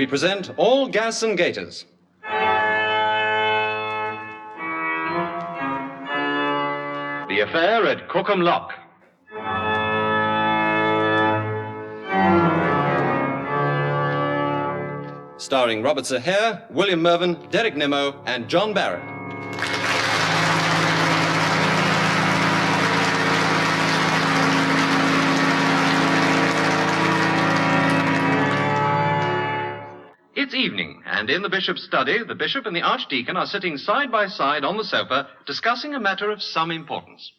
we present All Gas and Gaiters. The affair at Cookham Lock. Starring Robert Sir Hare, William Mervyn, Derek Nimmo, and John Barrett. It's evening, and in the bishop's study, the bishop and the archdeacon are sitting side by side on the sofa, discussing a matter of some importance.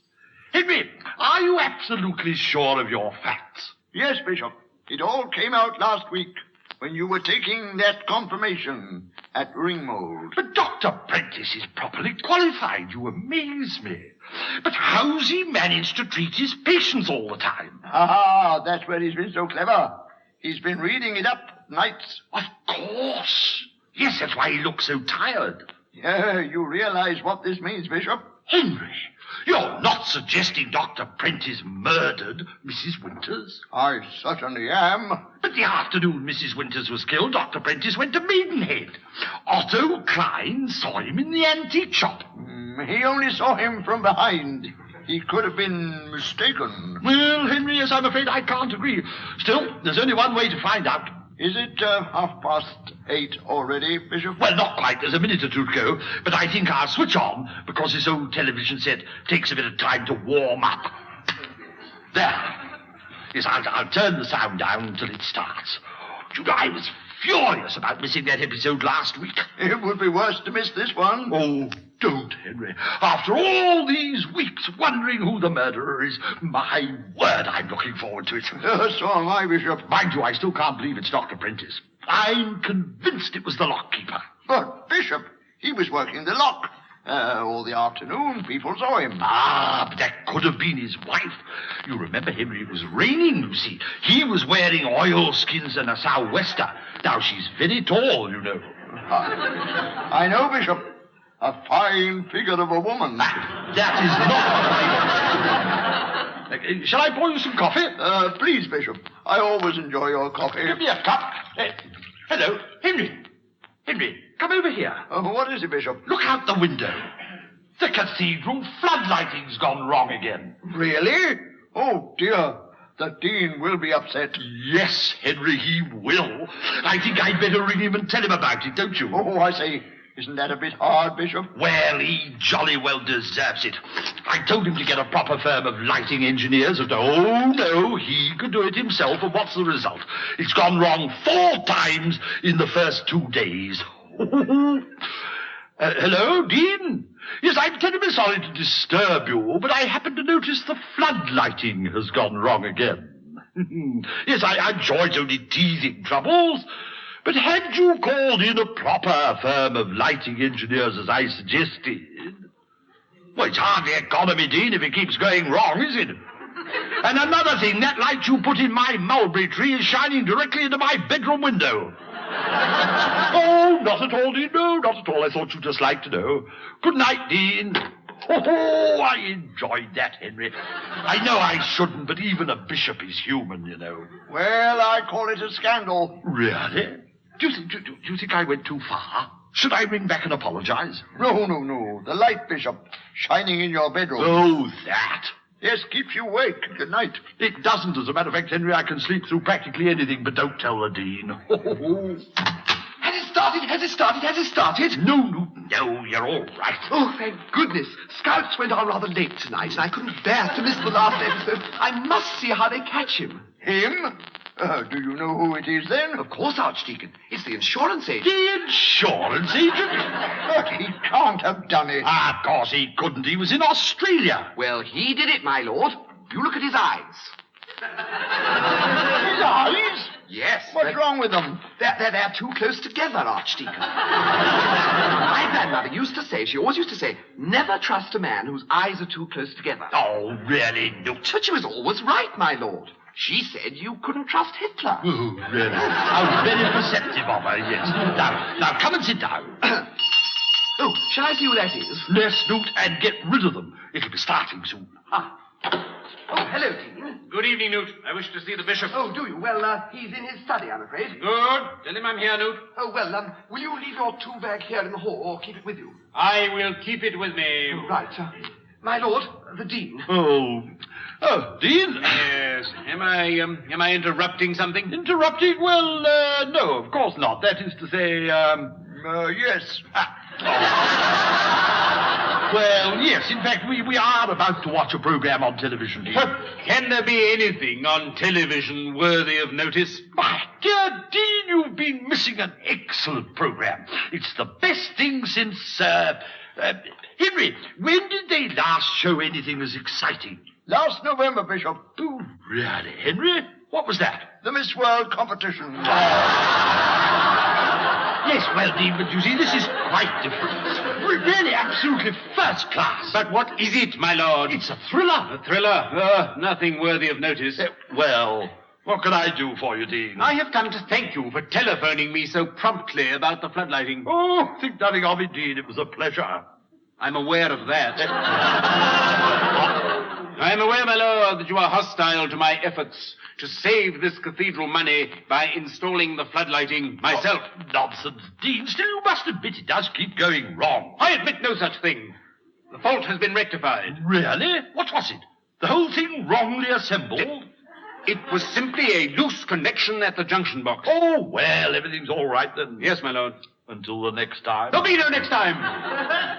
Henry, are you absolutely sure of your facts? Yes, Bishop. It all came out last week when you were taking that confirmation at Ringmold. But Dr. Prentice is properly qualified. You amaze me. But how's he managed to treat his patients all the time? Ah, that's where he's been so clever. He's been reading it up nights. Of course. Yes, that's why he looks so tired. Yeah, you realize what this means, Bishop? Henry, you're not suggesting Dr. Prentice murdered Mrs. Winters? I certainly am. But the afternoon Mrs. Winters was killed, Dr. Prentice went to Maidenhead. Otto Klein saw him in the antique shop. He only saw him from behind. He could have been mistaken. Well, Henry, yes, I'm afraid I can't agree. Still, there's only one way to find out. Is it 8:30 already, Bishop? Well, not quite. There's a minute or two to go. But I think I'll switch on because this old television set takes a bit of time to warm up. There. Yes, I'll turn the sound down until it starts. You know, I was furious about missing that episode last week. It would be worse to miss this one. Oh, don't, Henry. After all these weeks wondering who the murderer is, my word, I'm looking forward to it. So am I, Bishop. Mind you, I still can't believe it's Dr. Prentice. I'm convinced it was the lockkeeper. But, Bishop, he was working the lock. All the afternoon, people saw him. Ah, but that could have been his wife. You remember, Henry, it was raining, you see. He was wearing oilskins and a sou'wester. Now, she's very tall, you know. I know, Bishop. A fine figure of a woman. That is not... Shall I pour you some coffee? Please, Bishop. I always enjoy your coffee. Give me a cup. Hello, Henry. Henry, come over here. What is it, Bishop? Look out the window. The cathedral floodlighting's gone wrong again. Really? Oh, dear. The Dean will be upset. Yes, Henry, he will. I think I'd better ring him and tell him about it, don't you? Oh, I see. Isn't that a bit hard, Bishop? Well, he jolly well deserves it. I told him to get a proper firm of lighting engineers, and oh, no, he could do it himself, and what's the result? It's gone wrong 4 times in the first 2 days. Hello, Dean? Yes, I'm terribly sorry to disturb you, but I happen to notice the floodlighting has gone wrong again. Yes, I'm sure it's only teething troubles. But had you called in a proper firm of lighting engineers as I suggested... Well, it's hardly economy, Dean, if it keeps going wrong, is it? And another thing, that light you put in my mulberry tree is shining directly into my bedroom window. Oh, not at all, Dean, no, not at all. I thought you'd just like to know. Good night, Dean. Oh, I enjoyed that, Henry. I know I shouldn't, but even a bishop is human, you know. Well, I call it a scandal. Really? Do you think I went too far? Should I ring back and apologize? No. The light, Bishop, shining in your bedroom. Oh, that. Yes, keeps you awake. Good night. It doesn't, as a matter of fact, Henry. I can sleep through practically anything, but don't tell the Dean. Has it started? No, you're all right. Oh, thank goodness. Scouts went on rather late tonight, and I couldn't bear to miss the last episode. I must see how they catch him. Him? Do you know who it is, then? Of course, Archdeacon. It's the insurance agent. The insurance agent? But he can't have done it. Ah, of course he couldn't. He was in Australia. Well, he did it, my lord. You look at his eyes. His eyes? Yes. What's wrong with them? They're too close together, Archdeacon. My grandmother she always used to say, never trust a man whose eyes are too close together. Oh, really, Newt? But she was always right, my lord. She said you couldn't trust Hitler. Oh, really? How very perceptive of her, yes. Now, come and sit down. Oh, shall I see who that is? Less, Newt, and get rid of them. It'll be starting soon. Ah, Oh, hello, Dean. Good evening, Newt. I wish to see the bishop. Oh, do you? Well, he's in his study, I'm afraid. Good. Tell him I'm here, Newt. Oh, well, will you leave your tool bag here in the hall or keep it with you? I will keep it with me. Oh, right. My lord, the Dean. Oh, Dean? Yes. Am I interrupting something? Interrupting? Well, no, of course not. That is to say, Yes. Well, yes, in fact, we are about to watch a program on television, Dean. Can there be anything on television worthy of notice? My dear Dean, you've been missing an excellent program. It's the best thing since, Henry, when did they last show anything as exciting? Last November, Bishop. Oh, really, Henry? What was that? The Miss World competition. Yes, well, Dean, but you see, this is quite different. Really, absolutely first class. But what is it, my lord? It's a thriller. A thriller? Nothing worthy of notice. Well, what can I do for you, Dean? I have come to thank you for telephoning me so promptly about the floodlighting. Oh, think nothing of it, Dean. It was a pleasure. I'm aware of that. I am aware, my lord, that you are hostile to my efforts to save this cathedral money by installing the floodlighting myself. Oh, nonsense, Dean. Still, you must admit it does keep going wrong. I admit no such thing. The fault has been rectified. Really? What was it? The whole thing wrongly assembled? It was simply a loose connection at the junction box. Oh, well, everything's all right then. Yes, my lord. Until the next time. There'll be no next time.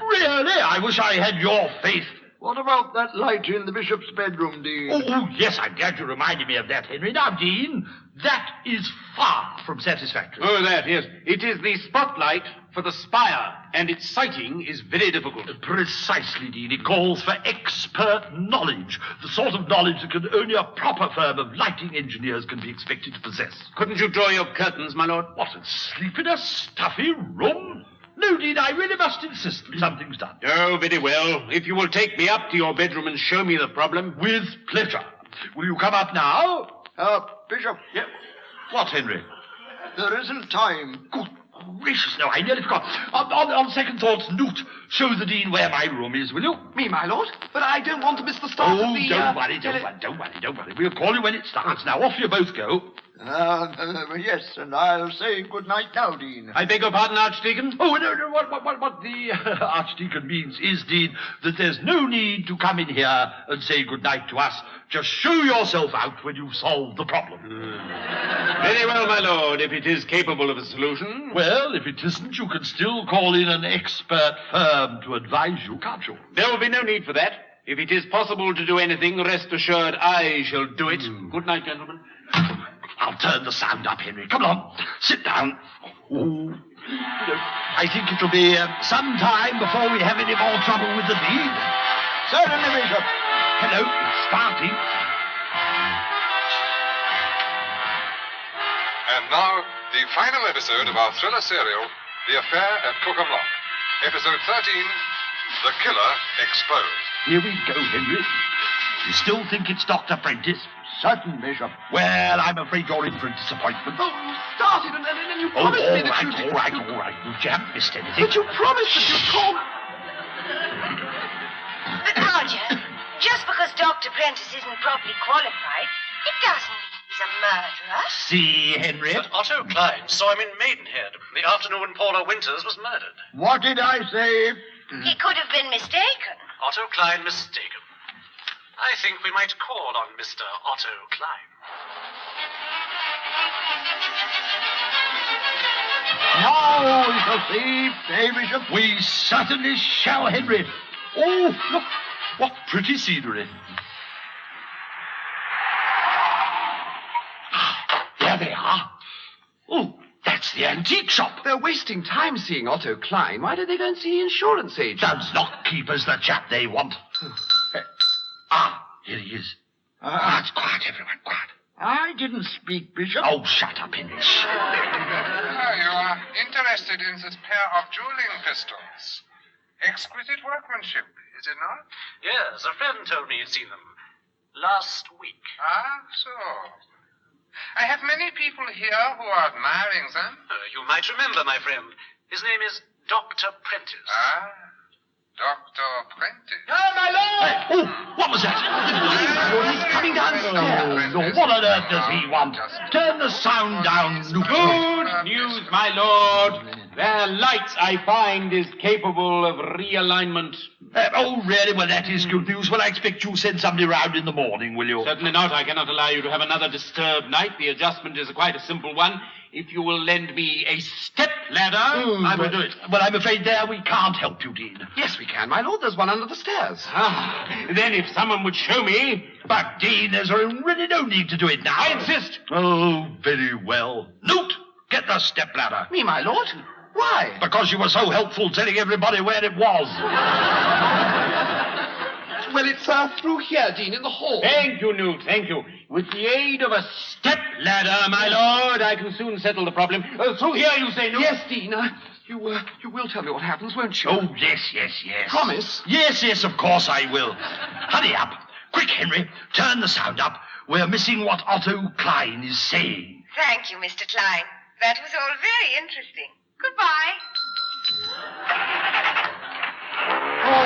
Really? I wish I had your faith. What about that light in the bishop's bedroom, Dean? Oh, yes, I'm glad you reminded me of that, Henry. Now, Dean, that is far from satisfactory. Oh, that, yes. It is the spotlight for the spire, and its sighting is very difficult. Precisely, Dean. It calls for expert knowledge, the sort of knowledge that can only a proper firm of lighting engineers can be expected to possess. Couldn't you draw your curtains, my lord? What, and sleep in a stuffy room? No, Dean, I really must insist that something's done. Oh, very well. If you will take me up to your bedroom and show me the problem. With pleasure. Will you come up now? Bishop. Yep. What, Henry? There isn't time. Good gracious, no, I nearly forgot. On second thoughts, Newt, show the Dean where my room is, will you? Me, my lord? But I don't want to miss the start of the... Don't worry. We'll call you when it starts. Now, off you both go. Yes, and I'll say good night now, Dean. I beg your pardon, Archdeacon? Oh, no, what the Archdeacon means is, Dean, that there's no need to come in here and say good night to us. Just show yourself out when you've solved the problem. Very well, my lord, if it is capable of a solution. Well, if it isn't, you can still call in an expert firm to advise you, can't you? There will be no need for that. If it is possible to do anything, rest assured I shall do it. Good night, gentlemen. I'll turn the sound up, Henry. Come on, sit down. Oh, I think it'll be some time before we have any more trouble with the Dean. Certainly, Bishop. Hello, it's starting. And now, the final episode of our thriller serial, The Affair at Cookham Lock. Episode 13, The Killer Exposed. Here we go, Henry. You still think it's Dr. Prentice? Certain, Bishop. Well, I'm afraid you're in for a disappointment. Oh, you started and you Oh, promised me that you'd... all right. You haven't missed anything. But you promised that you'd call... But, Roger, just because Dr. Prentice isn't properly qualified, it doesn't mean he's a murderer. See, Henry? But Otto Klein saw him in Maidenhead the afternoon when Paula Winters was murdered. What did I say? He could have been mistaken. Otto Klein mistaken. I think we might call on Mr. Otto Klein. Now we shall see, Bishop. We certainly shall, Henry. Oh, look, what pretty scenery. There they are. Oh, that's the antique shop. They're wasting time seeing Otto Klein. Why don't they go and see the insurance agent? Those lockkeeper's the chap they want. Here he is. It's quiet, everyone, quiet. I didn't speak, Bishop. Oh, shut up, Henry. You are interested in this pair of dueling pistols. Exquisite workmanship, is it not? Yes, a friend told me you'd seen them last week. Ah, so. I have many people here who are admiring them. You might remember, my friend. His name is Dr. Prentice. Ah. Dr. Prentice. My lord! Oh, what was that? He's coming downstairs. Oh, what on earth does he want? Turn the sound down, Luke. Good news, my lord. Their light, I find, is capable of realignment. Oh, really? Well, that is good news. Well, I expect you'll send somebody round in the morning, will you? Certainly not. I cannot allow you to have another disturbed night. The adjustment is quite a simple one. If you will lend me a step ladder, I will do it. Well, I'm afraid there we can't help you, Dean. Yes, we can, my lord. There's one under the stairs. Then if someone would show me... But, Dean, there's really no need to do it now. I insist. Oh, very well. Newt, get the stepladder. Me, my lord? Why? Because you were so helpful telling everybody where it was. Well, it's through here, Dean, in the hall. Thank you, Newt, thank you. With the aid of a step ladder, my lord, I can soon settle the problem. Through here, you say, Newt? Yes, Dean. You will tell me what happens, won't you? Oh, yes. Promise? Yes, of course I will. Hurry up. Quick, Henry, turn the sound up. We're missing what Otto Klein is saying. Thank you, Mr. Klein. That was all very interesting. Goodbye. Oh,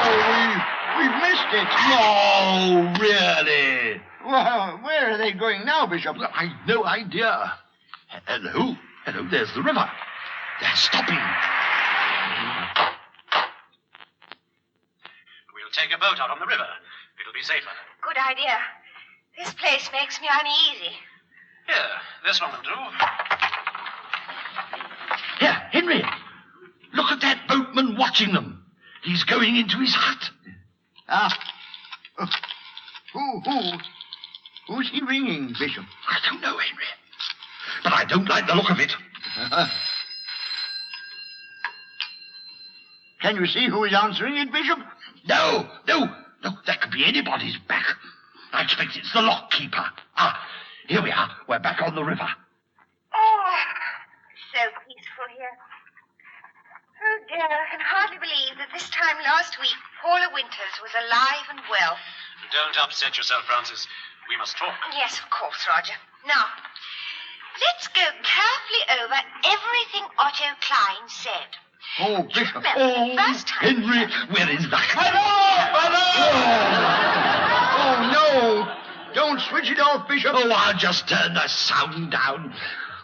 we've missed it. No, really? Well, where are they going now, Bishop? Well, I've no idea. Hello, there's the river. They're stopping. We'll take a boat out on the river. It'll be safer. Good idea. This place makes me uneasy. Here, this one will do. Here, Henry. Look at that boatman watching them. He's going into his hut. Who's he ringing, Bishop? I don't know, Henry. But I don't like the look of it. Can you see who is answering it, Bishop? No, that could be anybody's back. I expect it's the lock keeper. Here we are. We're back on the river. Oh, so peaceful here. Oh, dear, I can hardly believe that this time last week, Paula Winters was alive and well. Don't upset yourself, Francis. We must talk. Yes, of course, Roger. Now, let's go carefully over everything Otto Klein said. Oh, Bishop. Remember, the first time... Henry, we're in the... Oh, no. Don't switch it off, Bishop. Oh, I'll just turn the sound down.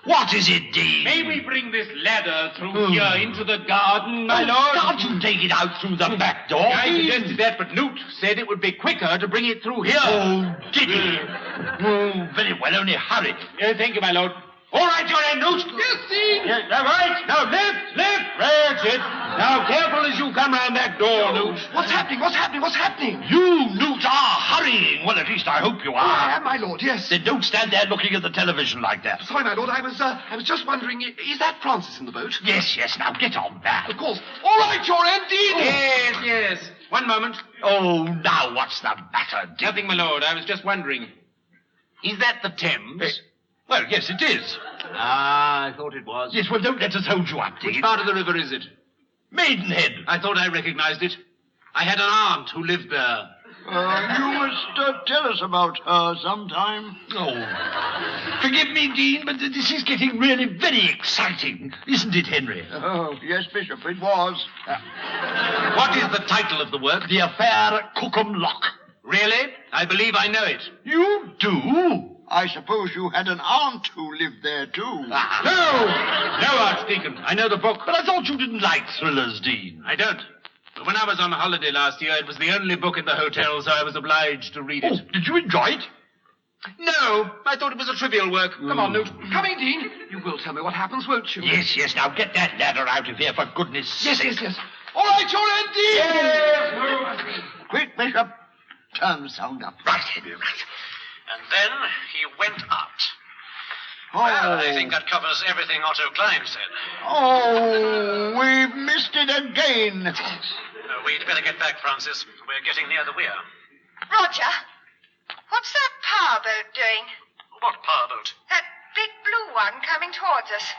What is it, Dean? May we bring this ladder through here into the garden, my lord? Can't you take it out through the back door? I suggested that, but Newt said it would be quicker to bring it through here. Oh, did he? Oh, very well, only hurry. Thank you, my lord. All right, your end, Newt. Yes, Dean. Yes, all right. Now, lift. That's it. Now, careful as you come round that door, Newt. What's happening? You, Newt, are hurrying. Well, at least I hope you Oh, I are. am, my lord, yes. Then don't stand there looking at the television like that. Sorry, my lord, I was just wondering, is that Francis in the boat? Yes, now get on back. Of course. All right, your end, Dean. Yes. One moment. Oh, now what's the matter, Dean? Nothing, my lord. I was just wondering. Is that the Thames? Well, yes, it is. I thought it was. Yes, well, don't let us hold you up, Dean. Which part of the river is it? Maidenhead. I thought I recognized it. I had an aunt who lived there. You must tell us about her sometime. Oh, forgive me, Dean, but this is getting really very exciting, isn't it, Henry? Oh, yes, Bishop, it was. What is the title of the work? The Affair at Cookham Lock. Really? I believe I know it. You do? I suppose you had an aunt who lived there, too. No, Archdeacon. I know the book. But I thought you didn't like thrillers, Dean. I don't. But when I was on holiday last year, it was the only book in the hotel, so I was obliged to read it. Oh, did you enjoy it? No, I thought it was a trivial work. Come on, Newt. Coming, Dean. You will tell me what happens, won't you? Yes, now get that ladder out of here, for goodness sake. Yes. All right, your end, Dean. Quick, Bishop. Turn the sound up. Right, Henry, right. And then he went out. Oh. Well, I think that covers everything Otto Klein said. Oh, we've missed it again. We'd better get back, Francis. We're getting near the weir. Roger, what's that power boat doing? What power boat? That big blue one coming towards us.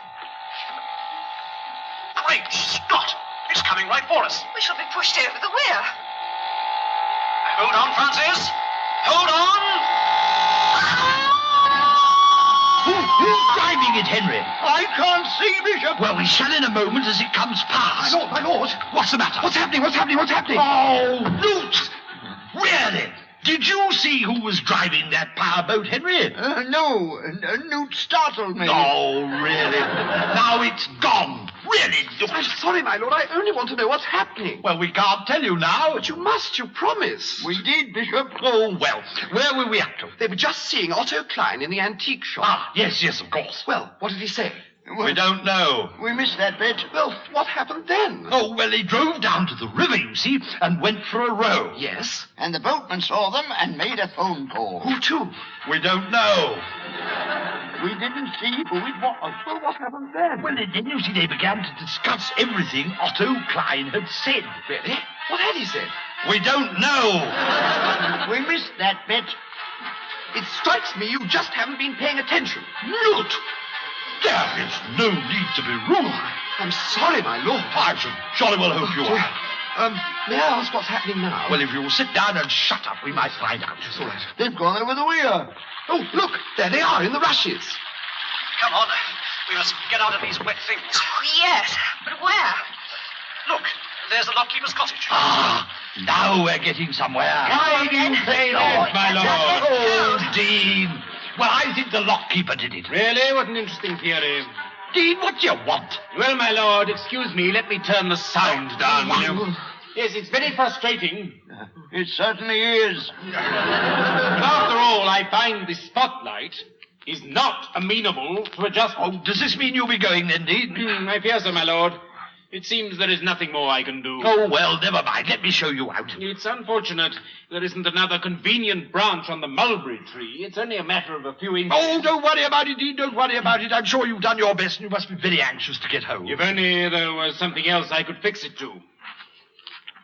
Great Scott! It's coming right for us. We shall be pushed over the weir. Hold on, Francis. Hold on. Who's driving it, Henry? I can't see, Bishop. Well, we shall in a moment as it comes past. My lord. What's the matter? What's happening? Oh, Newt! Really? Did you see who was driving that powerboat, Henry? No, Newt startled me. Oh, really? Now it's gone. Really, Newt. I'm sorry, my lord. I only want to know what's happening. Well, we can't tell you now. But you must. You promised. We did, Bishop. Oh, well. Where were we up to? They were just seeing Otto Klein in the antique shop. Ah, yes, of course. Well, what did he say? Well, We don't know. we missed that bit. Well, what happened then? Oh, well, he drove down to the river, you see, and went for a row. Yes? And the boatman saw them and made a phone call. Who to? We don't know. We didn't see who it was. Well, what happened then? Well, then you see, they began to discuss everything Otto Klein had said. Really? What had he said? We don't know. We missed that bit. It strikes me you just haven't been paying attention. Newt! There is no need to be rude. I'm sorry, my lord. I should jolly well hope you are. May I ask what's happening now? Well, if you'll sit down and shut up, we might find out. It's all right. They've gone over the weir. Oh, look, there they are in the rushes. Come on. We must get out of these wet things. Oh, yes, but where? Look, there's the lockkeeper's cottage. Ah, now we're getting somewhere. Why do you say that, my lord? Oh, Dean. Well, I think the lockkeeper did it. Really? What an interesting theory. Dean, what do you want? Well, my lord, excuse me, let me turn the sound down, will you? Yes, it's very frustrating. It certainly is. After all, I find the spotlight is not amenable to adjustment. Oh, does this mean you'll be going then, Dean? I fear so, my lord. It seems there is nothing more I can do. Oh, well, never mind. Let me show you out. It's unfortunate there isn't another convenient branch on the mulberry tree. It's only a matter of a few inches. Oh, don't worry about it, Dean. Don't worry about it. I'm sure you've done your best and you must be very anxious to get home. If only there was something else I could fix it to.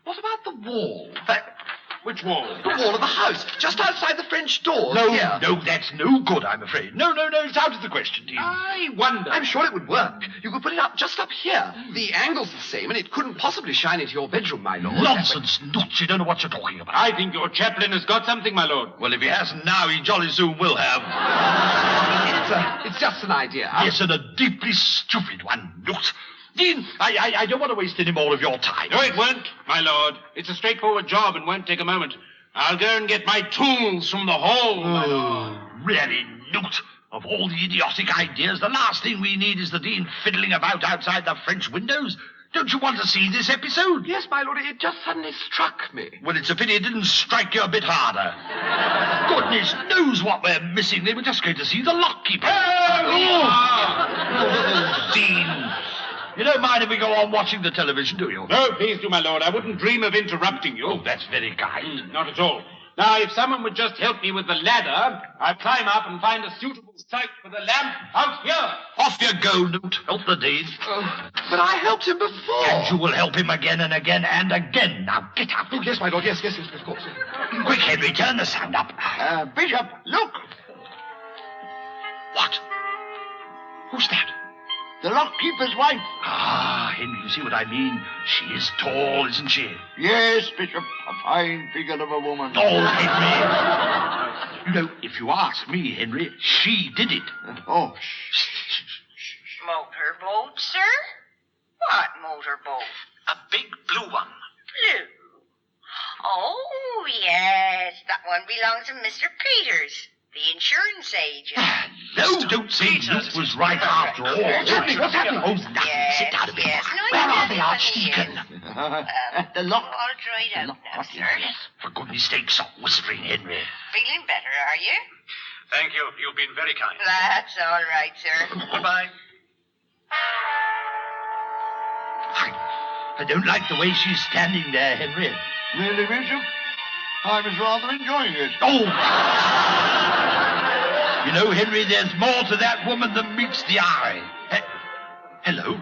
What about the wall? Which wall? The wall of the house, just outside the French door. No, here. no, that's no good, I'm afraid. No, it's out of the question, Dean. I wonder. I'm sure it would work. You could put it up just up here. The angle's the same, and it couldn't possibly shine into your bedroom, my lord. Nonsense, nuts. You don't know what you're talking about. I think your chaplain has got something, my lord. Well, if he hasn't now, he jolly soon will have. It's just an idea. Yes, and a deeply stupid one, Newt. Dean, I don't want to waste any more of your time. No, it won't, my lord. It's a straightforward job and won't take a moment. I'll go and get my tools from the hall, my lord. Really, Newt? Of all the idiotic ideas, the last thing we need is the Dean fiddling about outside the French windows. Don't you want to see this episode? Yes, my lord, it just suddenly struck me. Well, it's a pity it didn't strike you a bit harder. Goodness knows what we're missing. They were just going to see the lockkeeper. Dean, you don't mind if we go on watching the television, do you? No, please do, my lord. I wouldn't dream of interrupting you. Oh, that's very kind. Not at all. Now, if someone would just help me with the ladder, I'll climb up and find a suitable site for the lamp out here. Off you go, Newt. Help the Dean. But I helped him before. And you will help him again and again and again. Now, get up. Oh, yes, my lord, yes, of course. Quick, Henry, turn the sound up. Bishop, look. What? Who's that? The lockkeeper's wife. Ah, Henry, you see what I mean? She is tall, isn't she? Yes, Bishop. A fine figure of a woman. Oh, Henry. You know, if you ask me, Henry, she did it. Oh, Motorboat, sir? What motorboat? A big blue one. Blue. Oh, yes. That one belongs to Mr. Peters, the insurance agent. No, don't say Newt was right after all. What's happening? Oh, nothing. Yes, Sit down a bit. yes. No, Where no, are they, no, Archdeacon? the lock. All dried out now, sir. Yes, for goodness sake, stop whispering, Henry. Feeling better, are you? Thank you. You've been very kind. That's all right, sir. Goodbye. I don't like the way she's standing there, Henry. Really, Bishop? I was rather enjoying it. Oh! You know, Henry, there's more to that woman than meets the eye. Hello?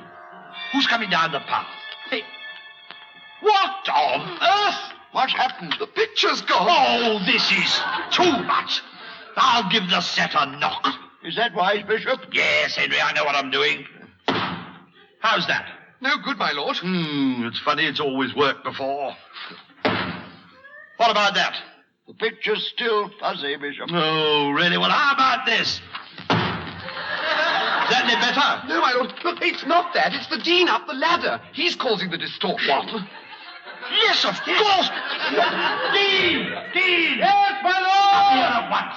Who's coming down the path? Hey, what on earth? What's happened? The picture's gone. Oh, this is too much. I'll give the set a knock. Is that wise, Bishop? Yes, Henry, I know what I'm doing. How's that? No good, my lord. It's funny, it's always worked before. What about that? The picture's still fuzzy, Bishop. Oh, really? Well, how about this? Certainly matter? No, my lord. Look, it's not that. It's the Dean up the ladder. He's causing the distortion. Yes, of course. Dean! Yes, my lord! Come here at once.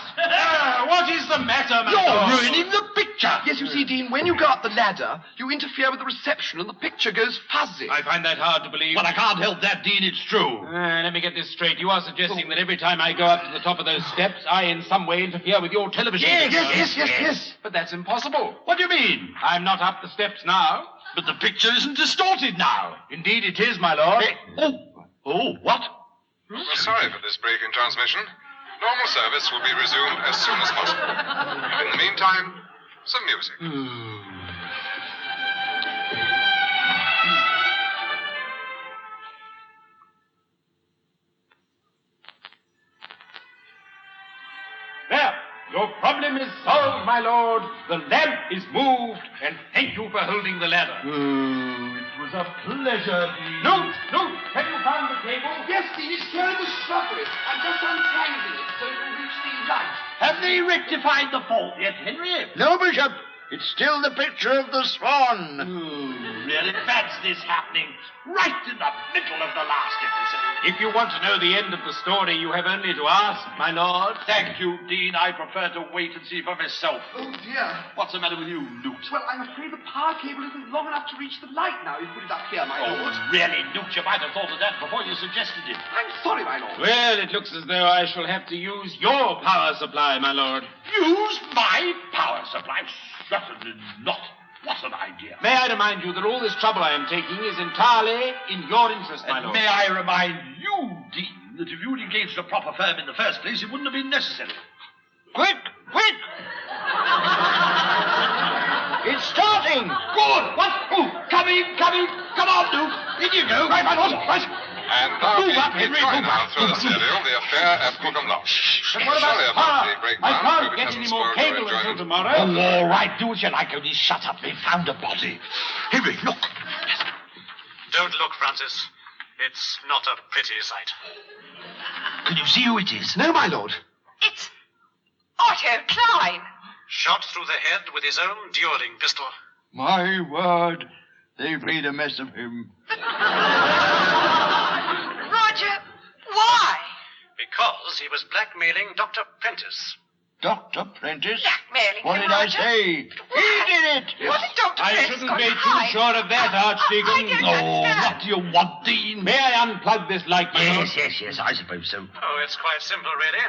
What is the matter, my You're lord? ruining the picture. Yes, you see, Dean, when you go up the ladder, you interfere with the reception and the picture goes fuzzy. I find that hard to believe. Well, I can't help that, Dean. It's true. Let me get this straight. You are suggesting that every time I go up to the top of those steps, I in some way interfere with your television. Yes. But that's impossible. What do you mean? I'm not up the steps now. But the picture isn't distorted now. Indeed it is, my lord. Oh, what? We're sorry for this break in transmission. Normal service will be resumed as soon as possible. And in the meantime, some music. There, your problem is solved, my lord. The lamp is moved, and thank you for holding the ladder. It was a pleasure, Dean. No, have you found the cable? Yes, Dean, it's here in the shrubbery. I'm just untangling it so it will reach the light. Have they rectified the fault yet, Henry? No, Bishop. It's still the picture of the swan. Really fancy this happening right in the middle of the last episode. If you want to know the end of the story, you have only to ask, my lord. Thank you, Dean. I prefer to wait and see for myself. Oh, dear. What's the matter with you, Newt? Well, I'm afraid the power cable isn't long enough to reach the light now. You put it up here, my lord. Really, Newt? You might have thought of that before you suggested it. I'm sorry, my lord. Well, it looks as though I shall have to use your power supply, my lord. Use my power supply? Certainly not. What an idea. May I remind you that all this trouble I am taking is entirely in your interest, my lord. May I remind you, Dean, that if you'd engaged a proper firm in the first place, it wouldn't have been necessary. Quick! It's starting! Good! What? Oh, coming! Come on, Newt! In you go! Right, my lord! Right! And now Move up, we Henry, join move our up. thriller serial, The Affair at Cookham Lock. But what about Sorry the about power? the breakdown. I Hope can't it get hasn't any more spoiled your cable until enjoyment. tomorrow. Oh, all right, do as you like, only shut up. They found a body. Henry, look. Don't look, Francis. It's not a pretty sight. Can you see who it is? No, my lord. It's Otto Klein. Shot through the head with his own dueling pistol. My word. They've made a mess of him. Roger, why? Because he was blackmailing Dr. Prentice. Dr. Prentice? Blackmailing What him, did I Roger? say? He did it! What did Dr. I Prentice shouldn't got be to too hide? sure of that, Archdeacon. I don't understand. What do you want, Dean? May I unplug this light, my lord? Yes, I suppose so. Oh, it's quite simple, really.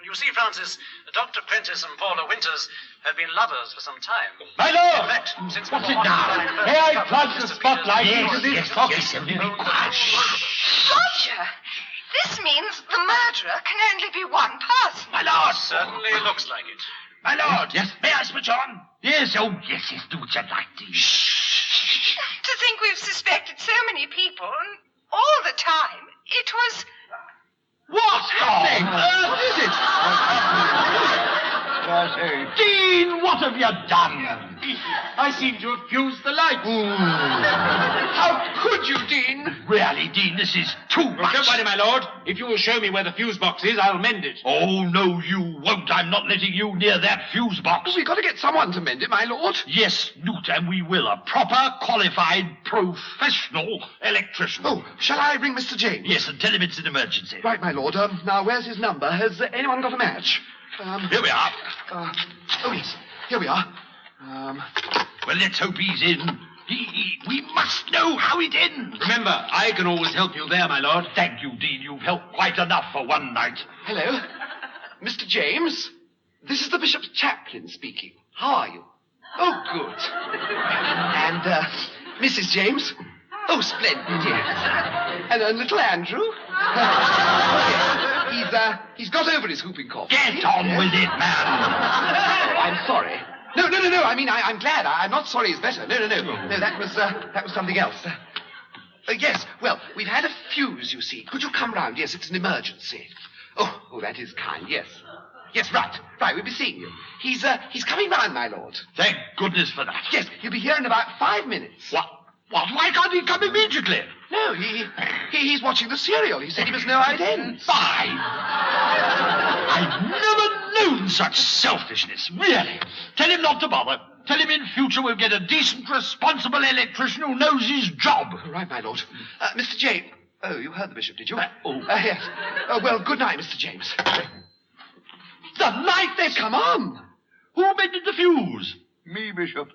You see, Francis, Dr. Prentice and Paula Winters have been lovers for some time. My In lord! fact, since What's before it now? I first May I discovered plug the Mr. spotlight Peters' into this Yes, office? only be quiet. Roger, this means the murderer can only be one person. My lord! Certainly looks like it. My lord! Yes, may I switch on? Yes, do what you like, Dean. To think we've suspected so many people, and all the time, it was... What's happening? What is it? What did I say? Dean, what have you done? I seem to have fused the light. How could you, Dean? Really, Dean, this is too Well, much. don't worry, my lord. If you will show me where the fuse box is, I'll mend it. Oh, no, you won't. I'm not letting you near that fuse box. We've got to get someone to mend it, my lord. Yes, Newt, and we will. A proper, qualified, professional electrician. Oh, shall I ring Mr. James? Yes, and tell him it's an emergency. Right, my lord. Now, where's his number? Has anyone got a match? Here we are. Oh, yes. Here we are. Well, let's hope he's in. We must know how it ends. Remember, I can always help you there, my lord. Thank you, Dean. You've helped quite enough for one night. Hello. Mr. James? This is the Bishop's chaplain speaking. How are you? Oh, good. And, Mrs. James? Oh, splendid, yes. And little Andrew? He's got over his whooping cough. Get on with it, man. I'm sorry. No. I mean, I'm glad. I'm not sorry he's better. No. No, that was something else. Yes, well, we've had a fuse, you see. Could you come round? Yes, it's an emergency. Oh, that is kind, yes. Yes, right, we'll be seeing you. He's coming round, my lord. Thank goodness for that. Yes, he'll be here in about 5 minutes. What? Why can't he come immediately? No, he's watching the serial. He said he must know how it ends. 5. I've never known such selfishness, really. Tell him not to bother. Tell him in future we'll get a decent, responsible electrician who knows his job. Right, my lord. Mr. James. Oh, you heard the bishop, did you? Yes. Oh, well, good night, Mr. James. The light, they've come on. Who mended the fuse? Me, Bishop.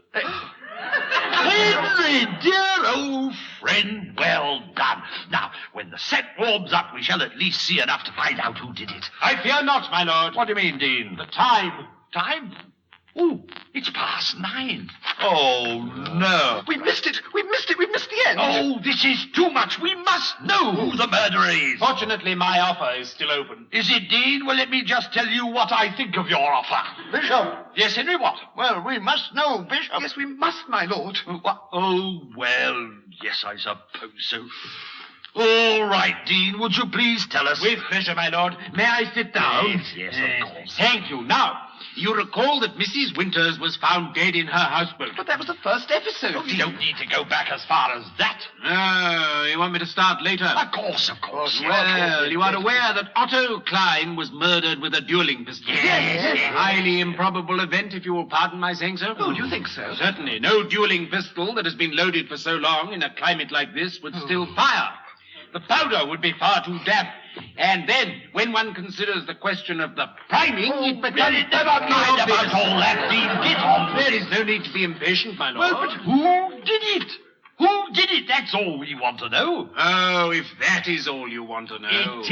Henry, dear old friend, well done. Now, when the set warms up, we shall at least see enough to find out who did it. I fear not, my lord. What do you mean, Dean? The time. Time? Oh, it's past 9. Oh, no. We missed it. We've missed the end. Oh, this is too much. We must know who the murderer is. Fortunately, my offer is still open. Is it, Dean? Well, let me just tell you what I think of your offer. Bishop. Yes, Henry, what? Well, we must know, Bishop. Yes, we must, my lord. Oh, well, yes, I suppose so. All right, Dean, would you please tell us? With pleasure, my lord. May I sit down? Yes, of course. Thank you. Now, you recall that Mrs. Winters was found dead in her houseboat. But that was the first episode. You don't need to go back as far as that. Oh, you want me to start later? Of course. Well, you are aware that Otto Klein was murdered with a dueling pistol. Yes. Highly improbable event, if you will pardon my saying so. Oh, you think so? Certainly. No dueling pistol that has been loaded for so long in a climate like this would still fire. The powder would be far too damp. And then, when one considers the question of the priming, it becomes... Never mind about all that, Dean. Get on. There is no need to be impatient, my lord. Well, but who did it? Who did it? That's all we want to know. Oh, if that is all you want to know. It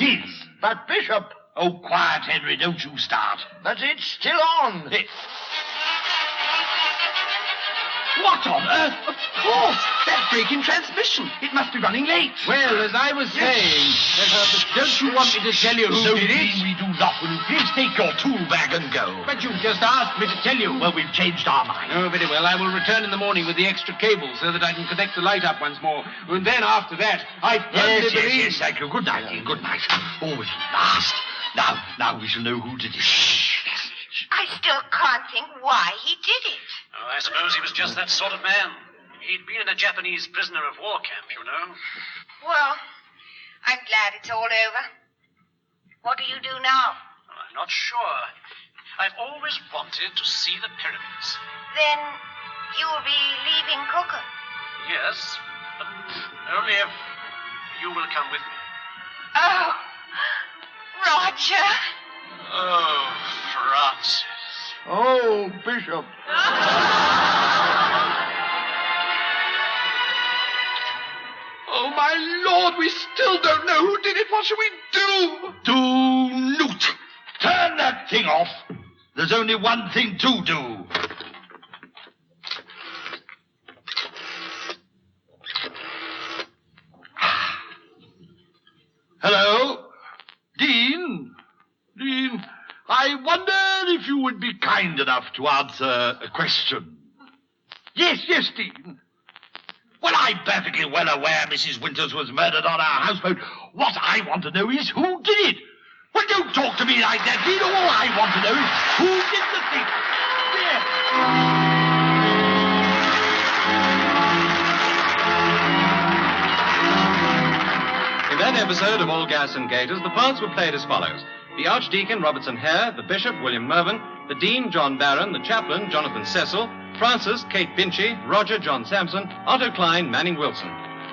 is. But, Bishop. Oh, quiet, Henry. Don't you start. But it's still on. What on earth? Of course. That break in transmission. It must be running late. Well, as I was saying, don't you want me to tell you who did it? We do not. Will you please take your tool bag and go? But you just asked me to tell you. Well, we've changed our mind. Oh, very well. I will return in the morning with the extra cable so that I can connect the light up once more. And then after that, I firmly believe... Yes, thank you. Good night, Dean. Good night. Oh, at last. Now we shall know who did it. I still can't think why he did it. Oh, I suppose he was just that sort of man. He'd been in a Japanese prisoner of war camp, you know. Well, I'm glad it's all over. What do you do now? Well, I'm not sure. I've always wanted to see the pyramids. Then you'll be leaving Cookham. Yes, but only if you will come with me. Oh, Roger. Oh, Francis. Oh, Bishop. Oh, my lord, we still don't know who did it. What shall we do? Do noot. Turn that thing off. There's only one thing to do. Hello? Dean, I wonder if you would be kind enough to answer a question. Yes, Dean. Well, I'm perfectly well aware Mrs. Winters was murdered on our houseboat. What I want to know is who did it. Well, don't talk to me like that, Dean. All I want to know is who did the thing. In that episode of All Gas and Gaiters, the parts were played as follows. The Archdeacon, Robertson Hare, the Bishop, William Mervyn, the Dean, John Barron, the Chaplain, Jonathan Cecil, Francis, Kate Binchy, Roger, John Sampson, Otto Klein, Manning Wilson.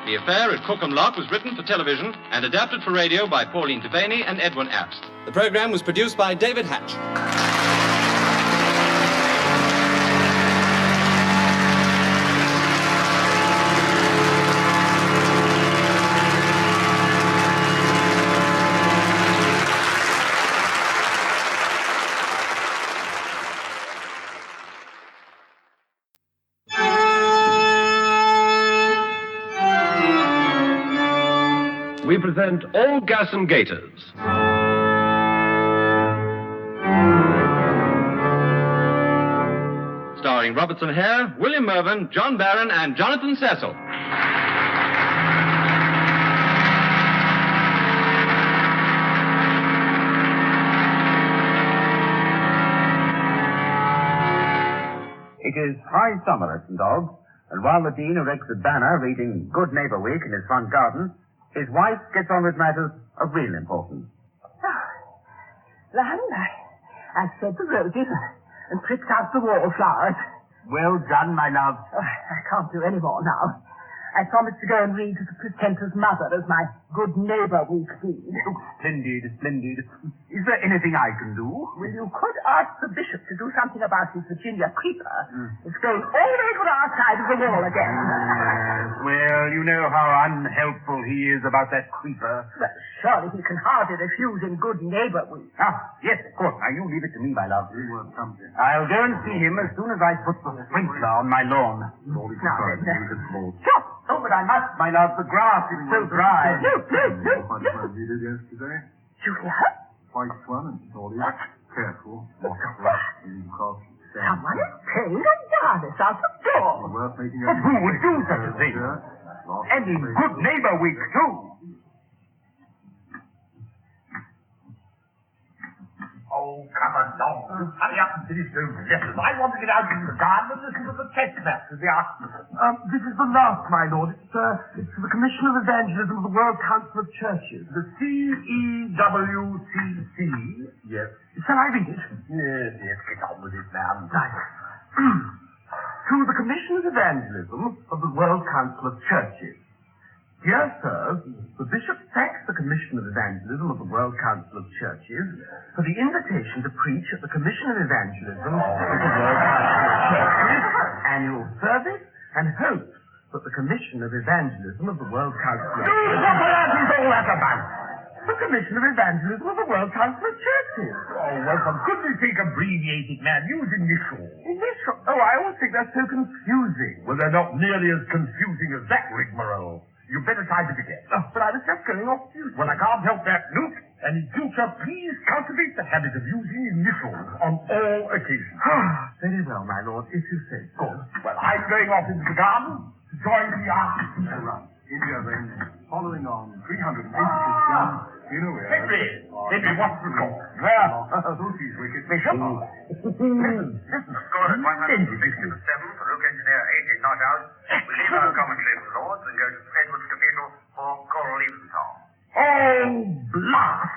The Affair at Cookham Lock was written for television and adapted for radio by Pauline Devaney and Edwin Apst. The program was produced by David Hatch. We present All Gas and Gaiters. Starring Robertson Hare, William Mervyn, John Barron, and Jonathan Cecil. It is high summer at St. Ogg's, and while the Dean erects a banner reading Good Neighbour Week in his front garden, his wife gets on with matters of real importance. Land, I've said the roses. and pricked out the wallflowers. Well done, my love. Oh, I can't do any more now. I promised to go and read to the precentor's mother as my good neighbour week deed. Oh, splendid, splendid. Is there anything I can do? Well, you could ask the bishop to do something about his Virginia creeper. It's going all the way to our side of the wall again. Well, you know how unhelpful he is about that creeper. Well, surely he can hardly refuse in good neighbour week. Ah, yes, of course. Now, you leave it to me, my love. I'll go and see him as soon as I put the sprinkler on my lawn. Now then, Stop! Oh, but I must, my love. The grass is so dry. No. Yesterday. Julia? White one and all What? Careful. Someone is playing a dance out the door. But who would do such a thing? And in good neighbour week, too. Oh, come along. Hurry up and finish those letters. I want to get out into the garden and listen to the text maps of the archbishop. This is the last, my lord. It's for the Commission of Evangelism of the World Council of Churches. The CEWCC. Yes. Shall I read it? Yes, get on with it, ma'am. Right. To the Commission of Evangelism of the World Council of Churches. Dear Sir, the Bishop thanks the Commission of Evangelism of the World Council of Churches for the invitation to preach at the Commission of Evangelism of the World Council of Churches annual service and hopes that the Commission of Evangelism of the World Council of Churches... What is all that about? The Commission of Evangelism of the World Council of Churches. Oh, well, for goodness sake, abbreviate it, man. Use initials. Initials? Oh, I always think that's so confusing. Well, they're not nearly as confusing as that rigmarole. You'd better try to begin. Oh, but I was just going off duty. Well, I can't help that, Luke. And in future, please cultivate the habit of using initials on all occasions. Very well, my lord, if you say so. Good. Well, I'm going off into the garden to join the archbishop. Right. India then, following on 386 guns in a way. Henry, what's the score? Sophie's wicket. Bishop? Listen. Score at 167 for Rook Engineer 18 not out. We leave our commentary of the Lords and go to Edward's Cathedral for choral evensong. Oh, blast!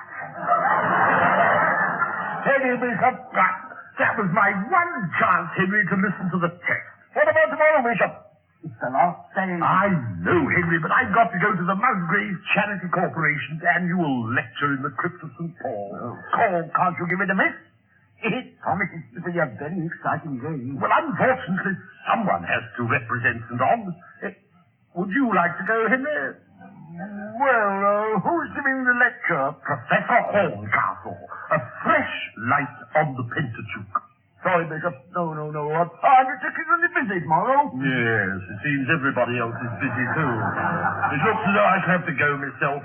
Henry, Bishop, that was my one chance, Henry, to listen to the text. What about tomorrow, Bishop? It's the last day. I know, Henry, but I've got to go to the Musgrave Charity Corporation's annual lecture in the crypt of St. Paul. Can't you give it a miss? It promises to be a very exciting day. Well, unfortunately, someone has to represent St. Albans. Would you like to go, Henry? Well, who's giving the lecture? Professor Horncastle. A fresh light on the Pentateuch. Sorry, Bishop. No. I'm particularly busy tomorrow. Yes, it seems everybody else is busy, too. It looks as though I shall have to go myself.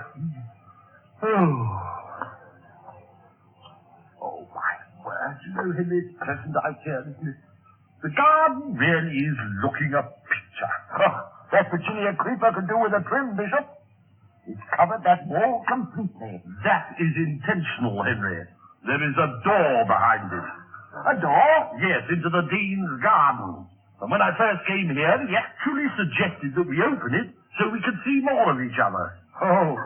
Oh, my word. You know, Henry, it's pleasant out here, isn't it? The garden really is looking a picture. That Virginia creeper could do with a trim, Bishop. It's covered that wall completely. That is intentional, Henry. There is a door behind it. A door? Yes, into the Dean's garden. And when I first came here, he actually suggested that we open it so we could see more of each other. Oh.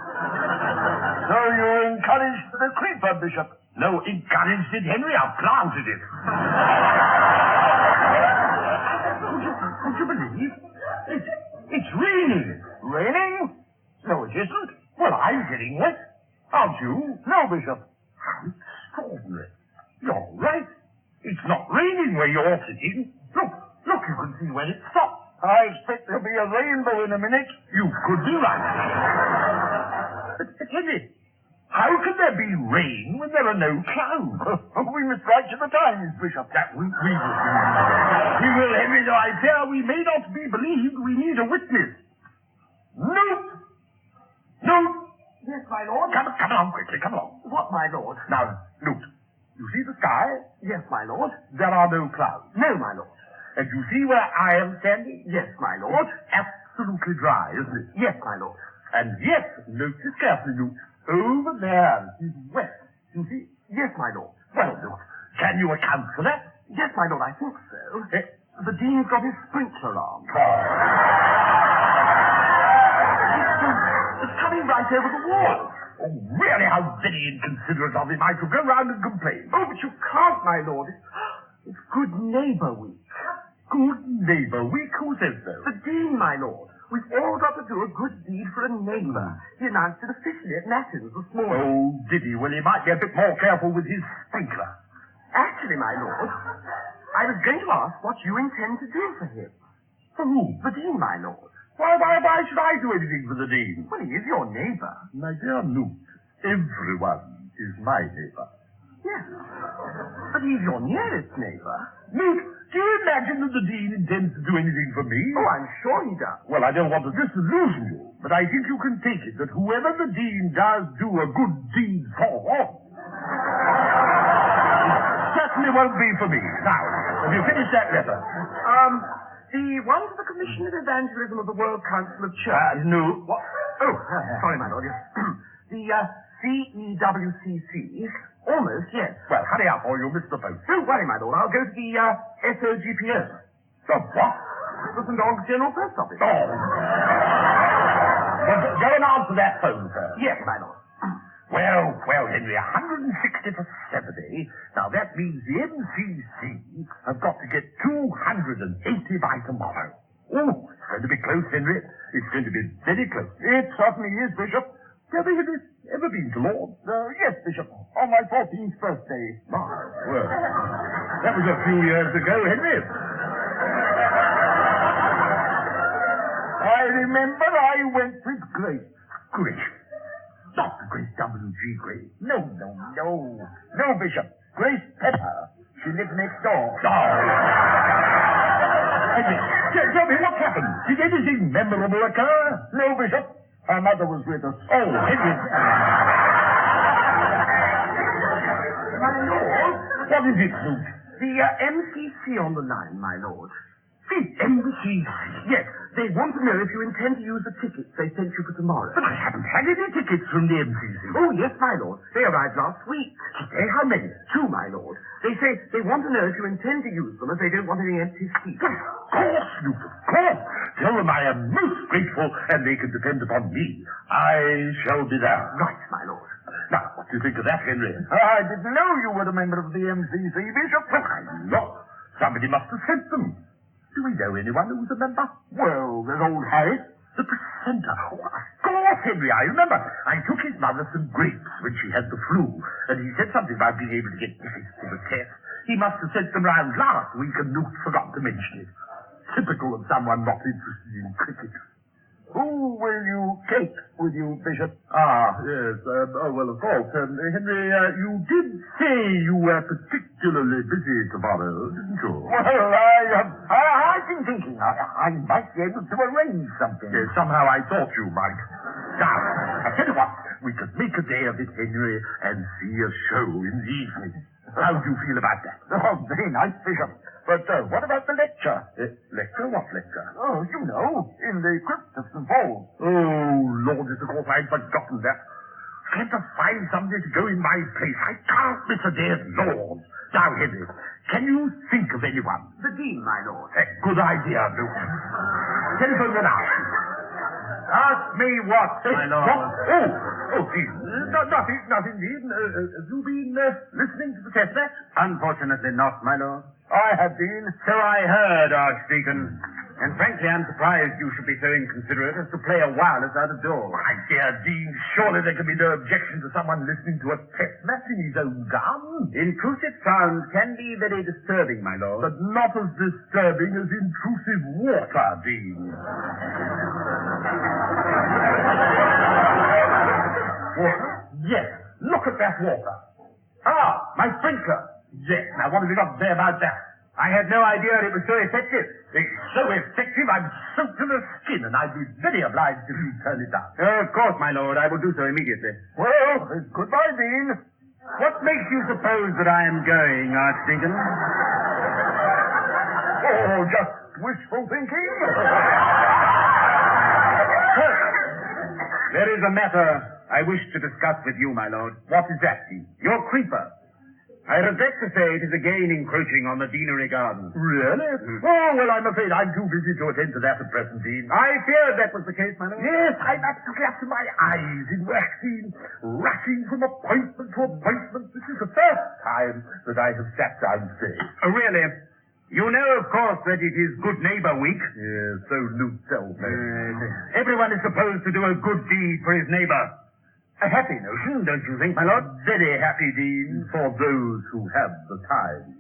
So you encouraged the creeper, Bishop? No, encouraged it, Henry. I planted it. Would you believe? It's raining. Raining? No, it isn't. Well, I'm getting wet. Aren't you? No, Bishop. How extraordinary. You're right. It's not raining where you're sitting. Look, you can see when it stops. I expect there'll be a rainbow in a minute. You could be right. But Henry, how can there be rain when there are no clouds? We must write to the Times, Bishop. That we will. We will, Henry, though I fear we may not be believed. We need a witness. Nope. Yes, my lord. Come along quickly, come along. What, my lord? Now, look. You see the sky? Yes, my lord. There are no clouds. No, my lord. And you see where I am standing? Yes, my lord. It's absolutely dry, isn't it? Yes, my lord. And yes, notice carefully, Luke. Over there is west. You see? Yes, my lord. Well, look, can you account for that? Yes, my lord, I think so. The Dean's got his sprinkler on. It's coming right over the wall. Oh, really? How very inconsiderate of him. I shall go round and complain. Oh, but you can't, my lord. It's Good Neighbour Week. Good Neighbour Week? Who says so? The Dean, my lord. We've all got to do a good deed for a neighbour. He announced it officially at Matins this morning. Oh, did he? Well, he might be a bit more careful with his sprinkler. Actually, my lord, I was going to ask what you intend to do for him. For who? The Dean, my lord. Why should I do anything for the Dean? Well, he is your neighbour. My dear Newt, everyone is my neighbour. Yes. But he's your nearest neighbour. Newt, do you imagine that the Dean intends to do anything for me? Oh, I'm sure he does. Well, I don't want to disillusion you, but I think you can take it that whoever the Dean does do a good deed for, certainly won't be for me. Now, have you finished that letter? The one to the Commission of Evangelism of the World Council of Churches. No. What? Oh, sorry, my lord. Yes. The CEWCC. Almost, yes. Well, hurry up or you'll miss the post. Don't worry, my lord. I'll go to the SOGPO. The what? The St. Aug's General Post Office. Oh. Well, go and answer that phone, sir. Yes, my lord. Well, Henry, 160 for 70. Now, that means the MCC have got to get 280 by tomorrow. Oh, it's going to be close, Henry. It's going to be very close. It certainly is, Bishop. Have you ever been to Lord's? Yes, Bishop. On my 14th birthday. My word. That was a few years ago, Henry. I remember I went with Grace. Grace? Not the Grace W.G. Grace. No, Bishop. Grace Pepper. She lived next door. Oh. Henry, tell me what happened. Did anything memorable occur? No, Bishop. Her mother was with us. Oh, Edwin. My lord? What is it, Luke? The MCC on the line, my lord. The MCC? Yes. They want to know if you intend to use the tickets they sent you for tomorrow. But I haven't had any tickets from the MCC. Oh, yes, my lord. They arrived last week. How many? 2, my lord. They say they want to know if you intend to use them, as they don't want any empty seats. Of course, Luke, of course. Tell them I am most grateful, and they can depend upon me. I shall be there. Right, my lord. Now, what do you think of that, Henry? I didn't know you were a member of the MCC, Bishop. Well, I'm not. Somebody must have sent them. Do we know anyone who's a member? Well, there's old Harris. The presenter. Oh, of course, Henry, I remember. I took his mother some grapes when she had the flu, and he said something about being able to get tickets to the test. He must have sent them round last week, and Luke forgot to mention it. Typical of someone not interested in cricket. Who will you take with you, Bishop? Yes. Well, of course. Henry, you did say you were particularly busy tomorrow, didn't you? Well, I've been thinking I might be able to arrange something. Yes, somehow I thought you might. Now, I'll tell you what. We could make a day of it, Henry, and see a show in the evening. How do you feel about that? Oh, very nice, Bishop. But what about the lecture? Lecture? What lecture? Oh, you know, in the crypt of St. Paul's. Oh, Lord, of course, I'd forgotten that. Can't I find somebody to go in my place? I can't miss a day at Lord's. Now, Henry, can you think of anyone? The Dean, my lord. Good idea, Luke. Telephone them out. Ask me what, my lord? Oh, Dean. Nothing, Dean. Have you been listening to the test match? Unfortunately not, my lord. I have been. So I heard, Archdeacon. And frankly, I'm surprised you should be so inconsiderate as to play a wireless out of doors. My dear Dean, surely there can be no objection to someone listening to a test match in his own garden. Intrusive sounds can be very disturbing, my lord. But not as disturbing as intrusive water, Dean. Water? Yes. Look at that water. My sprinkler. Yes. Now, what have you got to say about that? I had no idea it was so effective. It's so effective, I'm soaked to the skin, and I'd be very obliged if you turn it down. Of course, my lord. I will do so immediately. Well, goodbye, Dean. What makes you suppose that I am going, Archdeacon? Oh, just wishful thinking. There is a matter I wish to discuss with you, my lord. What is that, Dean? Your creeper. I regret to say it is again encroaching on the deanery garden. Really? Oh, well, I'm afraid I'm too busy to attend to that at present, Dean. I feared that was the case, my lord. Yes, I'm absolutely up to my eyes in waxing, rushing from appointment to appointment. This is the first time that I have sat down safe. Really? You know, of course, that it is Good Neighbour Week. Yes, so Luke tells me. Everyone is supposed to do a good deed for his neighbour. A happy notion, don't you think, my lord? Very happy, Dean, for those who have the time.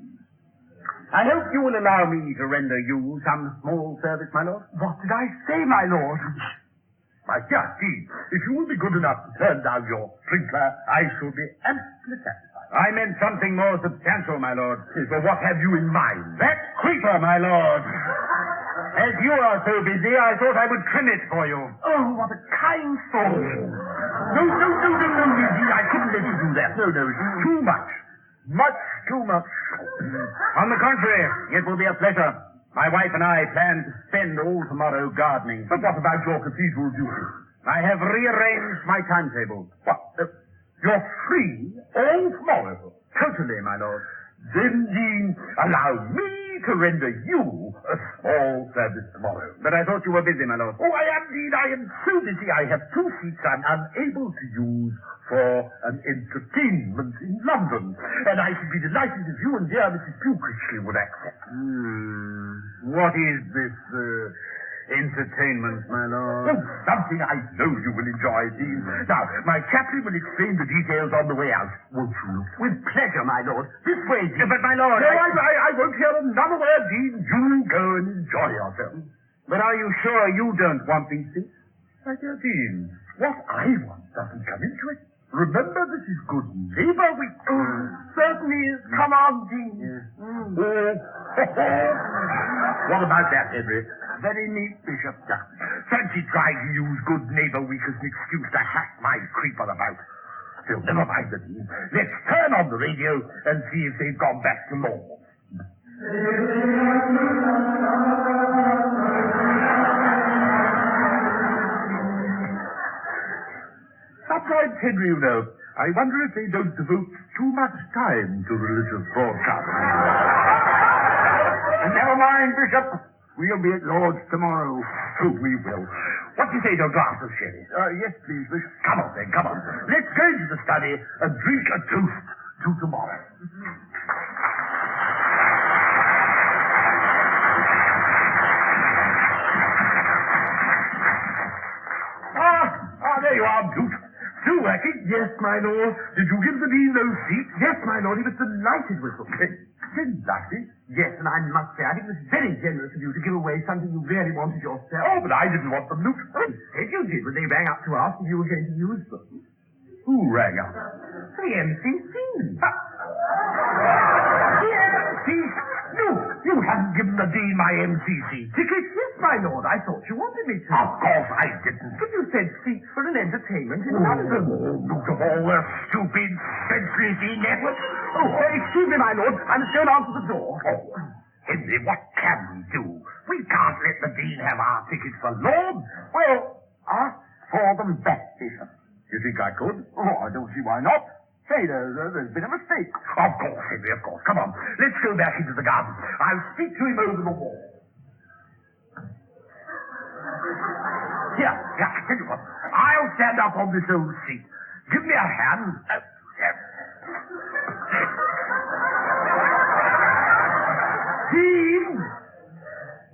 I hope you will allow me to render you some small service, my lord. What did I say, my lord? My dear Dean, if you will be good enough to turn down your sprinkler, I shall be amply satisfied. I meant something more substantial, my lord. But what have you in mind? That creeper, my lord. As you are so busy, I thought I would trim it for you. Oh, what a kind thought. No, Dean, I couldn't let you do that. No, it's too much. Much too much. On the contrary, it will be a pleasure. My wife and I plan to spend all tomorrow gardening. But what about your cathedral duty? I have rearranged my timetable. What? You're free all tomorrow? Totally, my lord. Then, Dean, allow me to render you a small service tomorrow. But I thought you were busy, my lord. Oh, I am, Dean. I am so busy. I have 2 seats I'm unable to use for an entertainment in London. And I should be delighted if you and dear Mrs. Pewcritchley would accept. What is this, entertainment, my lord? Oh, something I know you will enjoy, Dean. Now, my chaplain will explain the details on the way out, won't you? With pleasure, my lord. This way, Dean. But, my lord... No, I won't hear another word, Dean. You go and enjoy yourself. But are you sure you don't want these seats? My dear Dean, what I want doesn't come into it. Remember, this is Good Neighbour Week. Certainly is. Come on, Dean. What about that, Henry? Very neat, Bishop. Fancy trying to use Good Neighbour Week as an excuse to hack my creeper about. Still, never mind the Dean. Let's turn on the radio and see if they've gone back to normal. Sometimes, Henry, you know, I wonder if they don't devote too much time to religious broadcasting. Never mind, Bishop. We'll be at Lord's tomorrow. Oh, we will. What do you say to a glass of sherry? Yes, please, Bishop. Come on, then, come on. Let's go into the study and drink a toast to tomorrow. There you are, Duke. Still working? Yes, my lord. Did you give the Dean those seats? Yes, my lord. He was delighted with them. Delighted? Yes, and I must say, I think it was very generous of you to give away something you really wanted yourself. Oh, but I didn't want them, Luke. Oh, you said you did when they rang up to ask if you were going to use them. Who rang up? The MCC. The MCC? You haven't given the Dean my MCC ticket. Yes, my lord. I thought you wanted me to. Of course I didn't. But you said seats for an entertainment in London. Look of all the stupid, senseless networks. Excuse me, my lord. I must go and answer the door. Oh, Henry, what can we do? We can't let the Dean have our tickets for Lords. Well, ask for them back, Bishop. You think I could? Oh, I don't see why not. Say, there's been a mistake. Of course, Henry, of course. Come on. Let's go back into the garden. I'll speak to him over the wall. Here, I tell you what. I'll stand up on this old seat. Give me a hand. Dean!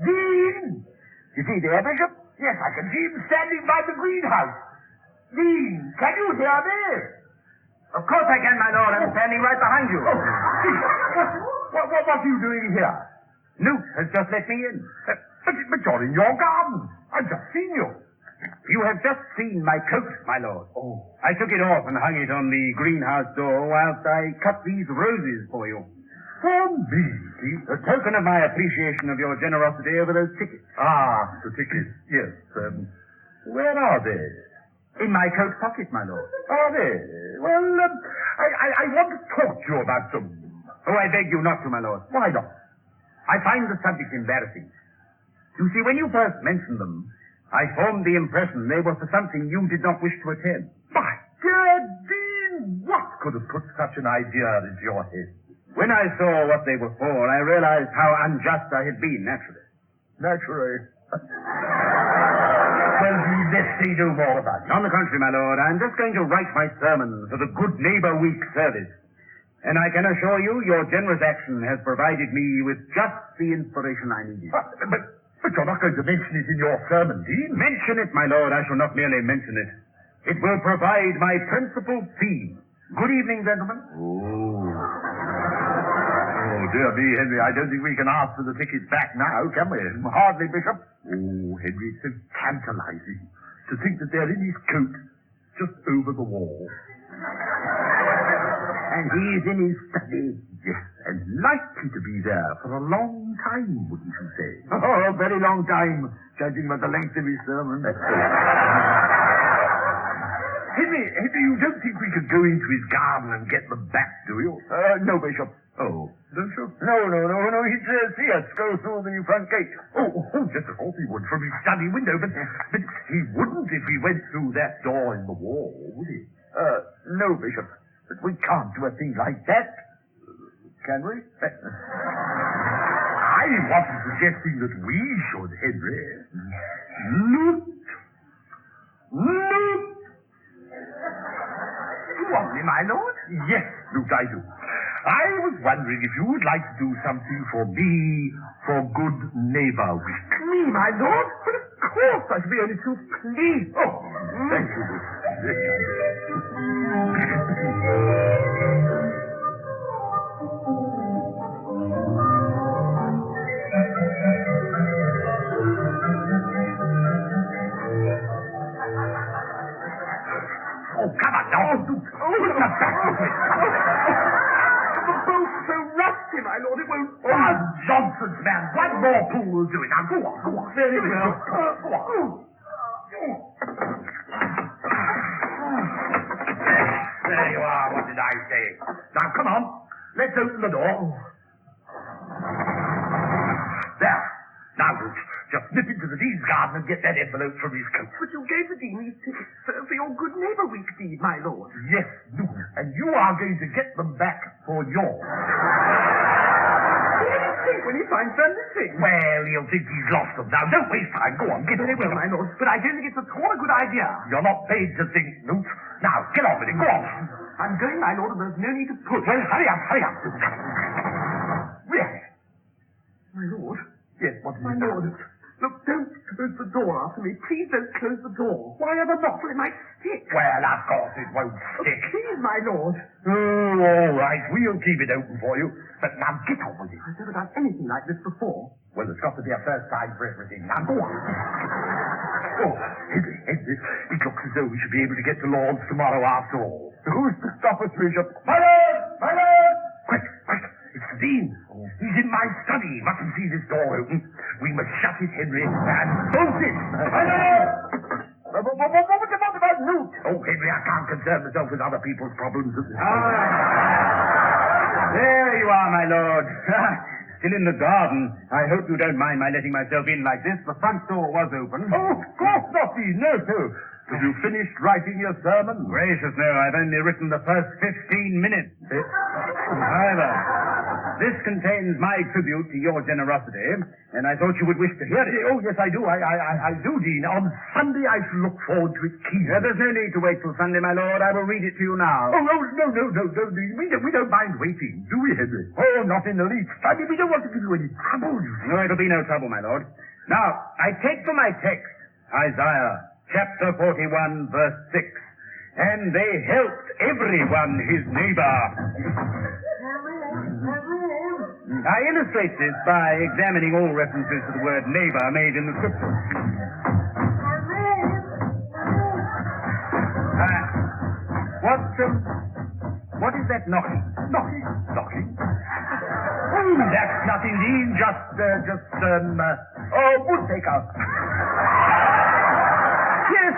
Dean! You see there, Bishop? Yes, I can see him standing by the greenhouse. Dean, can you hear me? Of course I can, my lord. I'm standing right behind you. What are you doing here? Newt has just let me in. But you're in your garden. I've just seen you. You have just seen my coat, my lord. Oh. I took it off and hung it on the greenhouse door whilst I cut these roses for you. For me? A token of my appreciation of your generosity over those tickets. Ah, the tickets. Yes. Where are they? In my coat pocket, my lord. Are they? Well, I want to talk to you about them. Oh, I beg you not to, my lord. Why not? I find the subject embarrassing. You see, when you first mentioned them, I formed the impression they were for something you did not wish to attend. My dear Dean, what could have put such an idea into your head? When I saw what they were for, I realized how unjust I had been, naturally. Naturally. Well, let's see no more about it. On the contrary, my lord, I'm just going to write my sermon for the Good Neighbor Week service. And I can assure you, your generous action has provided me with just the inspiration I needed. But you're not going to mention it in your sermon, Dean. Mention it, my lord. I shall not merely mention it. It will provide my principal theme. Good evening, gentlemen. Oh, dear me, Henry, I don't think we can ask for the tickets back now, can we? Hardly, Bishop. Oh, Henry, it's so tantalizing to think that they're in his coat just over the wall. And he's in his study. Yes, and likely to be there for a long time, wouldn't you say? Oh, a very long time, judging by the length of his sermon. Henry, you don't think we could go into his garden and get them back, do you? No, Bishop. Oh, don't you? No. He'd see us go through the front gate. Oh, just of course he would, from his study window, but he wouldn't if he went through that door in the wall, would he? No, Bishop. But we can't do a thing like that. Can we? I wasn't suggesting that we should, Henry. Loot! You want me, my lord? Yes, Loot, I do. I was wondering if you would like to do something for me for Good Neighbor Week. Me, my lord? But of course, I should be only too pleased. Oh, thank you, Loot. Oh, come on now. Look at that. The boat's so rusty, my lord, it won't... Oh, nonsense, man. One more pull will do it. Now, go on. Very well. Go on. There you are. What did I say? Now, come on. Let's open the door. There. Now, Root, just nip into the Dean's garden and get that envelope from his coat. But you gave the Dean these tickets for your Good Neighbor Week deed, my lord. Yes, Luke, and you are going to get them back for yours. What will he think when he finds they're missing? Well, he'll think he's lost them. Now, don't waste time. Go on, get Very well, my lord, but I don't think it's at all a good idea. You're not paid to think, Luke. Now, get on with it. Go on. I'm going, my lord, and there's no need to push. Well, hurry up. Really? My lord? Yes, what is my it? Lord, look, don't close the door after me. Please don't close the door. Why ever not? Well, it might stick. Well, of course it won't stick. Please, my lord. Oh, all right. We'll keep it open for you. But now get on with it. I've never done anything like this before. Well, there's got to be a first time for everything. Now, go on. Oh, Henry, it looks as though we should be able to get to Lord's tomorrow after all. Who's to stop us, Bishop? My lord! Quick. It's the Dean. He's in my study. Mustn't see this door open. We must shut it, Henry, and bolt it. What about Newt? Oh, Henry, I can't concern myself with other people's problems at this time. There you are, my lord. Still in the garden. I hope you don't mind my letting myself in like this. The front door was open. Oh, of course not, Dean. No. Have you finished writing your sermon? Gracious, no. I've only written the first 15 minutes. However, this contains my tribute to your generosity, and I thought you would wish to hear it. Oh, yes, I do. I do, Dean. On Sunday, I shall look forward to it keenly. There's no need to wait till Sunday, my lord. I will read it to you now. Oh, no, Dean. We don't mind waiting, do we, Henry? Oh, not in the least. I mean, we don't want to give you any trouble, you see. No, it'll be no trouble, my lord. Now, I take for my text Isaiah chapter 41, verse 6. And they helped everyone his neighbor. I illustrate this by examining all references to the word neighbor made in the scripture. What is that knocking? Knocking? Oh, that's nothing, Dean. Just woodpecker.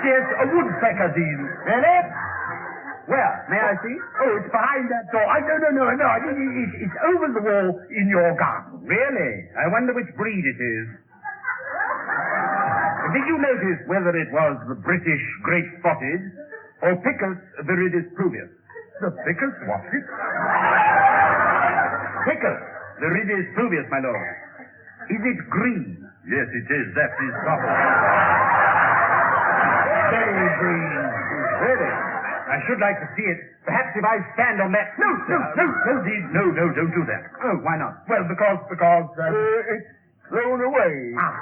Yes, a woodpecker, Dean. Really? Where? May I see? Oh, it's behind that door. No. I mean, it's over the wall in your garden. Really? I wonder which breed it is. Did you notice whether it was the British Great Spotted or Picus viridis pluvius? The Vicar's what's it? Vicar, the Ridis Pluvius, my lord. Is it green? Yes, it is. That is proper. Very green. Really? I should like to see it. Perhaps if I stand on that... No, Dean. No, don't do that. Oh, why not? Well, because it's thrown away. Ah.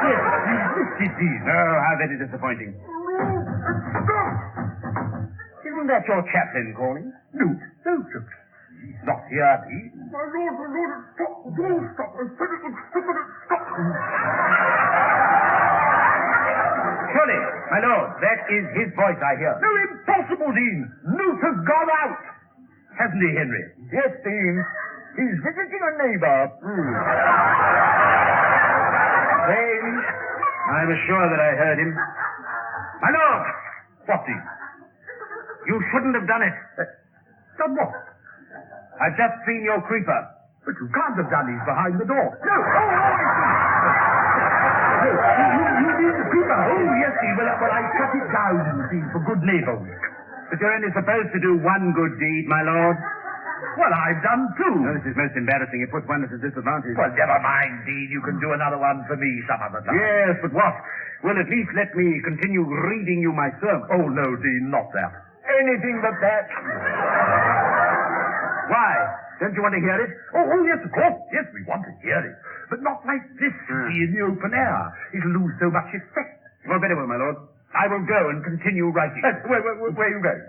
Yes, you missed it, Dean. Oh, how very disappointing. Isn't that your chaplain calling? No. He's not here, Dean. My lord, stop. Surely, my lord, that is his voice I hear. No, impossible, Dean. Newt has gone out. Hasn't he, Henry? Yes, Dean. He's visiting a neighbour. Strange. I was sure that I heard him. My lord! What, Dean? You shouldn't have done it. Done what? I've just seen your creeper. But you can't have done it behind the door. No! You mean the creeper? Oh, yes, Dean. Well, I cut it down, you see, for good neighbours. But you're only supposed to do one good deed, my lord. Well, I've done two. No, this is most embarrassing. It puts one at a disadvantage. Well, never mind, Dean. You can do another one for me some other time. Yes, but what? Well, at least let me continue reading you my sermon. Oh, no, Dean, not that. Anything but that. Why? Don't you want to hear it? Oh, yes, of course. Yes, we want to hear it. But not like this, in the open air. It'll lose so much effect. Well, very well, my lord. I will go and continue writing. Where are you going?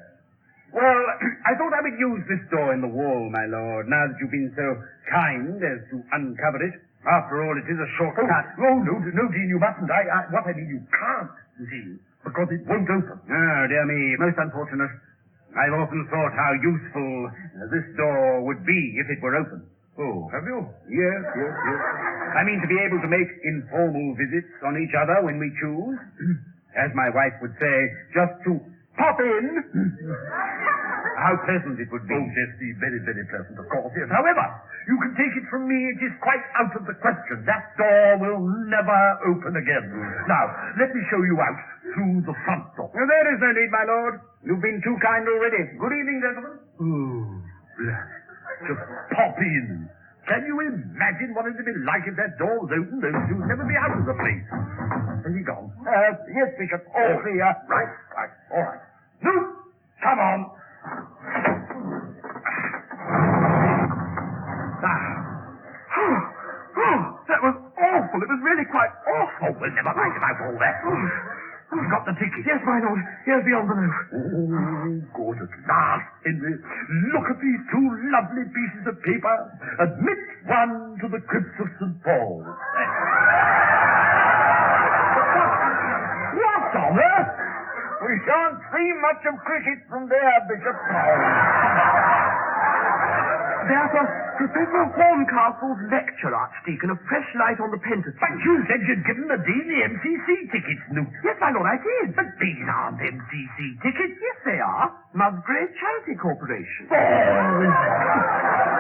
Well, I thought I would use this door in the wall, my lord, now that you've been so kind as to uncover it. After all, it is a shortcut. Oh, no, Dean, you mustn't. What I mean, you can't, Dean, because it won't open. Oh, dear me, most unfortunate. I've often thought how useful this door would be if it were open. Oh, have you? Yes. I mean to be able to make informal visits on each other when we choose. As my wife would say, just to pop in. How pleasant it would be. Oh, yes, very, very pleasant, of course, yes. However, you can take it from me, it is quite out of the question. That door will never open again. Now, let me show you out through the front door. Well, there is no need, my lord. You've been too kind already. Good evening, gentlemen. Oh, bless. Just pop in. Can you imagine what it would be like if that door was open? Those two would never be out of the place. Has he gone? Yes, Bishop. All clear. Right. All right. No, come on. That was awful. It was really quite awful. Oh, well, never mind about all that. You've got the ticket. Yes, my lord. Here's the envelope. Oh, good at last, Henry. Look at these two lovely pieces of paper. Admit one to the crypt of St. Paul's. What on earth? We shan't see much of cricket from there, Bishop. There's a Professor Horncastle's lecture, Archdeacon, a fresh light on the Pentateuch. But you said you'd given the Dean the MCC tickets, Newt. Yes, my lord, I did. But these aren't MCC tickets. Yes, they are. Musgrave Charity Corporation. Oh,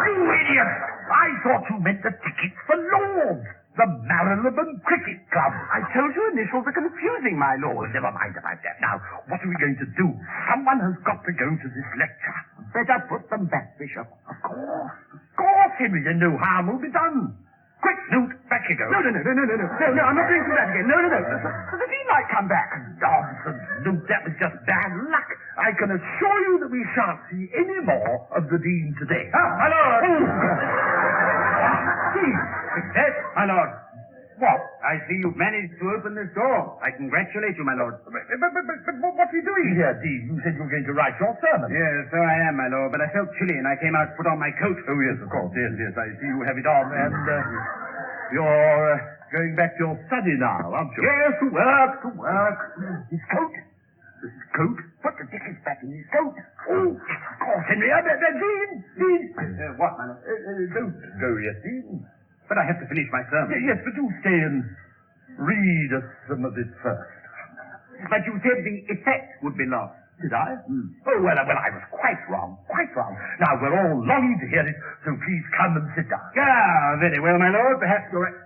you idiot! I thought you meant the tickets for Lords. The Marylebone Cricket Club. I told you initials are confusing, my lord. Never mind about that. Now, what are we going to do? Someone has got to go to this lecture. Better put them back, Bishop. Of course, Henry. Then no harm will be done. Quick, Newt, back you go. No, I'm not going through that again. No. The Dean might come back. Nonsense, Newt. That was just bad luck. I can assure you that we shan't see any more of the Dean today. My lord! Dean! Success, my lord. What? I see you've managed to open this door. I congratulate you, my lord. But what are you doing here, Dean? You said you were going to write your sermon. Yes, so I am, my lord, but I felt chilly and I came out to put on my coat. Oh, yes, of course. Yes, I see you have it on. And you're going back to your study now, aren't you? Yes, to work. His coat. Put the tickets back in his coat. Oh, of course, Henry. Dean. What, my lord? Don't go yet, Dean. But I have to finish my sermon. Yes, but do stay and read us some of it first. But you said the effect would be lost. Did I? Oh, well, I was quite wrong. Now, we're all longing to hear it, so please come and sit down. Ah, very well, my lord. Perhaps you're right.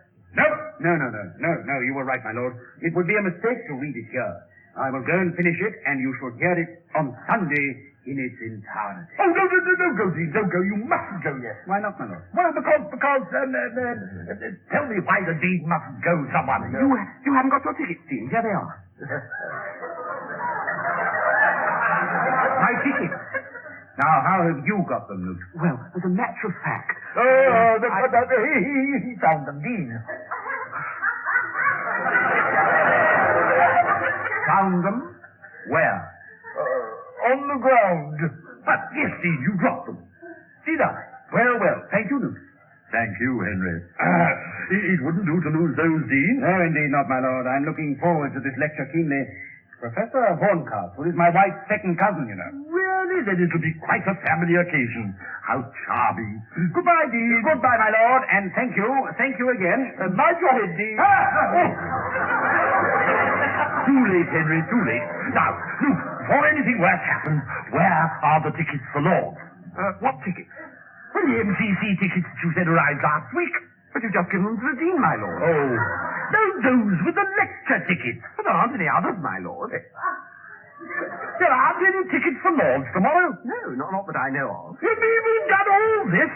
No, you were right, my lord. It would be a mistake to read it here. I will go and finish it, and you shall hear it on Sunday in its entirety. Oh, no, go, Dean, don't go. You mustn't go yet. Why not, my lord? Well, because, tell me why the Dean mustn't go, someone. You haven't got your tickets, Dean. Here they are. My tickets. Now, how have you got them, Luke? Well, as a matter of fact... He found them, Dean. Found them? Where? On the ground. But, yes, Dean, you dropped them. Did I? Well, thank you, Luke. Thank you, Henry. It wouldn't do to lose those, Dean. No, indeed not, my lord. I'm looking forward to this lecture keenly. Professor Horncastle is my wife's second cousin, you know. Really? Then it'll be quite a family occasion. How charming. Goodbye, Dean. Goodbye, my lord, and thank you. Thank you again. Mind your head, Dean. Too late, Henry, too late. Now, Luke, before anything worse happens, where are the tickets for Lords? What tickets? Well, the MCC tickets that you said arrived last week. But you've just given them to the Dean, my lord. Oh, no, those with the lecture tickets. But there aren't any others, my lord. There aren't any tickets for Lords tomorrow? No, not that I know of. You mean we've done all this?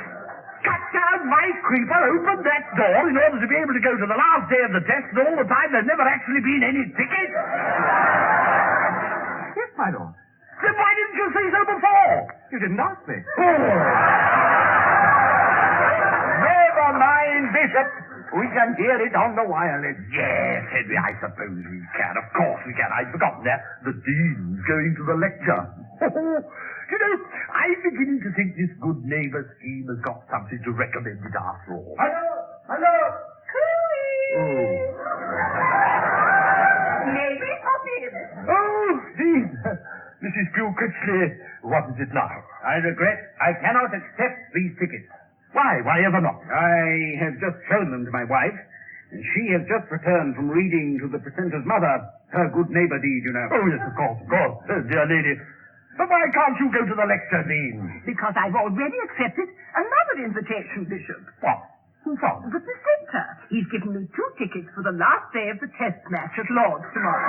Cut down my creeper, open that door in order to be able to go to the last day of the test, and all the time there's never actually been any tickets? Yes, my lord. Then why didn't you say so before? You didn't ask me. Never mind, Bishop. We can hear it on the wireless. Yes, Henry, I suppose we can. Of course we can. I'd forgotten that. The Dean's going to the lecture. You know, I'm beginning to think this good neighbour scheme has got something to recommend it after all. Hello. Oh. Neighbour, pop in. Oh, Dean. Mrs. Pugh Critchley, what is it now? I regret I cannot accept these tickets. Why? Why ever not? I have just shown them to my wife, and she has just returned from reading to the precentor's mother her good neighbour deed, you know. Oh, yes, of course. Dear lady. But why can't you go to the lecture, Dean? Because I've already accepted another invitation, Bishop. What? Who from? The presenter. He's given me 2 tickets for the last day of the test match at Lord's tomorrow.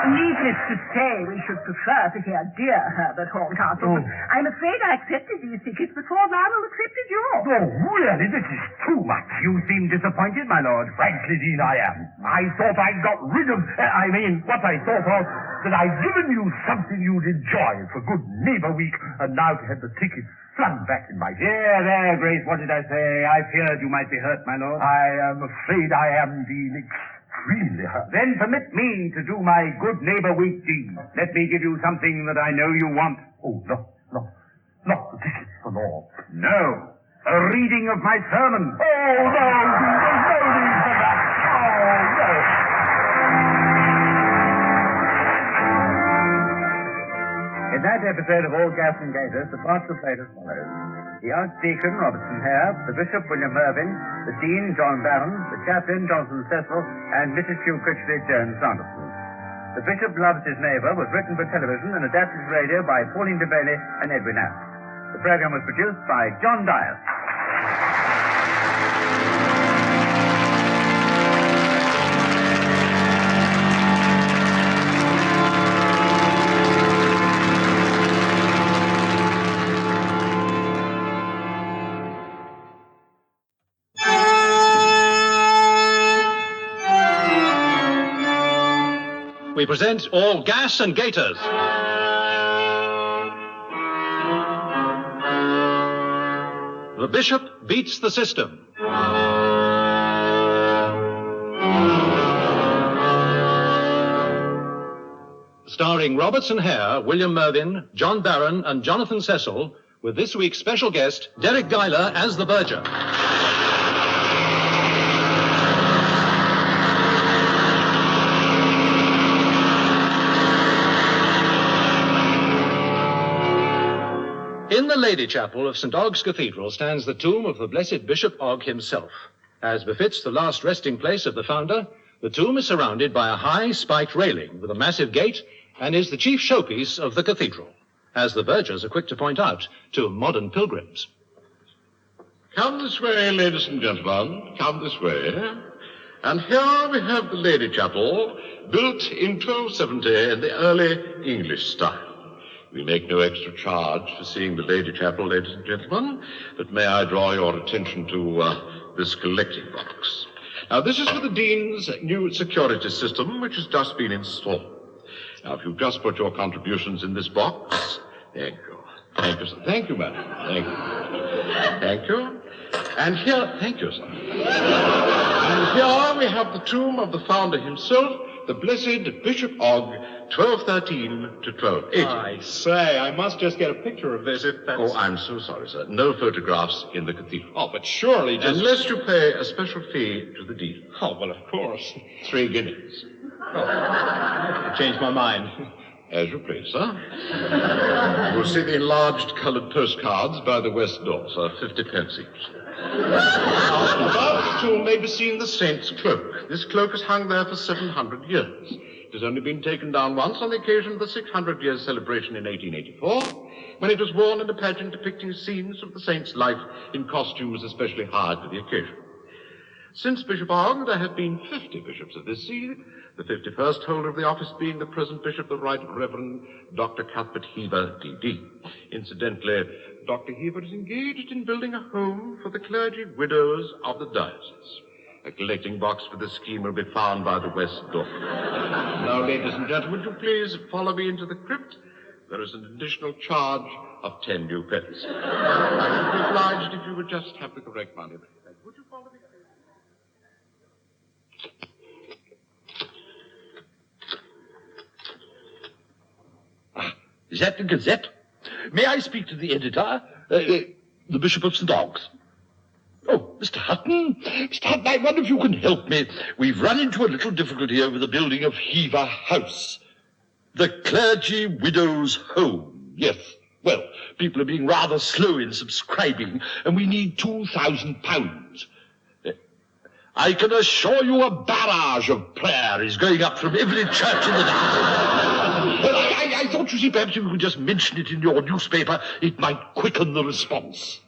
Needless to say, we should prefer to hear dear Herbert Horncastle, but I'm afraid I accepted these tickets before Lionel accepted yours. Oh, really? This is too much. You seem disappointed, my lord. Frankly, Dean, I am. I thought I'd got rid of... what I thought of, that I'd given you something you'd enjoy for Good Neighbour Week, and now to have the tickets flung back in my face. There, Grace, what did I say? I feared you might be hurt, my lord. I am afraid I am, Dean, extremely hurt. Then permit me to do my Good Neighbour Week deed. Let me give you something that I know you want. Oh, no. Not the tickets for Lord. No. A reading of my sermon. Oh, no, Dean, there's no need for that. Oh, no. In that episode of All Gas and Gaiters, the parts were played as follows. The Archdeacon, Robertson Hare, the Bishop, William Mervyn, the Dean, John Barron, the Chaplain, Jonathan Cecil, and Mrs. Hugh Critchley, Jones Sanderson. The Bishop Loves His Neighbour was written for television and adapted to radio by Pauline Devaney and Edwin. The program was produced by John Dyer. We present All Gas and Gaiters. The Bishop Beats the System. Starring Robertson Hare, William Mervyn, John Barron, and Jonathan Cecil, with this week's special guest, Derek Guyler as the Verger. In the Lady Chapel of St. Ogg's Cathedral stands the tomb of the Blessed Bishop Ogg himself. As befits the last resting place of the founder, the tomb is surrounded by a high spiked railing with a massive gate and is the chief showpiece of the cathedral, as the vergers are quick to point out to modern pilgrims. Come this way, ladies and gentlemen. Come this way. And here we have the Lady Chapel, built in 1270 in the early English style. We make no extra charge for seeing the Lady Chapel, ladies and gentlemen, but may I draw your attention to this collecting box. Now, this is for the Dean's new security system, which has just been installed. Now, if you just put your contributions in this box... Thank you. Thank you, sir. Thank you, madam. Thank you. Thank you. And here... Thank you, sir. And here we have the tomb of the founder himself, the Blessed Bishop Og, 1213 to 1280. I say, I must just get a picture of this if that's... Oh, I'm so sorry, sir. No photographs in the cathedral. Oh, but surely just... Unless you pay a special fee to the dean. Oh, well, of course. 3 guineas. Oh, I changed my mind. As you please, sir. You'll see the enlarged coloured postcards by the west door, sir. 50 pence each. Above the tomb may be seen the saint's cloak. This cloak has hung there for 700 years. It has only been taken down once on the occasion of the 600 years celebration in 1884, when it was worn in a pageant depicting scenes of the saint's life in costumes especially hired for the occasion. Since Bishop Og, there have been 50 bishops of this see, the 51st holder of the office being the present bishop, the Right Reverend Dr. Cuthbert Heber, D.D. Incidentally, Dr. Heber is engaged in building a home for the clergy widows of the diocese. A collecting box for this scheme will be found by the west door. Now, ladies and gentlemen, would you please follow me into the crypt? There is an additional charge of 10 new pence. I would be obliged if you would just have the correct money. Would you follow me? Is that the Gazette? May I speak to the editor? The Bishop of St. Og's. Oh, Mr. Hutton. Mr. Hutton, I wonder if you can help me. We've run into a little difficulty over the building of Hever House. The Clergy Widows' Home. Yes. Well, people are being rather slow in subscribing, and we need £2,000. I can assure you a barrage of prayer is going up from every church in the town. Well, I thought, you see, perhaps if you could just mention it in your newspaper, it might quicken the response.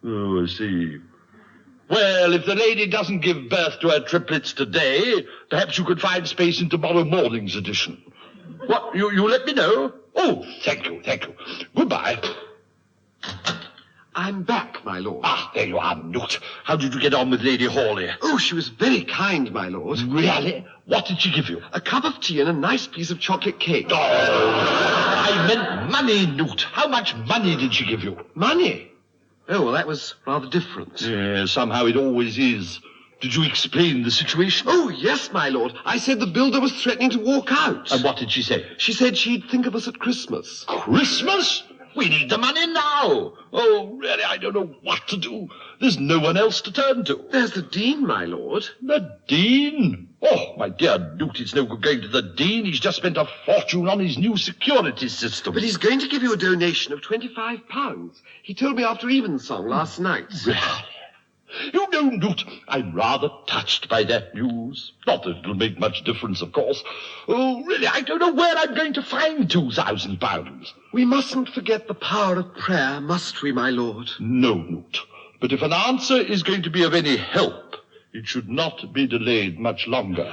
Oh, I see. Well, if the lady doesn't give birth to her triplets today, perhaps you could find space in tomorrow morning's edition. What, you let me know? Oh, thank you. Goodbye. I'm back, my lord. Ah, there you are, Newt. How did you get on with Lady Hawley? Oh, she was very kind, my lord. Really? What did she give you? A cup of tea and a nice piece of chocolate cake. Oh, I meant money, Newt. How much money did she give you? Money? Oh, well, that was rather different. Yeah, somehow it always is. Did you explain the situation? Oh, yes, my lord. I said the builder was threatening to walk out. And what did she say? She said she'd think of us at Christmas. Christmas? We need the money now. Oh, really, I don't know what to do. There's no one else to turn to. There's the Dean, my lord. The Dean? Oh, my dear Newt, it's no good going to the Dean. He's just spent a fortune on his new security system. But he's going to give you a donation of £25. He told me after Evensong last night. Really? You know, Newt, I'm rather touched by that news. Not that it'll make much difference, of course. Oh, really, I don't know where I'm going to find £2,000. We mustn't forget the power of prayer, must we, my lord? No, Newt. But if an answer is going to be of any help, it should not be delayed much longer.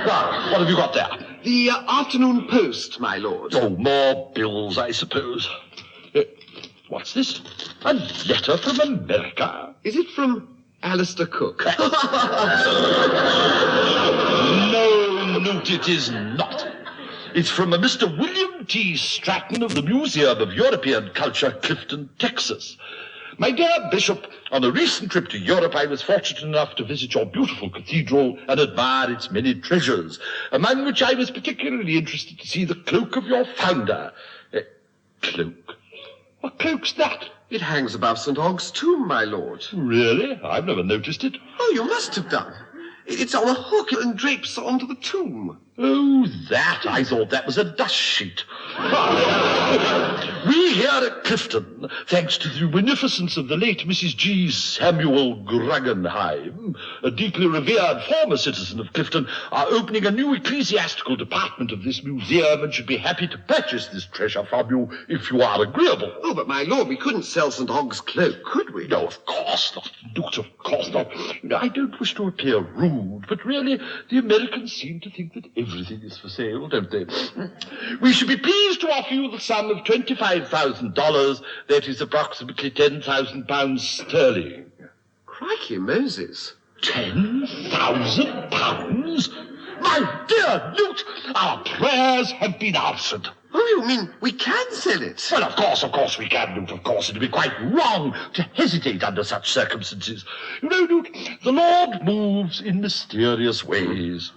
Now, what have you got there? The Afternoon Post, my lord. Oh, more bills, I suppose. What's this? A letter from America. Is it from Alistair Cook? No, Newt, it is not. It's from a Mr. William T. Stratton of the Museum of European Culture, Clifton, Texas. My dear Bishop, on a recent trip to Europe, I was fortunate enough to visit your beautiful cathedral and admire its many treasures, among which I was particularly interested to see the cloak of your founder. Cloak? What cloak's that? It hangs above St. Og's tomb, my lord. Really? I've never noticed it. Oh, you must have done. It's on a hook and drapes onto the tomb. Oh, that. I thought that was a dust sheet. We here at Clifton, thanks to the beneficence of the late Mrs. G. Samuel Gruggenheim, a deeply revered former citizen of Clifton, are opening a new ecclesiastical department of this museum and should be happy to purchase this treasure from you if you are agreeable. Oh, but my lord, we couldn't sell St. Og's cloak, could we? No, of course not, Newt, of course not. I don't wish to appear rude, but really, the Americans seem to think that everything is for sale, don't they? We should be pleased to offer you the sum of $25,000. That is approximately £10,000 sterling. Crikey, Moses. £10,000? My dear Newt, our prayers have been answered. Oh, you mean we can sell it? Well, of course we can, Newt, of course. It would be quite wrong to hesitate under such circumstances. You know, Newt, the Lord moves in mysterious ways.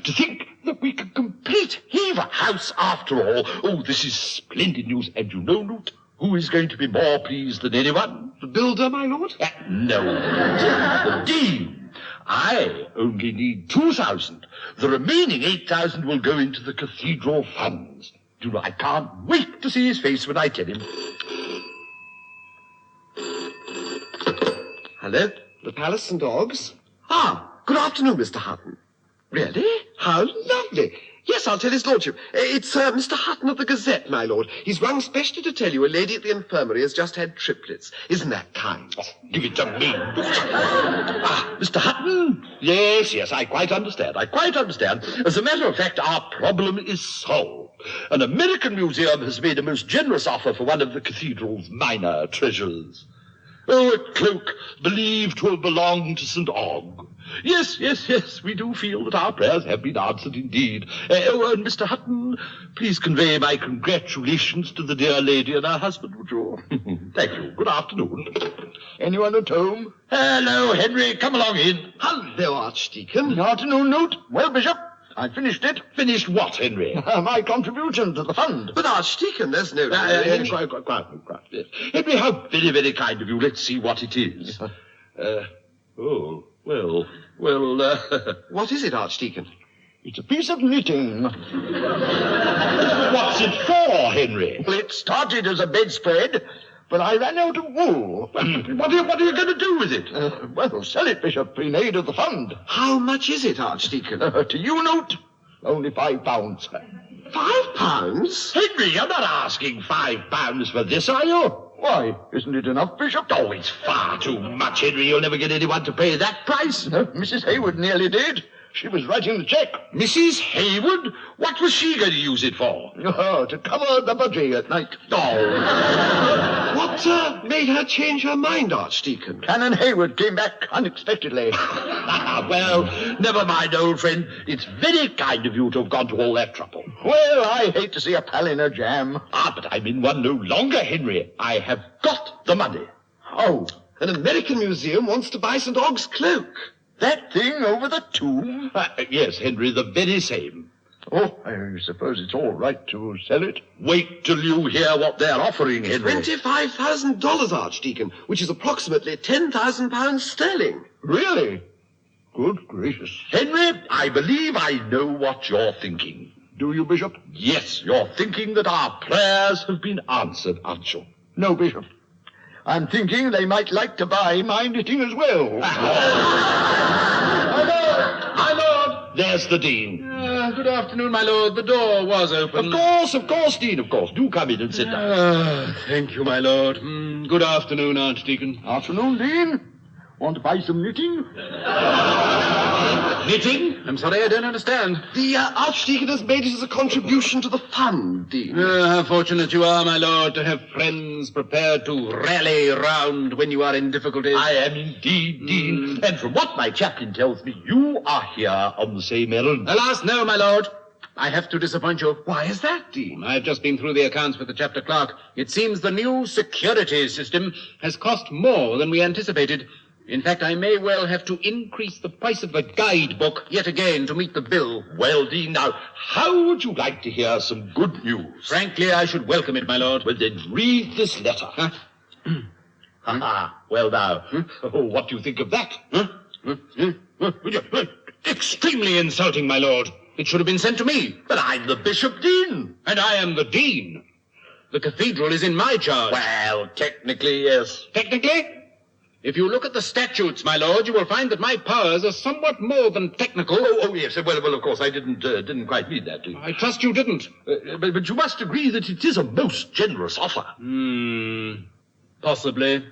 To think that we can complete Hever House after all. Oh, this is splendid news. And you know, Newt, who is going to be more pleased than anyone? The builder, my lord? No, the Dean. I only need 2,000. The remaining 8,000 will go into the cathedral funds. You know, I can't wait to see his face when I tell him. Hello, the Palace and Dogs? Ah, good afternoon, Mr. Hutton. Really? How lovely. Yes, I'll tell his lordship. It's Mr. Hutton of the Gazette, my lord. He's rung specially to tell you a lady at the infirmary has just had triplets. Isn't that kind? Oh, give it to me. Mr. Hutton? Yes, I quite understand. As a matter of fact, our problem is solved. An American museum has made a most generous offer for one of the cathedral's minor treasures. Oh, a cloak believed to have belonged to St. Og. Yes, we do feel that our prayers have been answered indeed. And Mr. Hutton, please convey my congratulations to the dear lady and her husband, would you? Thank you. Good afternoon. Anyone at home? Hello, Henry. Come along in. Hello, Archdeacon. Good afternoon, Newt. Well, Bishop, I finished it. Finished what, Henry? My contribution to the fund. But, Archdeacon, there's no... Quiet. Yes. Henry, how very, very kind of you. Let's see what it is. What is it, Archdeacon? It's a piece of knitting. What's it for, Henry? Well, it started as a bedspread, but I ran out of wool. What are you going to do with it? Well, sell it, Bishop, in aid of the fund. How much is it, Archdeacon? To you, Newt, only £5. £5? Henry, you're not asking £5 for this, are you? Why, isn't it enough, Bishop? Oh, it's far too much, Henry. You'll never get anyone to pay that price. Mrs. Hayward nearly did. She was writing the cheque. Mrs. Hayward? What was she going to use it for? To cover the budgie at night. Oh. What made her change her mind, Archdeacon? Canon Hayward came back unexpectedly. Well, never mind, old friend. It's very kind of you to have gone to all that trouble. Well, I hate to see a pal in a jam. But I'm in one no longer, Henry. I have got the money. Oh, an American museum wants to buy St. Og's cloak. That thing over the tomb? Yes, Henry, the very same. Oh, I suppose it's all right to sell it. Wait till you hear what they're offering, Henry. $25,000, Archdeacon, which is approximately £10,000 sterling. Really? Good gracious. Henry, I believe I know what you're thinking. Do you, Bishop? Yes, you're thinking that our prayers have been answered, aren't you? No, Bishop. I'm thinking they might like to buy my knitting as well. My lord! There's the Dean. Good afternoon, my lord. The door was open. Of course, Dean, of course. Do come in and sit down. Thank you, my lord. Good afternoon, Archdeacon. Afternoon, Dean. Want to buy some knitting? Knitting? I'm sorry, I don't understand. The Archdeacon has made it as a contribution to the fund, Dean. How fortunate you are, my lord, to have friends prepared to rally round when you are in difficulties. I am indeed, Dean. And from what my chaplain tells me, you are here on the same errand. Alas, no, my lord. I have to disappoint you. Why is that, Dean? I've just been through the accounts with the chapter clerk. It seems the new security system has cost more than we anticipated. In fact, I may well have to increase the price of the guidebook yet again to meet the bill. Well, Dean, now, how would you like to hear some good news? Frankly, I should welcome it, my lord. Well, then read this letter. Well, now, what do you think of that? Extremely insulting, my lord. It should have been sent to me. But I'm the Bishop Dean. And I am the Dean. The cathedral is in my charge. Well, technically, yes. Technically? If you look at the statutes, my lord, you will find that my powers are somewhat more than technical. Oh, yes. Well, of course, I didn't quite mean that. I trust you didn't. But you must agree that it is a most generous offer. Possibly.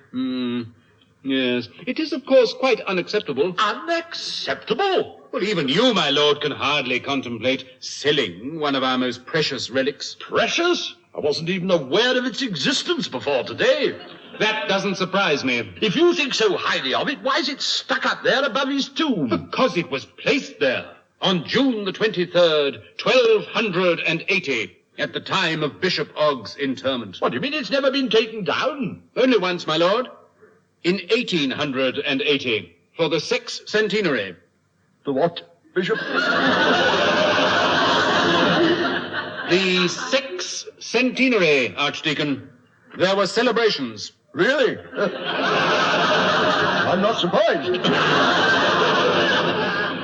Yes. It is, of course, quite unacceptable. Unacceptable? Well, even you, my lord, can hardly contemplate selling one of our most precious relics. Precious? I wasn't even aware of its existence before today. That doesn't surprise me. If you think so highly of it, why is it stuck up there above his tomb? Because it was placed there on June the 23rd, 1280, at the time of Bishop Ogg's interment. What do you mean it's never been taken down? Only once, my lord. In 1880, for the 6th centenary. The what, Bishop? The 6th centenary, Archdeacon. There were celebrations. Really? I'm not surprised.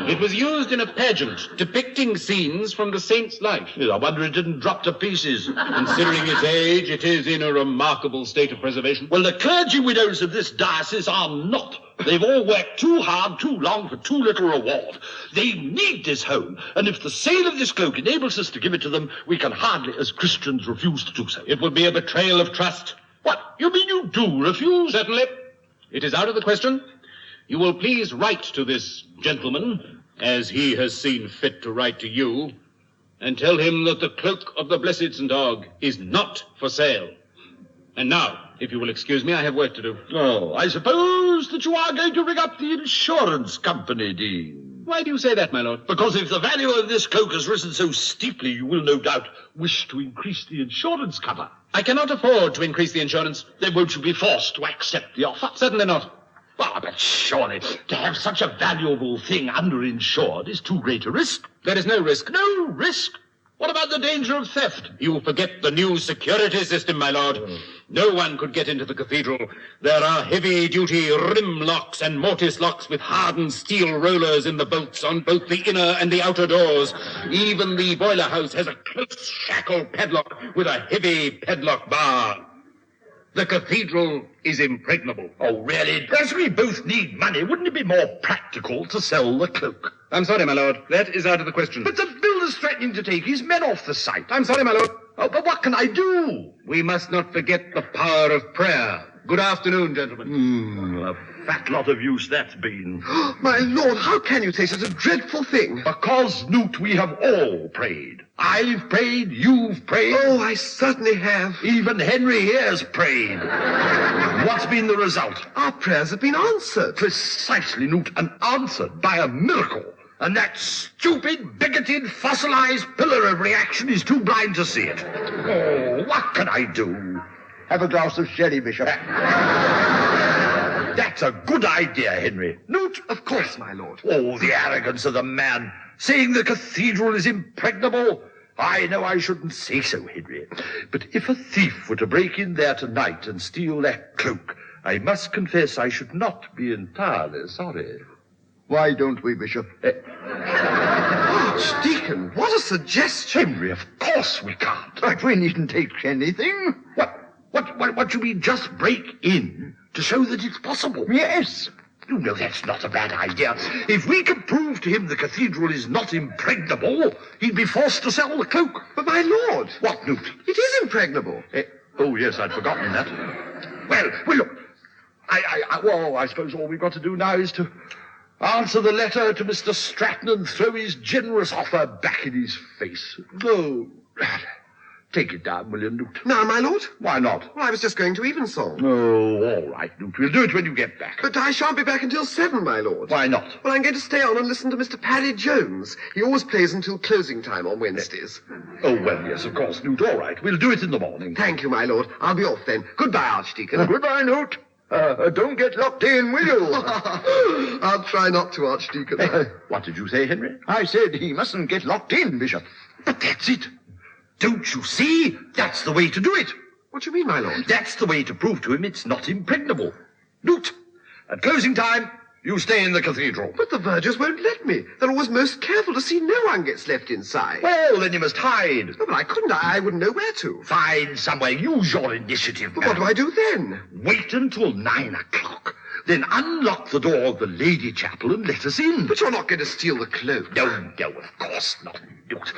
It was used in a pageant depicting scenes from the saint's life. Yes, I wonder it didn't drop to pieces. Considering its age, it is in a remarkable state of preservation. Well, the clergy widows of this diocese are not. They've all worked too hard, too long, for too little reward. They need this home, and if the sale of this cloak enables us to give it to them, we can hardly, as Christians, refuse to do so. It would be a betrayal of trust. What? You mean you do refuse? Certainly. It is out of the question. You will please write to this gentleman, as he has seen fit to write to you, and tell him that the cloak of the blessed St. Og is not for sale. And now, if you will excuse me, I have work to do. Oh, I suppose that you are going to ring up the insurance company, Dean. Why do you say that, my lord? Because if the value of this cloak has risen so steeply, you will no doubt wish to increase the insurance cover. I cannot afford to increase the insurance. Then won't you be forced to accept the offer? Certainly not. Well, but surely to have such a valuable thing underinsured is too great a risk. There is no risk. No risk? What about the danger of theft? You forget the new security system, my lord. No one could get into the cathedral. There are heavy-duty rim locks and mortise locks with hardened steel rollers in the bolts on both the inner and the outer doors. Even the boiler house has a close shackle padlock with a heavy padlock bar. The cathedral is impregnable. Oh, really? As we both need money, wouldn't it be more practical to sell the cloak? I'm sorry, my lord. That is out of the question. But the builder's threatening to take his men off the site. I'm sorry, my lord. Oh, but what can I do? We must not forget the power of prayer. Good afternoon, gentlemen. A fat lot of use that's been. My lord, how can you say such a dreadful thing? Because, Newt, we have all prayed. I've prayed, you've prayed. Oh, I certainly have. Even Henry here's prayed. What's been the result? Our prayers have been answered. Precisely, Newt, and answered by a miracle. And that stupid, bigoted, fossilized pillar of reaction is too blind to see it. Oh, what can I do? Have a glass of sherry, Bishop. That's a good idea, Henry. Newt, of course, my lord. Oh, the arrogance of the man, saying the cathedral is impregnable. I know I shouldn't say so, Henry. But if a thief were to break in there tonight and steal that cloak, I must confess I should not be entirely sorry. Why don't we, Bishop? Archdeacon, what a suggestion. Henry, of course we can't. But we needn't take anything. What you mean, just break in to show that it's possible? Yes. You know that's not a bad idea. If we could prove to him the cathedral is not impregnable, he'd be forced to sell the cloak. But my lord. What, Newt? It is impregnable. Oh, yes, I'd forgotten that. Well, look. I suppose all we've got to do now is to answer the letter to Mr. Stratton and throw his generous offer back in his face. No. Take it down, will you, Newt? Now, my lord? Why not? Well, I was just going to Evensong. Oh, all right, Newt. We'll do it when you get back. But I shan't be back until 7, my lord. Why not? Well, I'm going to stay on and listen to Mr. Paddy Jones. He always plays until closing time on Wednesdays. Oh, well, yes, of course, Newt. All right. We'll do it in the morning. Thank you, my lord. I'll be off then. Goodbye, Archdeacon. Goodbye, Newt. Don't get locked in, will you? I'll try not to, Archdeacon. What did you say, Henry? I said he mustn't get locked in, Bishop. But that's it. Don't you see? That's the way to do it. What do you mean, my lord? That's the way to prove to him it's not impregnable. Newt, at closing time, you stay in the cathedral. But the vergers won't let me. They're always most careful to see no one gets left inside. Well, then you must hide. No, but I couldn't. I wouldn't know where to. Find somewhere. Use your initiative, But what do I do then? Wait until 9 o'clock. Then unlock the door of the lady chapel and let us in. But you're not going to steal the cloak. No, of course not, Newt.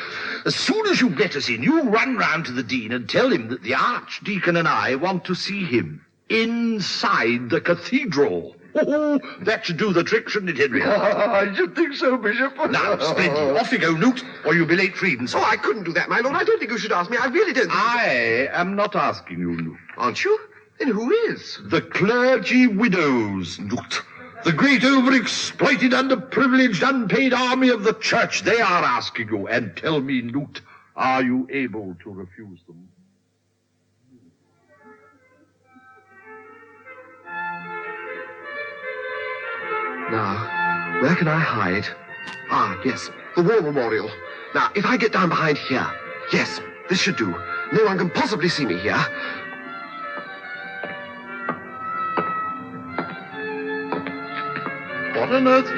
As soon as you let us in, you run round to the dean and tell him that the archdeacon and I want to see him inside the cathedral. Oh, that should do the trick, shouldn't it, Henry? I should think so, Bishop. Now, splendid. Off you go, Newt, or you'll be late for Eden. Oh, I couldn't do that, my lord. I don't think you should ask me. I really don't. I am not asking you, Newt. Aren't you? Then who is? The clergy widows, Newt. The great overexploited, underprivileged, unpaid army of the church. They are asking you. And tell me, Newt, are you able to refuse them? Now, where can I hide? Ah, yes, the war memorial. Now, if I get down behind here. Yes, this should do. No one can possibly see me here. What on earth?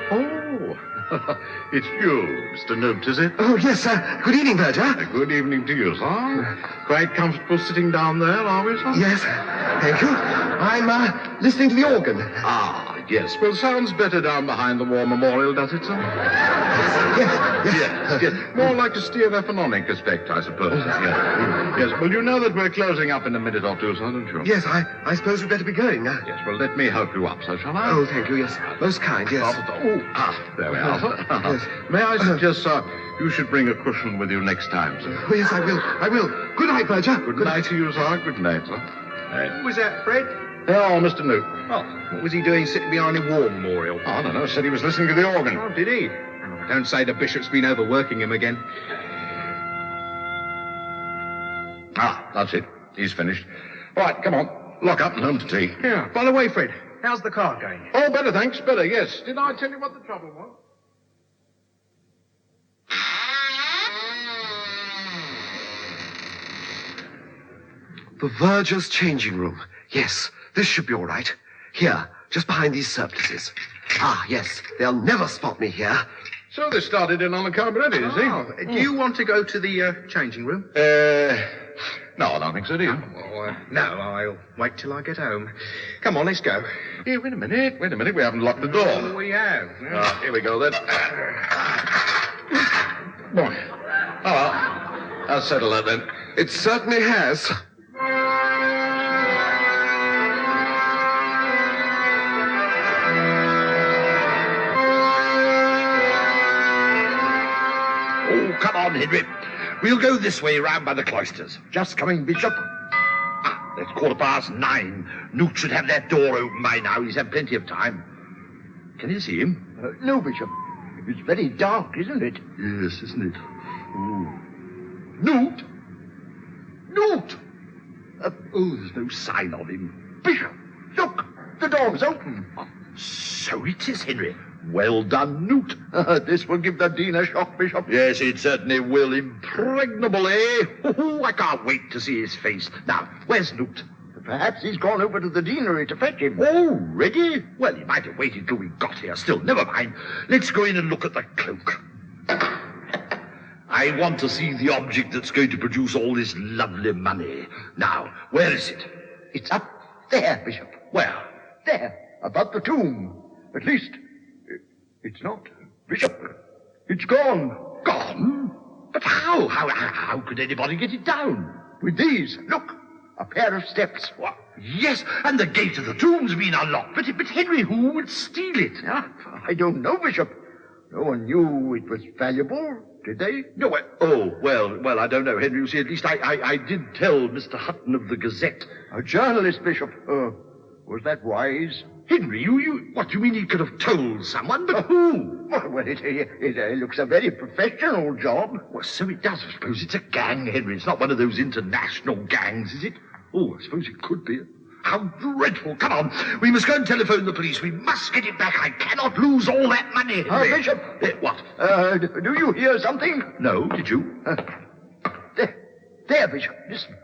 Oh, it's you, Mr. Note, is it? Oh, yes, sir. Good evening, Verger. Good evening to you, sir. Quite comfortable sitting down there, are we, sir? Yes, thank you. I'm listening to the organ. Ah, yes. Well, sounds better down behind the war memorial, does it, sir? Yes. More like a stereophonic effect, I suppose. Yes. Well, you know that we're closing up in a minute or two, sir, don't you? Yes, I suppose we'd better be going. Yes, well, let me help you up, sir, shall I? Oh, thank you, yes. Most kind, yes. There we are, sir. Yes. May I suggest, sir, you should bring a cushion with you next time, sir. Oh, yes, I will. Good night, Verger. Good night to you, sir. Good night, sir. Who was that, Fred? Oh, Mr. Newt. Oh, what was he doing sitting behind a war memorial? I don't know. Said he was listening to the organ. Oh, did he? Don't say the bishop's been overworking him again. Ah, that's it. He's finished. All right, come on. Lock up and home to tea. Yeah. By the way, Fred, how's the car going? Oh, better, thanks. Better, yes. Did I tell you what the trouble was? The Verger's changing room. Yes, this should be all right. Here, just behind these surplices. Ah, yes, they'll never spot me here. So they started in on the cab already, is he? Oh, do you want to go to the changing room? No, I don't think so, do you? No, I'll wait till I get home. Come on, let's go. Here, wait a minute. We haven't locked the door. Oh, we have. Yeah. Here we go, then. Boy. Oh, well. I'll settle that, then. It certainly has. Come on, Henry. We'll go this way round by the cloisters. Just coming, Bishop. Ah, it's 9:15. Newt should have that door open by now. He's had plenty of time. Can you see him? No, Bishop. It's very dark, isn't it? Yes, isn't it? Ooh. Newt! Newt! There's no sign of him. Bishop, look! The door's open. So it is, Henry. Well done, Newt. This will give the Dean a shock, Bishop. Yes, it certainly will. Impregnable, eh? I can't wait to see his face. Now, where's Newt? Perhaps he's gone over to the deanery to fetch him. Already? Well, he might have waited till we got here. Still, never mind. Let's go in and look at the cloak. I want to see the object that's going to produce all this lovely money. Now, where is it? It's up there, Bishop. Where? There, above the tomb. At least, it's not. Bishop, it's gone. Gone? But how? How could anybody get it down? With these. Look, a pair of steps. What? Yes, and the gate of the tomb's been unlocked. But Henry, who would steal it? I don't know, Bishop. No one knew it was valuable, did they? No, well, I don't know, Henry. You see, at least I did tell Mr. Hutton of the Gazette. A journalist, Bishop. Was that wise? Henry, what, you mean he could have told someone? But who? Well, it looks a very professional job. Well, so it does. I suppose it's a gang, Henry. It's not one of those international gangs, is it? Oh, I suppose it could be. How dreadful. Come on. We must go and telephone the police. We must get it back. I cannot lose all that money, Henry. Bishop. What? Do you hear something? No, did you? There, Bishop. Listen.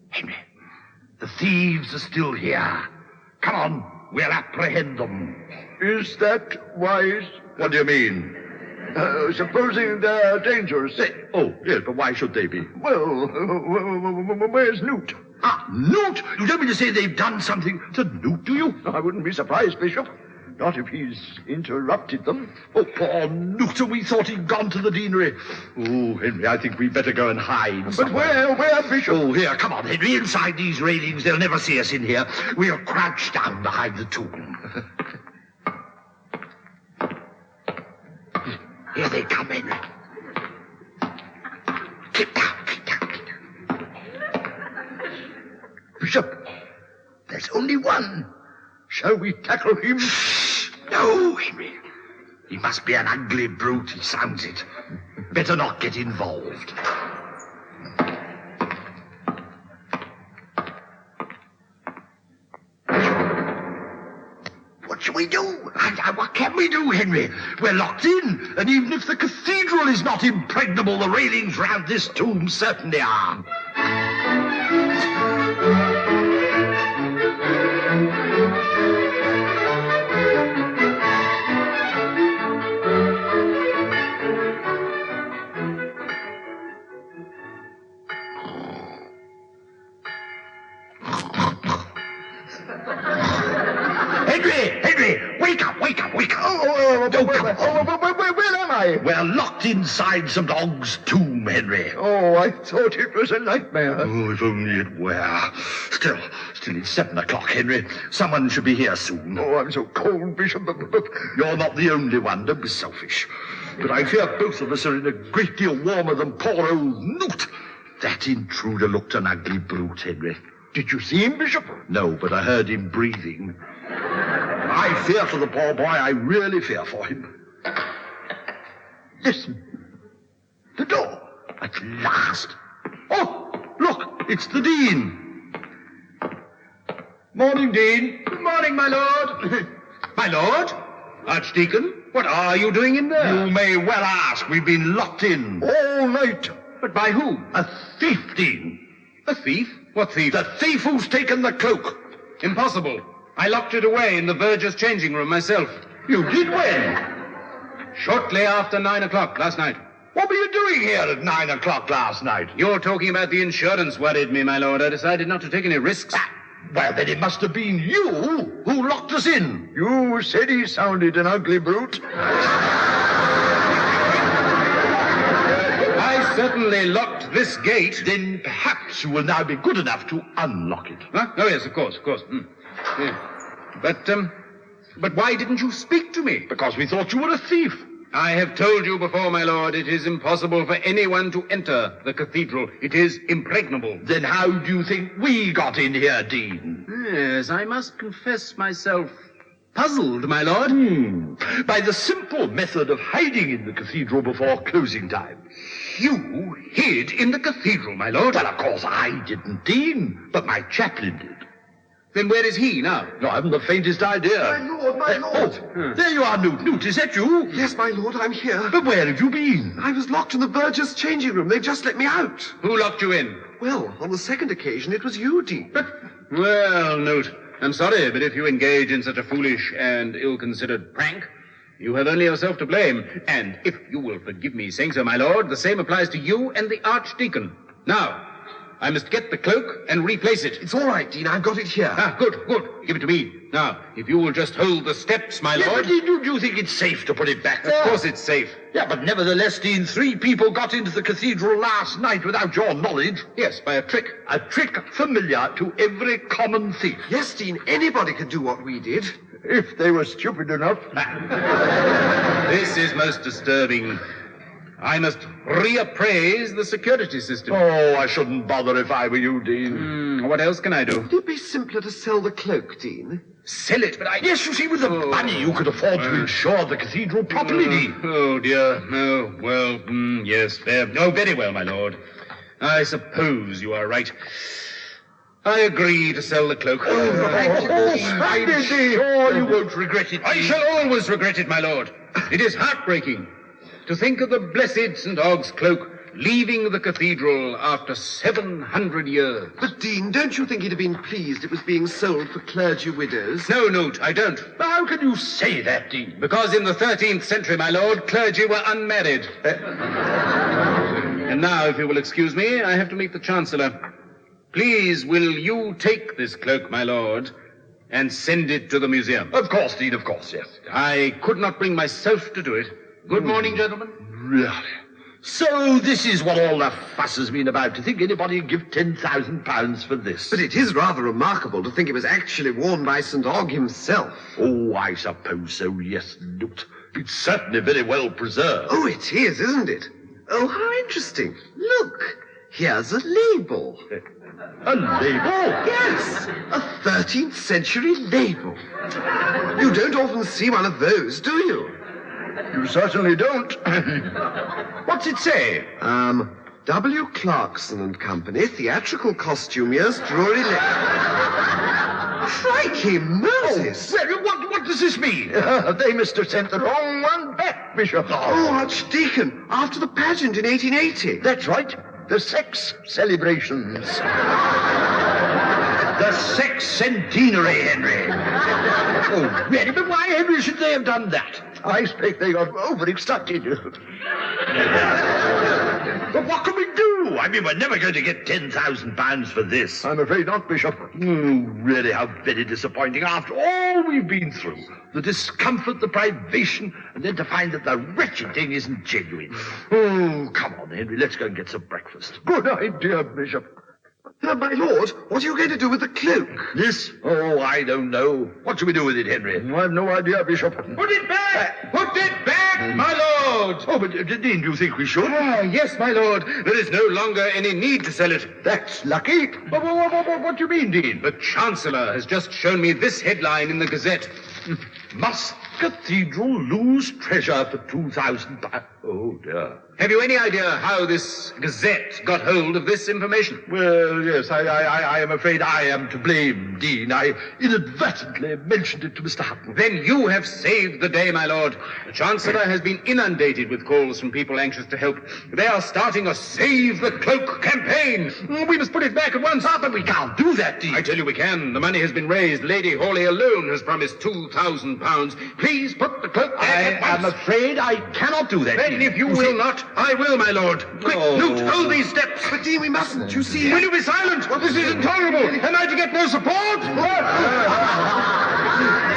Henry. The thieves are still here. Come on, we'll apprehend them. Is that wise? What do you mean? Supposing they're dangerous. Oh, yes, but why should they be? Well, where's Newt? Newt? You don't mean to say they've done something to Newt, do you? I wouldn't be surprised, Bishop. Not if he's interrupted them. Oh, poor Newton, we thought he'd gone to the deanery. Oh, Henry, I think we'd better go and hide. But somewhere. where, Bishop? Oh, here, come on, Henry, inside these railings. They'll never see us in here. We'll crouch down behind the tomb. Here they come, Henry. Keep down. Bishop, there's only one. Shall we tackle him? No, Henry. He must be an ugly brute, he sounds it. Better not get involved. What shall we do? What can we do, Henry? We're locked in, and even if the cathedral is not impregnable, the railings round this tomb certainly are. Henry, wake up. Where am I? We're locked inside some dog's tomb, Henry. Oh, I thought it was a nightmare. Oh, if only it were. Still, it's 7 o'clock, Henry. Someone should be here soon. Oh, I'm so cold, Bishop. You're not the only one. Don't be selfish. But I fear both of us are in a great deal warmer than poor old Newt. That intruder looked an ugly brute, Henry. Did you see him, Bishop? No, but I heard him breathing. I fear for the poor boy. I really fear for him. Listen. The door. At last. Oh, look, it's the Dean. Morning, Dean. Good morning, my lord. My lord? Archdeacon, what are you doing in there? You may well ask. We've been locked in. All night. But by whom? A thief, Dean. A thief? What thief? The thief who's taken the cloak. Impossible. I locked it away in the verger's changing room myself. You did when? Shortly after 9 o'clock last night. What were you doing here at 9 o'clock last night? You're talking about the insurance worried me, my lord. I decided not to take any risks. Well, then it must have been you who locked us in. You said he sounded an ugly brute. I certainly locked this gate. Then perhaps you will now be good enough to unlock it. Huh? Oh, yes, of course. Yeah. But why didn't you speak to me? Because we thought you were a thief. I have told you before, my lord, it is impossible for anyone to enter the cathedral. It is impregnable. Then how do you think we got in here, Dean? Yes, I must confess myself puzzled, my lord. By the simple method of hiding in the cathedral before closing time. You hid in the cathedral, my lord? Well, of course I didn't, Dean, but my chaplain did. Then where is he now? No, I haven't the faintest idea. My lord. Oh, there you are, Newt. Newt, is that you? Yes, my lord, I'm here. But where have you been? I was locked in the verger's changing room. They just let me out. Who locked you in? Well, on the second occasion, it was you, Dean. Well, Newt, I'm sorry, but if you engage in such a foolish and ill-considered prank, you have only yourself to blame. And if you will forgive me saying so, my lord, the same applies to you and the Archdeacon. Now, I must get the cloak and replace it. It's all right, Dean. I've got it here. Good. Give it to me. Now, if you will just hold the steps, my lord. But do you think it's safe to put it back there? Of course it's safe. Yeah, but nevertheless, Dean, 3 people got into the cathedral last night without your knowledge. Yes, by a trick. A trick familiar to every common thief. Yes, Dean. Anybody could do what we did. If they were stupid enough. This is most disturbing. I must reappraise the security system. Oh, I shouldn't bother if I were you, Dean. What else can I do? Would it be simpler to sell the cloak, Dean? Sell it, but I... Yes, you see, with the money you could afford to insure the cathedral properly, Dean. Oh, dear. No, well, yes, there. Oh, very well, my lord. I suppose you are right. I agree to sell the cloak. I'm sure you won't regret it, Dean. I shall always regret it, my lord. It is heartbreaking to think of the blessed St. Aug's cloak leaving the cathedral after 700 years. But, Dean, don't you think he'd have been pleased it was being sold for clergy widows? No, Newt, I don't. But how can you say that, Dean? Because in the 13th century, my lord, clergy were unmarried. And now, if you will excuse me, I have to meet the Chancellor. Please, will you take this cloak, my lord, and send it to the museum. Of course, Dean, of course, yes. I could not bring myself to do it. Good morning, gentlemen. Really? So this is what all the fuss has been about, to think anybody would give £10,000 for this. But it is rather remarkable to think it was actually worn by St. Ogg himself. Oh, I suppose so, yes. Look, it's certainly very well preserved. Oh, it is, isn't it? Oh, how interesting. Look, here's a label. A label? Yes, a 13th century label. You don't often see one of those, do you? You certainly don't. What's it say? W. Clarkson and Company, theatrical costumiers, Drury Lane. Crikey, Moses! Oh, well, what does this mean? They must have sent the wrong one back, Bishop. Oh, Archdeacon, after the pageant in 1880. That's right. The sex celebrations. The sex centenary, Henry. Oh, really? But why, Henry, should they have done that? I expect they got overexcited. But what can we do? I mean, we're never going to get £10,000 for this. I'm afraid not, Bishop. Oh, really, how very disappointing. After all we've been through, the discomfort, the privation, and then to find that the wretched thing isn't genuine. Oh, come on, Henry, let's go and get some breakfast. Good idea, Bishop. My lord, what are you going to do with the cloak? This? Oh, I don't know. What shall we do with it, Henry? I have no idea, Bishop. Put it back! Put it back, my lord! Oh, but, Dean, do you think we should? Ah, yes, my lord. There is no longer any need to sell it. That's lucky. What do you mean, Dean? The Chancellor has just shown me this headline in the Gazette. Must Cathedral lose treasure for £2,000? Oh, dear. Have you any idea how this Gazette got hold of this information? Well, yes, I am afraid I am to blame, Dean. I inadvertently mentioned it to Mr. Hutton. Then you have saved the day, my lord. The Chancellor has been inundated with calls from people anxious to help. They are starting a Save the Cloak campaign. We must put it back at once. Ah, but we can't do that, Dean. I tell you we can. The money has been raised. Lady Hawley alone has promised £2,000. Please put the cloak back at once. I am afraid I cannot do that, Then Dean. if you will not, I will, my lord. Quick, Newt, hold these steps. But, Dean, we mustn't, you see. Will you be silent? This is intolerable. Am I to get no support?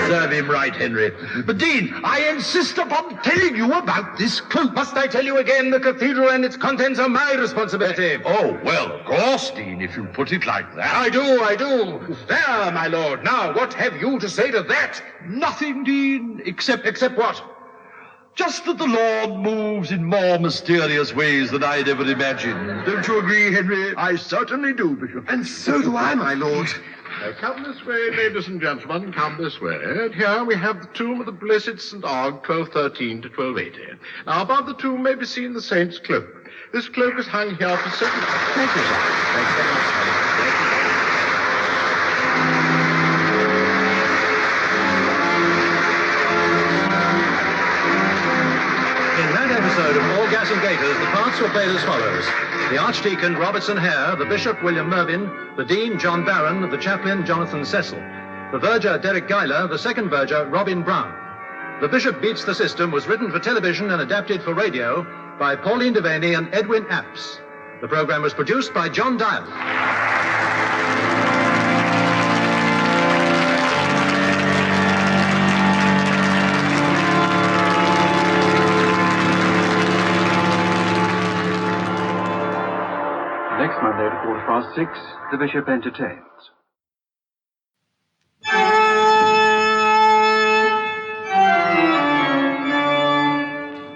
Serve him right, Henry. But, Dean, I insist upon telling you about this cloak. Must I tell you again, the cathedral and its contents are my responsibility? Oh, well, of course, Dean, if you put it like that. I do. There, my lord. Now, what have you to say to that? Nothing, Dean, except what? Just that the Lord moves in more mysterious ways than I'd ever imagined. Don't you agree, Henry? I certainly do, Bishop. And so do I, my lord. Come this way, ladies and gentlemen, come this way. And here we have the tomb of the Blessed St. Ogg, 1213 to 1280. Now, above the tomb may be seen the saint's cloak. This cloak is hung here for 7... Thank you, sir. Thanks very much, sir. In that episode of All Gas and Gaiters, the parts were played as follows. The Archdeacon, Robertson Hare, the Bishop, William Mervyn, the Dean, John Barron, the Chaplain, Jonathan Cecil, the Verger, Derek Guyler, the Second Verger, Robin Brown. The Bishop Beats the System was written for television and adapted for radio by Pauline Devaney and Edwin Apps. The program was produced by John Dial. Next Monday at 6:15, the Bishop entertains.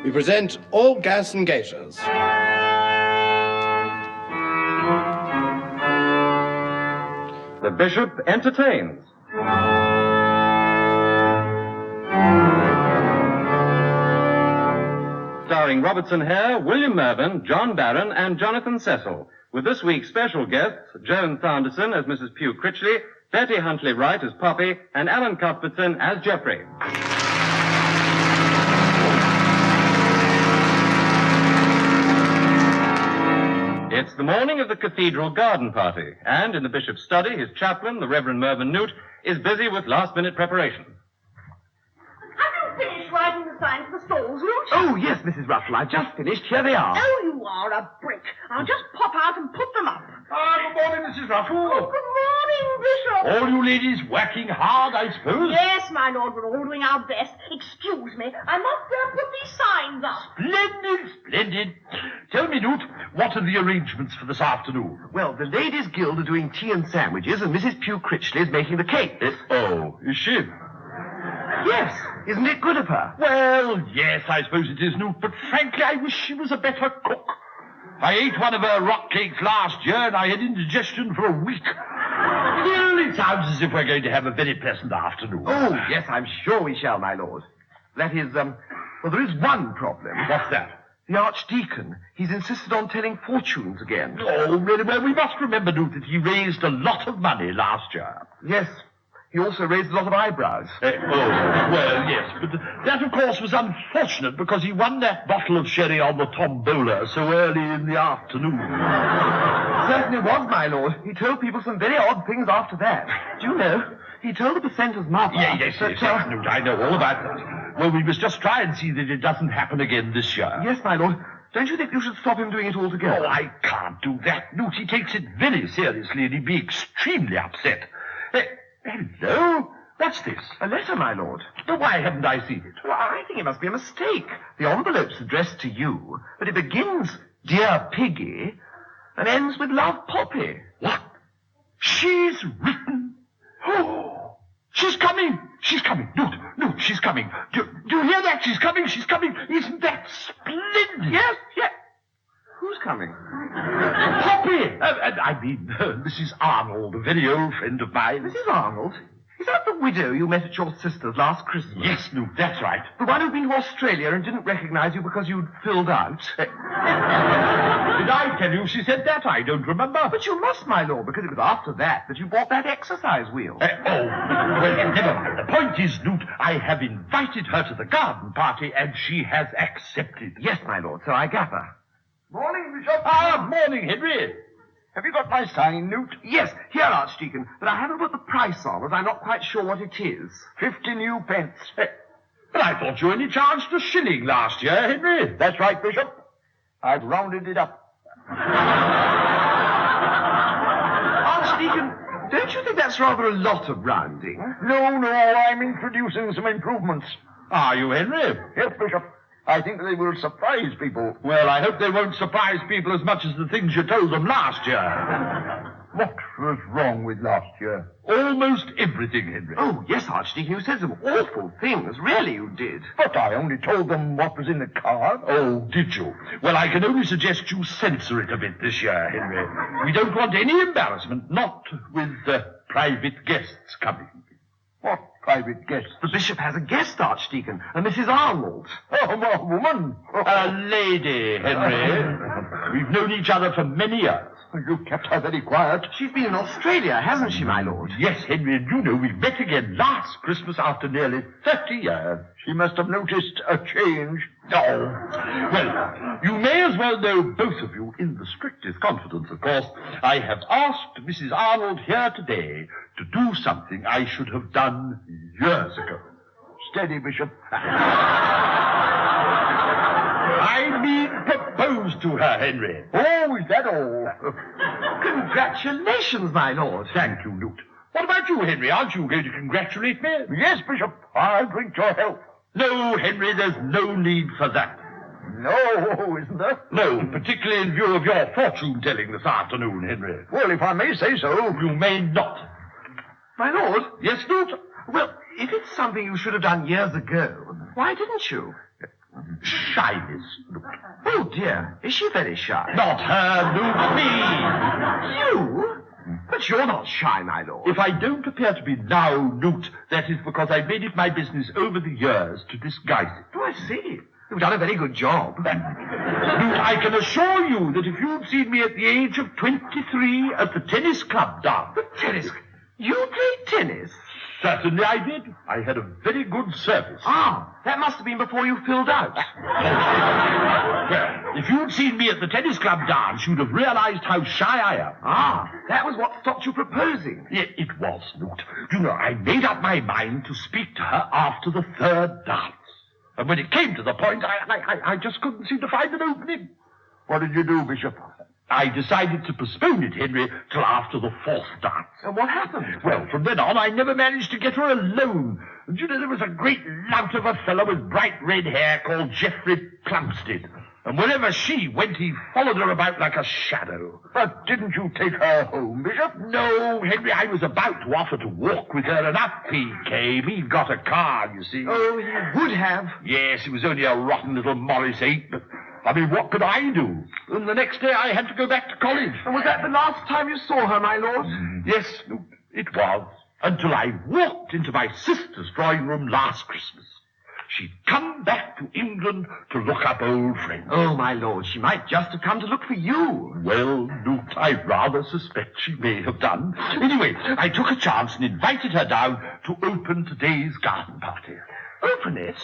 We present All Gas and Gaiters. The Bishop entertains. Starring Robertson Hare, William Mervyn, John Barron, and Jonathan Cecil, with this week's special guests, Joan Sanderson as Mrs. Pugh Critchley, Betty Huntley Wright as Poppy, and Alan Cuthbertson as Geoffrey. It's the morning of the cathedral garden party, and in the bishop's study, his chaplain, the Reverend Mervyn Newt, is busy with last-minute preparations. Have you finished writing the sign for the stalls, Newt? Oh, yes, Mrs. Russell, I've just finished. Here they are. Oh, you are a brick. I'll just pop out and put them up. Good morning, Mrs. Russell. Oh, good morning, Bishop. All you ladies working hard, I suppose? Yes, my lord, we're all doing our best. Excuse me, I must put these signs up. Splendid, splendid. Tell me, Newt, what are the arrangements for this afternoon? Well, the Ladies' Guild are doing tea and sandwiches, and Mrs. Pugh Critchley is making the cake. Oh, is she? Yes. Isn't it good of her? Well, yes, I suppose it is, Newt, but frankly, I wish she was a better cook. I ate one of her rock cakes last year, and I had indigestion for a week. Well, it sounds as if we're going to have a very pleasant afternoon. Oh, yes, I'm sure we shall, my lord. That is, well, there is one problem. What's that? The Archdeacon. He's insisted on telling fortunes again. Oh, really? Well, we must remember, Newt, that he raised a lot of money last year. Yes. He also raised a lot of eyebrows. Well, yes, but that, of course, was unfortunate because he won that bottle of sherry on the tombola so early in the afternoon. Certainly was, my lord. He told people some very odd things after that. Do you know, he told the precentor's mother... Yes, Newt, I know all about that. Well, we must just try and see that it doesn't happen again this year. Yes, my lord. Don't you think you should stop him doing it altogether? Oh, I can't do that, Newt. He takes it very seriously and he'd be extremely upset. Hello? What's this? A letter, my lord. But why haven't I seen it? Well, I think it must be a mistake. The envelope's addressed to you, but it begins, Dear Piggy, and ends with Love Poppy. What? She's written? Oh, she's coming. She's coming. Newt, she's coming. Do you hear that? She's coming. Isn't that splendid? Yes. Who's coming? Poppy! I mean, Mrs. Arnold, a very old friend of mine. Mrs. Arnold? Is that the widow you met at your sister's last Christmas? Yes, Newt, that's right. The one who'd been to Australia and didn't recognize you because you'd filled out? Did I tell you she said that? I don't remember. But you must, my lord, because it was after that you bought that exercise wheel. Well, never mind. The point is, Newt, I have invited her to the garden party, and she has accepted. Yes, my lord, so I gather. Morning, Bishop. Morning, Henry. Have you got my sign, Newt? Yes, here, Archdeacon, but I haven't put the price on, as I'm not quite sure what it is. 50 new pence. But I thought you only charged a shilling last year, Henry. That's right, Bishop. I've rounded it up. Archdeacon, don't you think that's rather a lot of rounding? No, I'm introducing some improvements. Are you, Henry? Yes, Bishop. I think they will surprise people. Well, I hope they won't surprise people as much as the things you told them last year. What was wrong with last year? Almost everything, Henry. Oh, yes, Archdeacon, you said some awful things. Really, you did. But I only told them what was in the card. Oh, did you? Well, I can only suggest you censor it a bit this year, Henry. We don't want any embarrassment, not with private guests coming. What private guests? The bishop has a guest, Archdeacon, a Mrs. Arnold. Oh, a woman? A lady, Henry. We've known each other for many years. You've kept her very quiet. She's been in Australia, hasn't she, my lord? Yes, Henry, and you know we met again last Christmas after nearly 30 years. She must have noticed a change. Oh. Well, you may as well know, both of you, in the strictest confidence, of course, I have asked Mrs. Arnold here today to do something I should have done years ago. Steady, Bishop. I mean propose to her, Henry. Oh, is that all? Congratulations, my lord. Thank you, Newt. What about you, Henry? Aren't you going to congratulate me? Yes, Bishop. I'll drink your health. No, Henry, there's no need for that. No, isn't there? No, particularly in view of your fortune-telling this afternoon, Henry. Well, if I may say so. You may not. My lord? Yes, Newt? Well, if it's something you should have done years ago, why didn't you? Shyness, Newt. Oh, dear. Is she very shy? Not her, Newt, me. You? But you're not shy, my lord. If I don't appear to be now, Newt, that is because I made it my business over the years to disguise it. Oh, I see. You've done a very good job. Newt, I can assure you that if you'd seen me at the age of 23 at the tennis club down... The tennis... You played tennis? Certainly I did. I had a very good service. Ah, that must have been before you filled out. Well, if you'd seen me at the tennis club dance, you'd have realized how shy I am. Ah, that was what stopped you proposing. Yeah, it was, Newt. You know, I made up my mind to speak to her after the third dance. And when it came to the point, I just couldn't seem to find an opening. What did you do, Bishop? I decided to postpone it, Henry, till after the fourth dance. And what happened? Well, from then on, I never managed to get her alone. And you know, there was a great lout of a fellow with bright red hair called Geoffrey Plumstead. And wherever she went, he followed her about like a shadow. But didn't you take her home, Bishop? No, Henry, I was about to offer to walk with her, and up he came. He'd got a car, you see. Oh, he would have. Yes, it was only a rotten little Morris 8, but, I mean, what could I do? And the next day I had to go back to college. And was that the last time you saw her, my lord? Yes, it was. Until I walked into my sister's drawing room last Christmas. She'd come back to England to look up old friends. Oh, my lord, she might just have come to look for you. Well, Newt, I rather suspect she may have done. Anyway, I took a chance and invited her down to open today's garden party. Open it?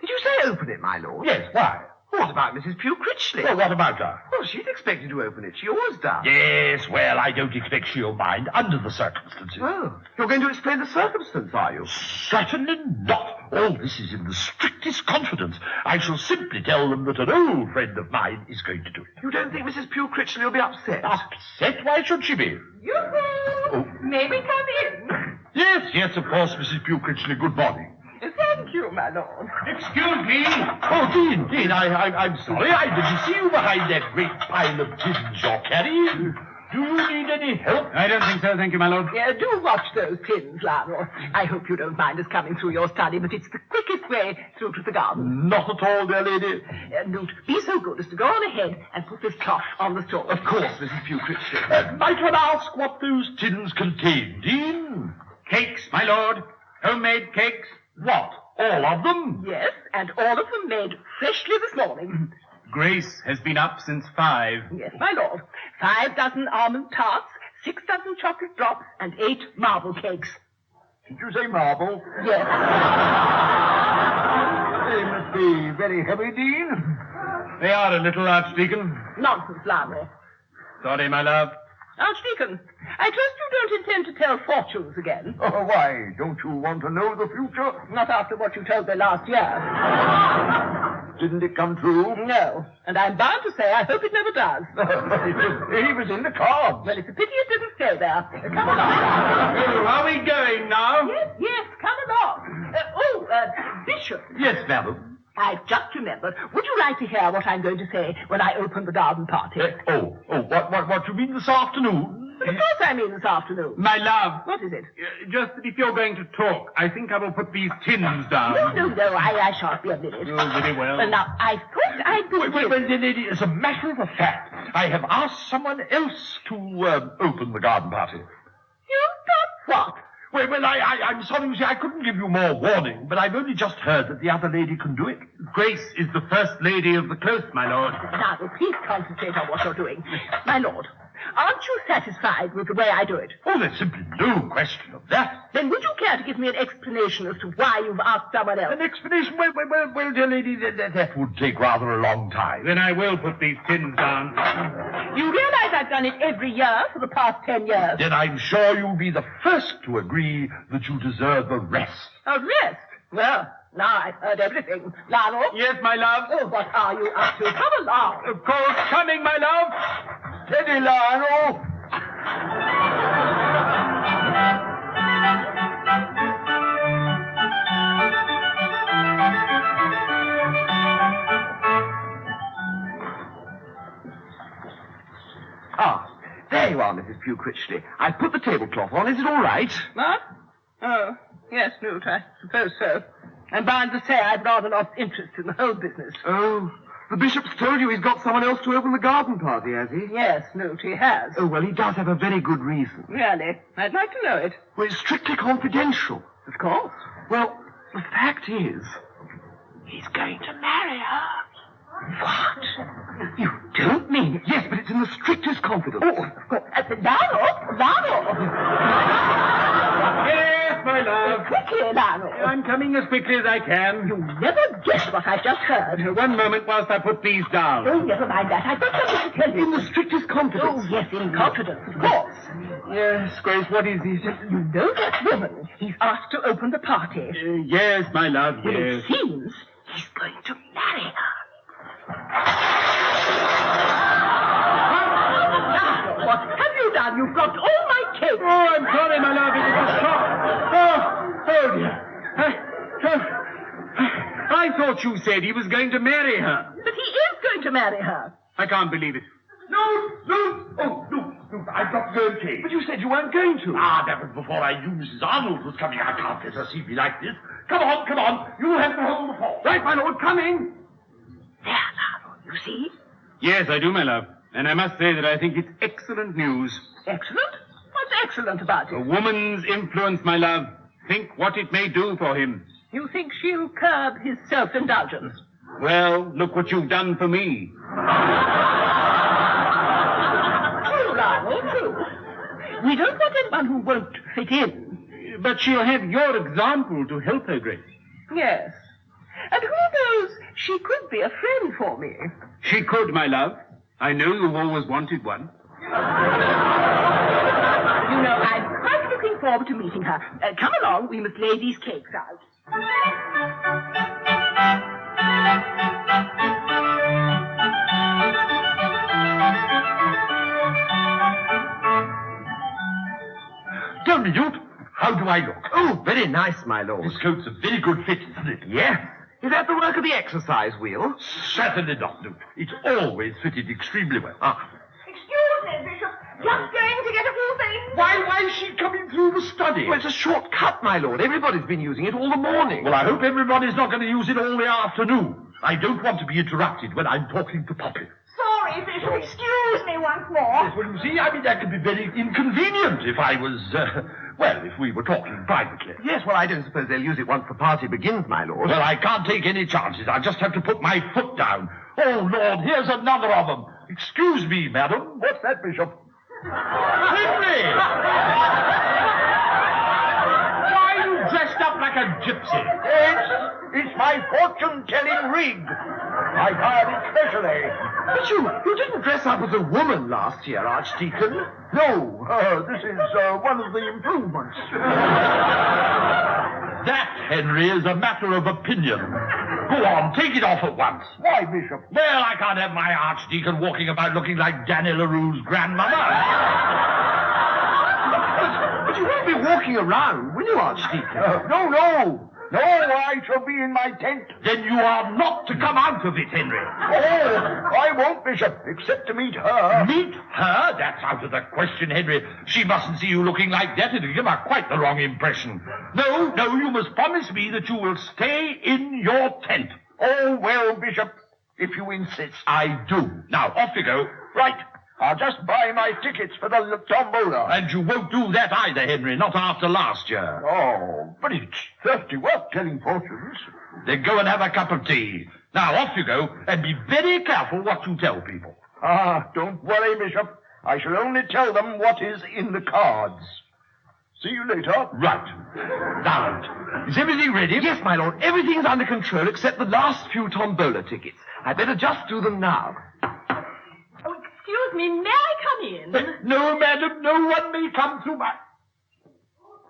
Did you say open it, my lord? Yes, why? What about Mrs. Pugh Critchley? Well, what about her? Well, she's expected to open it. She always does. Yes, well, I don't expect she'll mind under the circumstances. Oh, you're going to explain the circumstance, are you? Certainly not. All this is in the strictest confidence. I shall simply tell them that an old friend of mine is going to do it. You don't think Mrs. Pugh Critchley will be upset? Upset? Why should she be? Yoo-hoo! May we come in? Yes, of course, Mrs. Pugh Critchley. Good morning. Thank you, my lord. Excuse me. Oh, Dean, I'm sorry. I didn't see you behind that great pile of tins you're carrying. Do you need any help? I don't think so, thank you, my lord. Do watch those tins, Lionel. I hope you don't mind us coming through your study, but it's the quickest way through to the garden. Not at all, dear lady. Newt, be so good as to go on ahead and put this cloth on the stove. Of course, Mrs. Pugh Critchley. Might one ask what those tins contain, Dean? Cakes, my lord. Homemade cakes. What? All of them? Yes, and all of them made freshly this morning. Grace has been up since 5. Yes, my lord. 5 dozen almond tarts, 6 dozen chocolate drops, and 8 marble cakes. Did you say marble? Yes. They must be very heavy, Dean. They are a little, Archdeacon. Nonsense, Lionel. Sorry, my love. Archdeacon, I trust you don't intend to tell fortunes again. Oh, why? Don't you want to know the future? Not after what you told me last year. Didn't it come true? No, and I'm bound to say I hope it never does. He was in the cards. Well, it's a pity it didn't stay there. Come along. Are we going now? Yes, come along. Bishop. Yes, madam. I've just remembered. Would you like to hear what I'm going to say when I open the garden party? What you mean this afternoon? Of course I mean this afternoon. My love. What is it? Just that if you're going to talk, I think I will put these tins down. No, I shan't be a minute. Oh, very well. Well, now, I thought I'd do Well, lady, as a matter of fact, I have asked someone else to open the garden party. You've done what? Well, I'm sorry, you see, I couldn't give you more warning, but I've only just heard that the other lady can do it. Grace is the first lady of the close, my lord. Now, please concentrate on what you're doing. My lord, aren't you satisfied with the way I do it? Oh, there's simply no question of that. Then would you care to give me an explanation as to why you've asked someone else? An explanation? Well, dear lady, that would take rather a long time. Then I will put these tins down. You realize I've done it every year for the past 10 years. Then I'm sure you'll be the first to agree that you deserve a rest. A rest? Well, now I've heard everything. Lionel? Yes, my love? Oh, what are you up to? Come along. Of course, coming, my love. Steady, Lionel. There you are, Mrs. Pugh Critchley. I've put the tablecloth on. Is it all right? What? Oh, yes, Newt, I suppose so. I'm bound to say I've rather lost interest in the whole business. Oh, the bishop's told you he's got someone else to open the garden party, has he? Yes, Newt, he has. Oh, well, he does have a very good reason. Really? I'd like to know it. Well, it's strictly confidential. Of course. Well, the fact is, he's going to marry her. What? You don't mean it? Yes, but it's in the strictest confidence. Oh, of course. Lionel! Yes, my love. Quickly, Lionel. I'm coming as quickly as I can. You never guess what I've just heard. One moment whilst I put these down. Oh, never mind that. I've got something to tell you. In the strictest confidence. Oh, yes, in confidence, of course. Yes, Grace, what is it? You know that woman he's asked to open the party. Yes, my love, Well, yes. it seems He's going to marry her. What have you done? You've got all my cake. Oh, I'm sorry, my love. It was a shock. Oh, dear. I thought you said he was going to marry her. But he is going to marry her. I can't believe it. No. Oh, no. I've got to go and change. But you said you weren't going to. Ah, that was before I knew Mrs. Arnold was coming. I can't let her see me like this. Come on. You have to hold the fort. Right, my lord, coming. There now, you see? Yes, I do, my love. And I must say that I think it's excellent news. Excellent? What's excellent about A it? woman's influence, my love. Think what it may do for him. You think she'll curb his self-indulgence? Well, look what you've done for me. True, Lionel, true. We don't want anyone who won't fit in. But she'll have your example to help her, Grace. Yes. And who knows, she could be a friend for me. She could, my love. I know you've always wanted one. You know, I'm quite looking forward to meeting her. Come along, we must lay these cakes out. Tell me, Duke, how do I look? Oh, very nice, my lord. This coat's a very good fit, isn't it? Yes. Is that the work of the exercise wheel? Certainly not, Duke. It's always fitted extremely well. Excuse me, Bishop. Just going to get a few things. Why is she coming through the study? Well, it's a short cut, my lord. Everybody's been using it all the morning. Well, I hope everybody's not going to use it all the afternoon. I don't want to be interrupted when I'm talking to Poppy. Sorry, Bishop. Excuse me once more. Yes, well, you see, that could be very inconvenient if I was, if we were talking privately. Yes, well, I don't suppose they'll use it once the party begins, my lord. Well, I can't take any chances. I'll just have to put my foot down. Oh, Lord, here's another of them. Excuse me, madam. What's that, Bishop? Henry! Why are you dressed up like a gypsy? It's my fortune-telling rig. I hired it specially. But you didn't dress up as a woman last year, Archdeacon. No, this is one of the improvements. That, Henry, is a matter of opinion. Go on, take it off at once. Why, Bishop? Well, I can't have my Archdeacon walking about looking like Danny LaRue's grandmother. But you won't be walking around, will you, Archdeacon? No, I shall be in my tent. Then you are not to come out of it, Henry. Oh, I won't, Bishop, except to meet her. Meet her? That's out of the question, Henry. She mustn't see you looking like that. It'll give her quite the wrong impression. No, you must promise me that you will stay in your tent. Oh, well, Bishop, if you insist. I do. Now, off you go. Right. I'll just buy my tickets for the tombola. And you won't do that either, Henry, not after last year. Oh, but it's thirsty work telling fortunes. Then go and have a cup of tea. Now, off you go, and be very careful what you tell people. Ah, don't worry, Bishop. I shall only tell them what is in the cards. See you later. Right. Now, is everything ready? Yes, my lord. Everything's under control except the last few tombola tickets. I'd better just do them now. Excuse me, may I come in? No, madam, no one may come through my...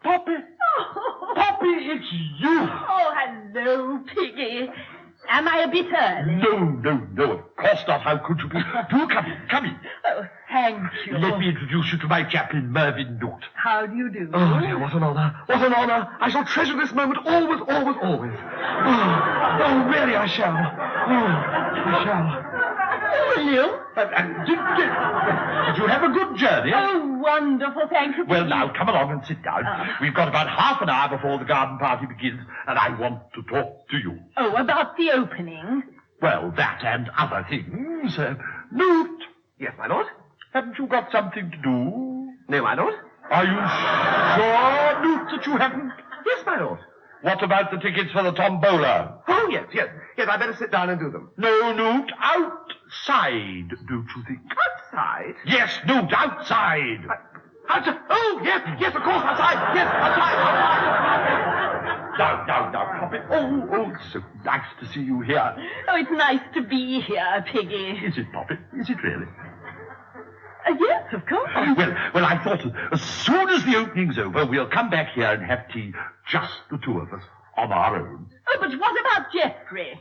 Poppy! Oh. Poppy, it's you! Oh, hello, Piggy. Am I a bit early? No, of course not. How could you be? Do come in. Oh, thank you. Let me introduce you to my chaplain, Mervyn Newt. How do you do? Oh, dear, what an honor. What an honor. I shall treasure this moment always. Oh, really, I shall. I shall. William? Did you have a good journey? Oh, wonderful, thank you. Well, now, come along and sit down. We've got about half an hour before the garden party begins, and I want to talk to you. Oh, about the opening? Well, that and other things. Newt. Yes, my lord? Haven't you got something to do? No, my lord. Are you sure, Newt, that you haven't? Yes, my lord. What about the tickets for the tombola? Oh, yes, I'd better sit down and do them. No, Newt, outside, don't you think? Outside? Yes, Newt, outside. Outside? Oh, yes, of course, outside. Yes, outside. Now, Poppy. Oh, it's so nice to see you here. Oh, it's nice to be here, Piggy. Is it, Poppy? Is it really? Yes, of course. Well, I thought as soon as the opening's over, we'll come back here and have tea, just the two of us, on our own. Oh, but what about Geoffrey?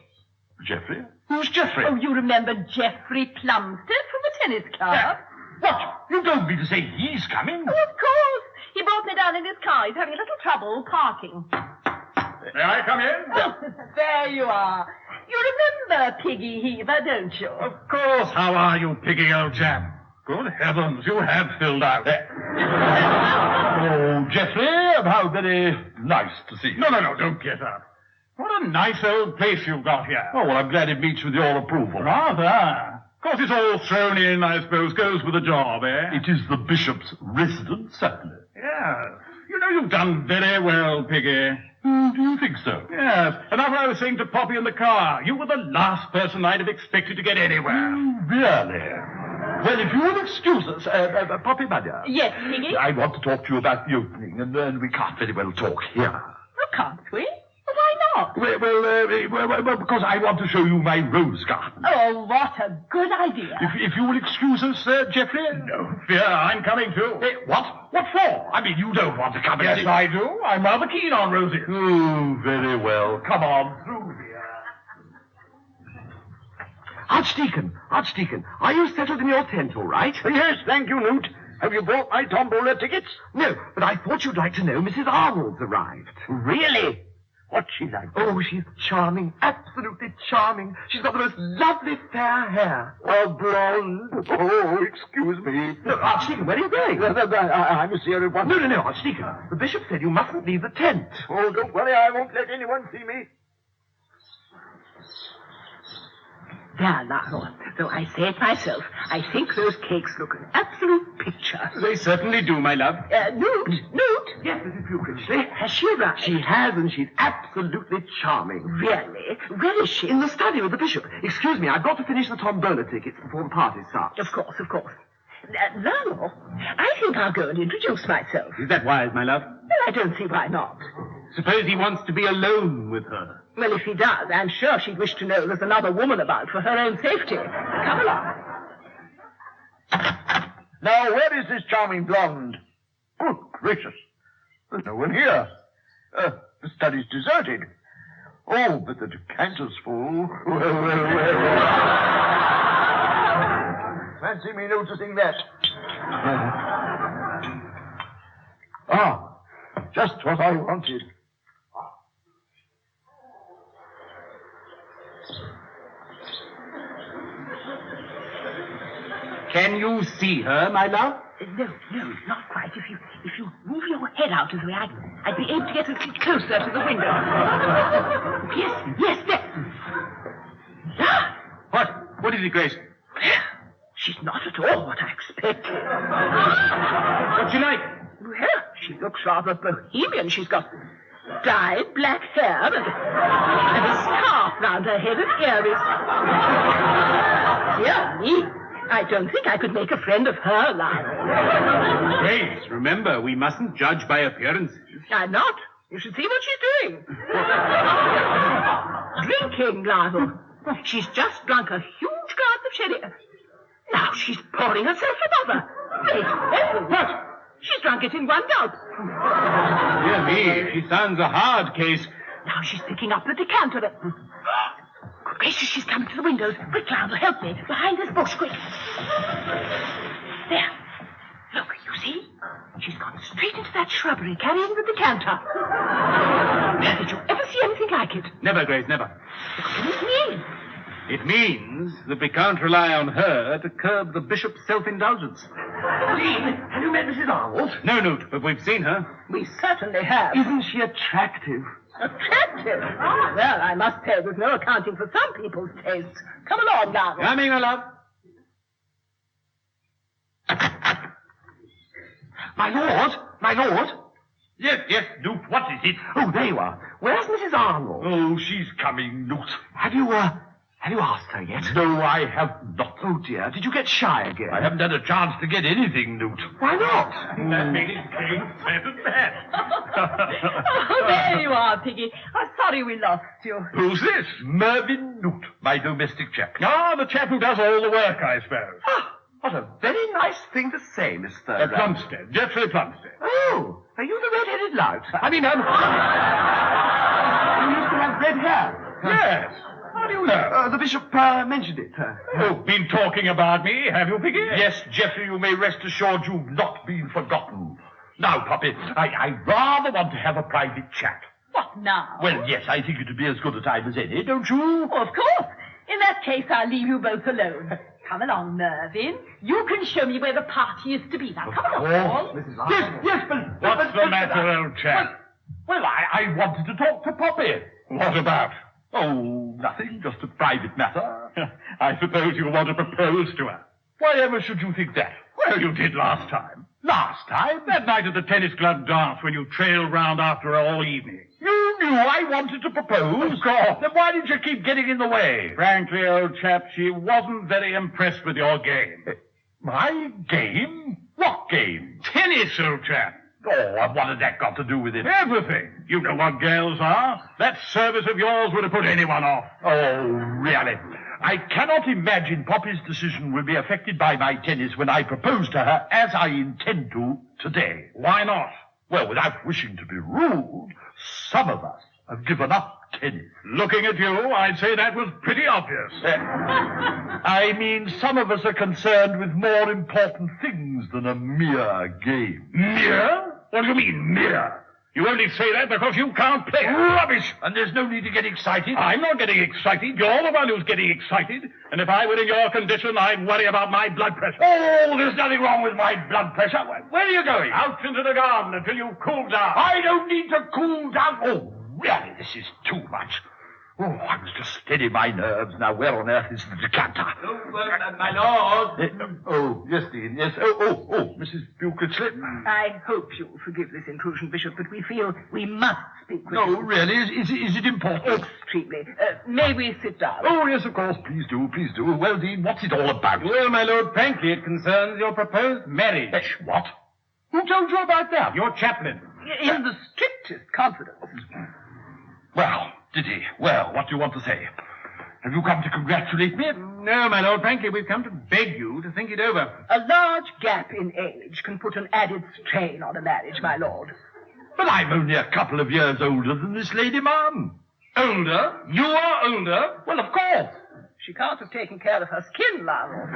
Geoffrey? Who's Geoffrey? Oh, you remember Geoffrey Plumstead from the tennis club? What? You don't mean to say he's coming? Oh, of course. He brought me down in his car. He's having a little trouble parking. May I come in? Oh, there you are. You remember Piggy Heaver, don't you? Of course. How are you, Piggy, old chap? Good heavens, you have filled out. Oh, Geoffrey, how very nice to see you. No, don't get up. What a nice old place you've got here. Oh, well, I'm glad it meets with your approval. Rather. Of course, it's all thrown in, I suppose. Goes with the job, eh? It is the bishop's residence, certainly. Yes. You know, you've done very well, Piggy. Do you think so? Yes. And that's what I was saying to Poppy in the car. You were the last person I'd have expected to get anywhere. Really? Well, if you will excuse us, Poppy, my dear. Yes, Piggy? I want to talk to you about the opening, and we can't very well talk here. Oh, can't we? Why not? Well, because I want to show you my rose garden. Oh, what a good idea. If you will excuse us, Geoffrey? No fear, I'm coming too. What? What for? I mean, you don't want to come in. Yes, I do. I'm rather keen on roses. Oh, very well. Come on through here. Archdeacon, are you settled in your tent all right? Yes, thank you, Newt. Have you brought my tombola tickets? No, but I thought you'd like to know Mrs. Arnold's arrived. Really? What's she like? Oh, she's charming, absolutely charming. She's got the most lovely fair hair. Blonde. Oh, excuse me. No, Archdeacon, where are you going? I'm a serious one. No, Archdeacon. The bishop said you mustn't leave the tent. Oh, don't worry, I won't let anyone see me. There now. Though I say it myself, I think those cakes look an absolute picture. They certainly do, my love. Newt? Yes, Mrs. Pukinchley. Has she arrived? She has, and she's absolutely charming. Really? Where is she? In the study with the bishop. Excuse me, I've got to finish the tombola tickets before the party starts. Of course. Now, I think I'll go and introduce myself. Is that wise, my love? Well, I don't see why not. Suppose he wants to be alone with her. Well, if he does, I'm sure she'd wish to know there's another woman about for her own safety. Come along. Now, where is this charming blonde? Good gracious. There's no one here. The study's deserted. Oh, but the decanter's full. Well. Fancy me noticing that. Just what I wanted. Can you see her, my love? No, not quite. If you move your head out of the way, I'd be able to get a little closer to the window. Yes, there. Ah! What is it, Grace? She's not at all what I expected. What's she like? Well, she looks rather bohemian. She's got dyed black hair and a scarf round her head and earrings. Dear me, I don't think I could make a friend of her, Lionel. Grace, remember, we mustn't judge by appearances. I'm not. You should see what she's doing. Drinking, Lionel. She's just drunk a huge glass of sherry. Now she's pouring herself another. Great heavens. What? She's drunk it in one gulp. Dear me, she sounds a hard case. Now she's picking up the decanter. Good gracious, she's coming to the windows. Quick, Lionel, help me. Behind this bush, quick. There. Look, you see? She's gone straight into that shrubbery, carrying the decanter. Did you ever see anything like it? Never, Grace, never. What can it mean? It means that we can't rely on her to curb the bishop's self-indulgence. Have you met Mrs. Arnold? No, Newt, but we've seen her. We certainly have. Isn't she attractive? Attractive? Well, I must say there's no accounting for some people's tastes. Come along, Lionel. Coming, my love. My lord? Yes, Newt, what is it? Oh, there you are. Where's Mrs. Arnold? Oh, she's coming, Newt. Have you asked her yet? No, I have not. Oh, dear. Did you get shy again? I haven't had a chance to get anything, Newt. Why not? That makes it came fat and bad. Oh, there you are, Piggy. I'm sorry we lost you. Who's this? Mervyn Newt, my domestic chap. Ah, the chap who does all the work, I suppose. What a very nice thing to say, Miss Thurber. Plumstead, Geoffrey Plumstead. Oh, are you the red-headed lout? You used to have red hair. Yes. How do you know? The bishop mentioned it. You've been talking about me, have you, Piggy? Yes, Geoffrey, you may rest assured you've not been forgotten. Now, Poppy, I rather want to have a private chat. What now? Well, yes, I think it would be as good a time as any, don't you? Of course. In that case, I'll leave you both alone. Come along, Mervyn. You can show me where the party is to be. Now, come along. Yes, but... What's the matter, old chap? Well, I wanted to talk to Poppy. What about? Oh, nothing, just a private matter. I suppose you want to propose to her. Why ever should you think that? Well, you did last time. Last time? That night at the tennis club dance when you trailed round after her all evening. You knew I wanted to propose? Of course. Then why did you keep getting in the way? Frankly, old chap, she wasn't very impressed with your game. My game? What game? Tennis, old chap. Oh, and what had that got to do with it? Everything. You know what girls are. That service of yours would have put anyone off. Oh, really? I cannot imagine Poppy's decision will be affected by my tennis when I propose to her, as I intend to today. Why not? Well, without wishing to be rude, some of us have given up tennis. Looking at you, I'd say that was pretty obvious. I mean, some of us are concerned with more important things than a mere game. Mere? What do you mean, mere? You only say that because you can't play. Rubbish! And there's no need to get excited. I'm not getting excited. You're the one who's getting excited. And if I were in your condition, I'd worry about my blood pressure. Oh, there's nothing wrong with my blood pressure. Where are you going? Out into the garden until you cool down. I don't need to cool down. Oh, really, this is too much. Oh, I was just steadying my nerves. Now, where on earth is the decanter? My lord. Oh, yes, Dean, yes. Oh, Mrs. Buckley-Slip. I hope you'll forgive this intrusion, Bishop, but we feel we must speak with you. No, really? Is it important? Extremely. May we sit down? Oh, yes, of course. Please do, please do. Well, Dean, what's it all about? Well, my lord, frankly, it concerns your proposed marriage. What? Who told you about that? Your chaplain. In the strictest confidence. Well, did he? Well, what do you want to say? Have you come to congratulate me? No, my lord, frankly, we've come to beg you to think it over. A large gap in age can put an added strain on a marriage, my lord. But I'm only a couple of years older than this lady, ma'am. Older? You are older? Well, of course. She can't have taken care of her skin, Lionel.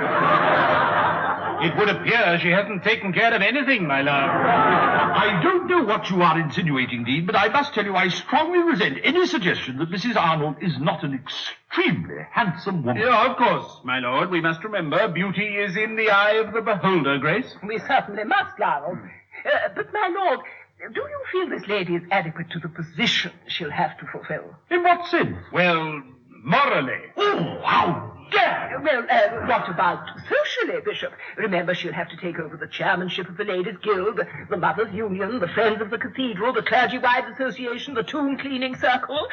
It would appear she hasn't taken care of anything, my love. I don't know what you are insinuating, Dean, but I must tell you I strongly resent any suggestion that Mrs. Arnold is not an extremely handsome woman. Yeah, of course, my lord. We must remember beauty is in the eye of the beholder, Grace. We certainly must, Lionel. But, my lord, do you feel this lady is adequate to the position she'll have to fulfill? In what sense? Well, morally. Oh, how dare! Well, what about socially, Bishop? Remember, she'll have to take over the chairmanship of the Ladies' Guild, the Mothers' Union, the Friends of the Cathedral, the Clergy-Wives Association, the Tomb-Cleaning Circle.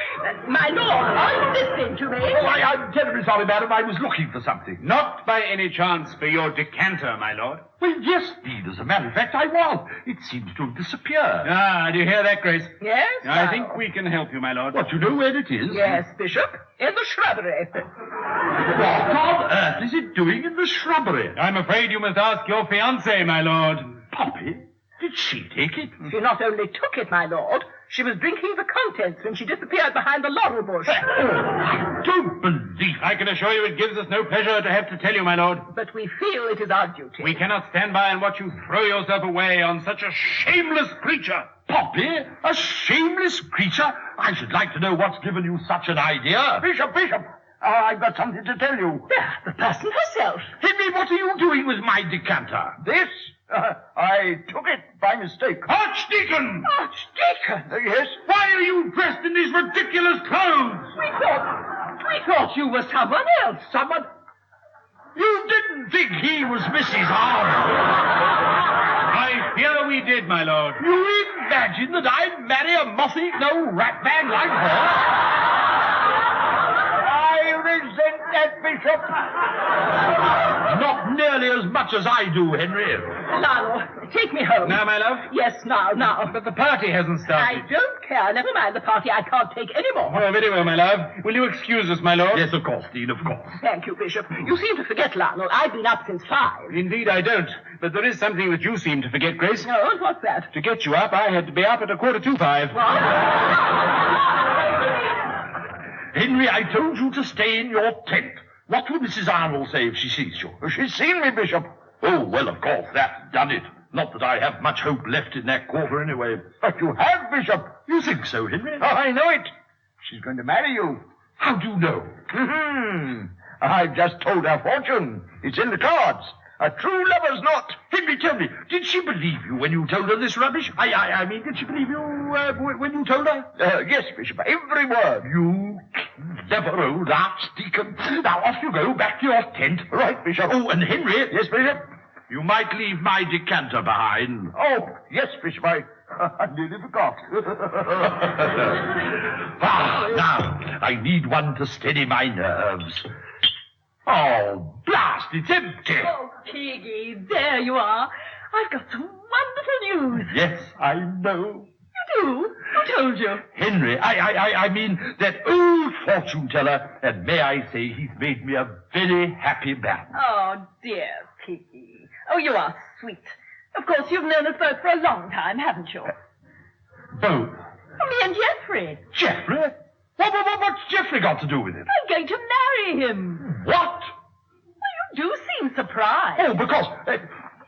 My lord, are you listening to me? Oh, I'm terribly sorry, madam. I was looking for something. Not by any chance for your decanter, my lord. Well, yes, Dean, as a matter of fact, I was. It seems to have disappeared. Ah, do you hear that, Grace? Yes, I think we can help you, my lord. What, you know where it is? Yes, Bishop, in the shrubbery. What on earth is it doing in the shrubbery? I'm afraid you must ask your fiancée, my lord. Poppy? Did she take it? She not only took it, my lord, she was drinking the contents when she disappeared behind the laurel bush. Oh, I don't believe I can assure you it gives us no pleasure to have to tell you, my lord. But we feel it is our duty. We cannot stand by and watch you throw yourself away on such a shameless creature. Poppy? A shameless creature? I should like to know what's given you such an idea. Bishop! I've got something to tell you. There, the person herself. Henry, what are you doing with my decanter? This? I took it by mistake. Archdeacon! Archdeacon? Yes? Why are you dressed in these ridiculous clothes? We thought you were someone else. Someone? You didn't think he was Mrs. Arnold? I fear we did, my lord. You imagine that I'd marry a moth-eaten old rat bag like her? I resent that, Bishop. Not nearly as much as I do, Henry. Lionel, take me home. Now, my love? Yes, now. But the party hasn't started. I don't care. Never mind the party. I can't take any more. Oh, very well, my love. Will you excuse us, my lord? Yes, of course, Dean, of course. Thank you, Bishop. You seem to forget, Lionel. I've been up since 5. Indeed, I don't. But there is something that you seem to forget, Grace. Oh, what's that? To get you up, I had to be up at 5:15. Henry, I told you to stay in your tent. What will Mrs. Arnold say if she sees you? She's seen me, Bishop. Oh, well, of course, that's done it. Not that I have much hope left in that quarter anyway. But you have, Bishop. You think so, Henry? Oh, I know it. She's going to marry you. How do you know? I've just told her fortune. It's in the cards. A true lover's knot. Henry, tell me, did she believe you when you told her this rubbish? I mean, did she believe you when you told her? Yes, Bishop, every word. You clever old archdeacon. Now, off you go, back to your tent. Right, Bishop. Oh, and Henry. Yes, Bishop? You might leave my decanter behind. Oh, yes, Bishop, I nearly forgot. Now, I need one to steady my nerves. Oh, blast, it's empty. Oh, Piggy, there you are. I've got some wonderful news. Yes, I know. You do? Who told you? Henry, I mean that old fortune teller, and may I say he's made me a very happy man. Oh, dear Piggy. Oh, you are sweet. Of course, you've known us both for a long time, haven't you? Both? Oh, me and Geoffrey. Geoffrey? What's Geoffrey got to do with it? I'm going to marry him. What? Well, you do seem surprised. Oh, because...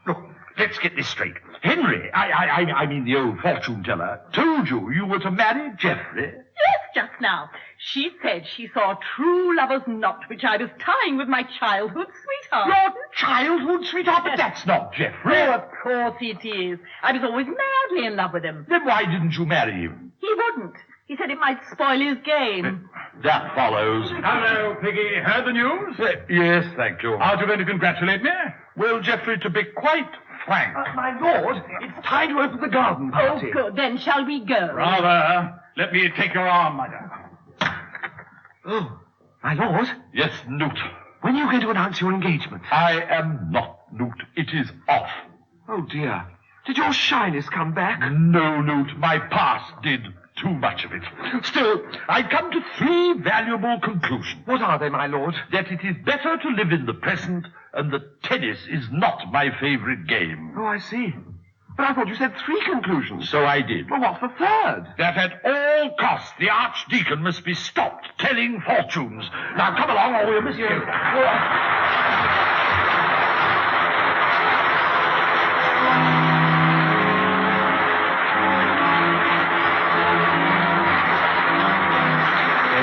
look, let's get this straight. Henry, I mean the old fortune teller, told you were to marry Geoffrey? Yes, just now. She said she saw a true lover's knot, which I was tying with my childhood sweetheart. Your childhood sweetheart? But that's not Geoffrey. Oh, of course it is. I was always madly in love with him. Then why didn't you marry him? He wouldn't. He said it might spoil his game. That follows. Hello, Piggy. Heard the news? Yes, thank you. Aren't you going to congratulate me? Well, Geoffrey, to be quite frank... My lord, it's time to open the garden party. Oh, good. Then shall we go? Rather. Let me take your arm, my dear. Oh, my lord? Yes, Newt. When are you going to announce your engagement? I am not, Newt. It is off. Oh, dear. Did your shyness come back? No, Newt. My past did too much of it. Still, I've come to 3 valuable conclusions. What are they, my lord? That it is better to live in the present, and that tennis is not my favorite game. Oh, I see. But I thought you said 3 conclusions. So I did. Well, what's the third? That at all costs the archdeacon must be stopped telling fortunes. Now, come along, or we'll miss you. In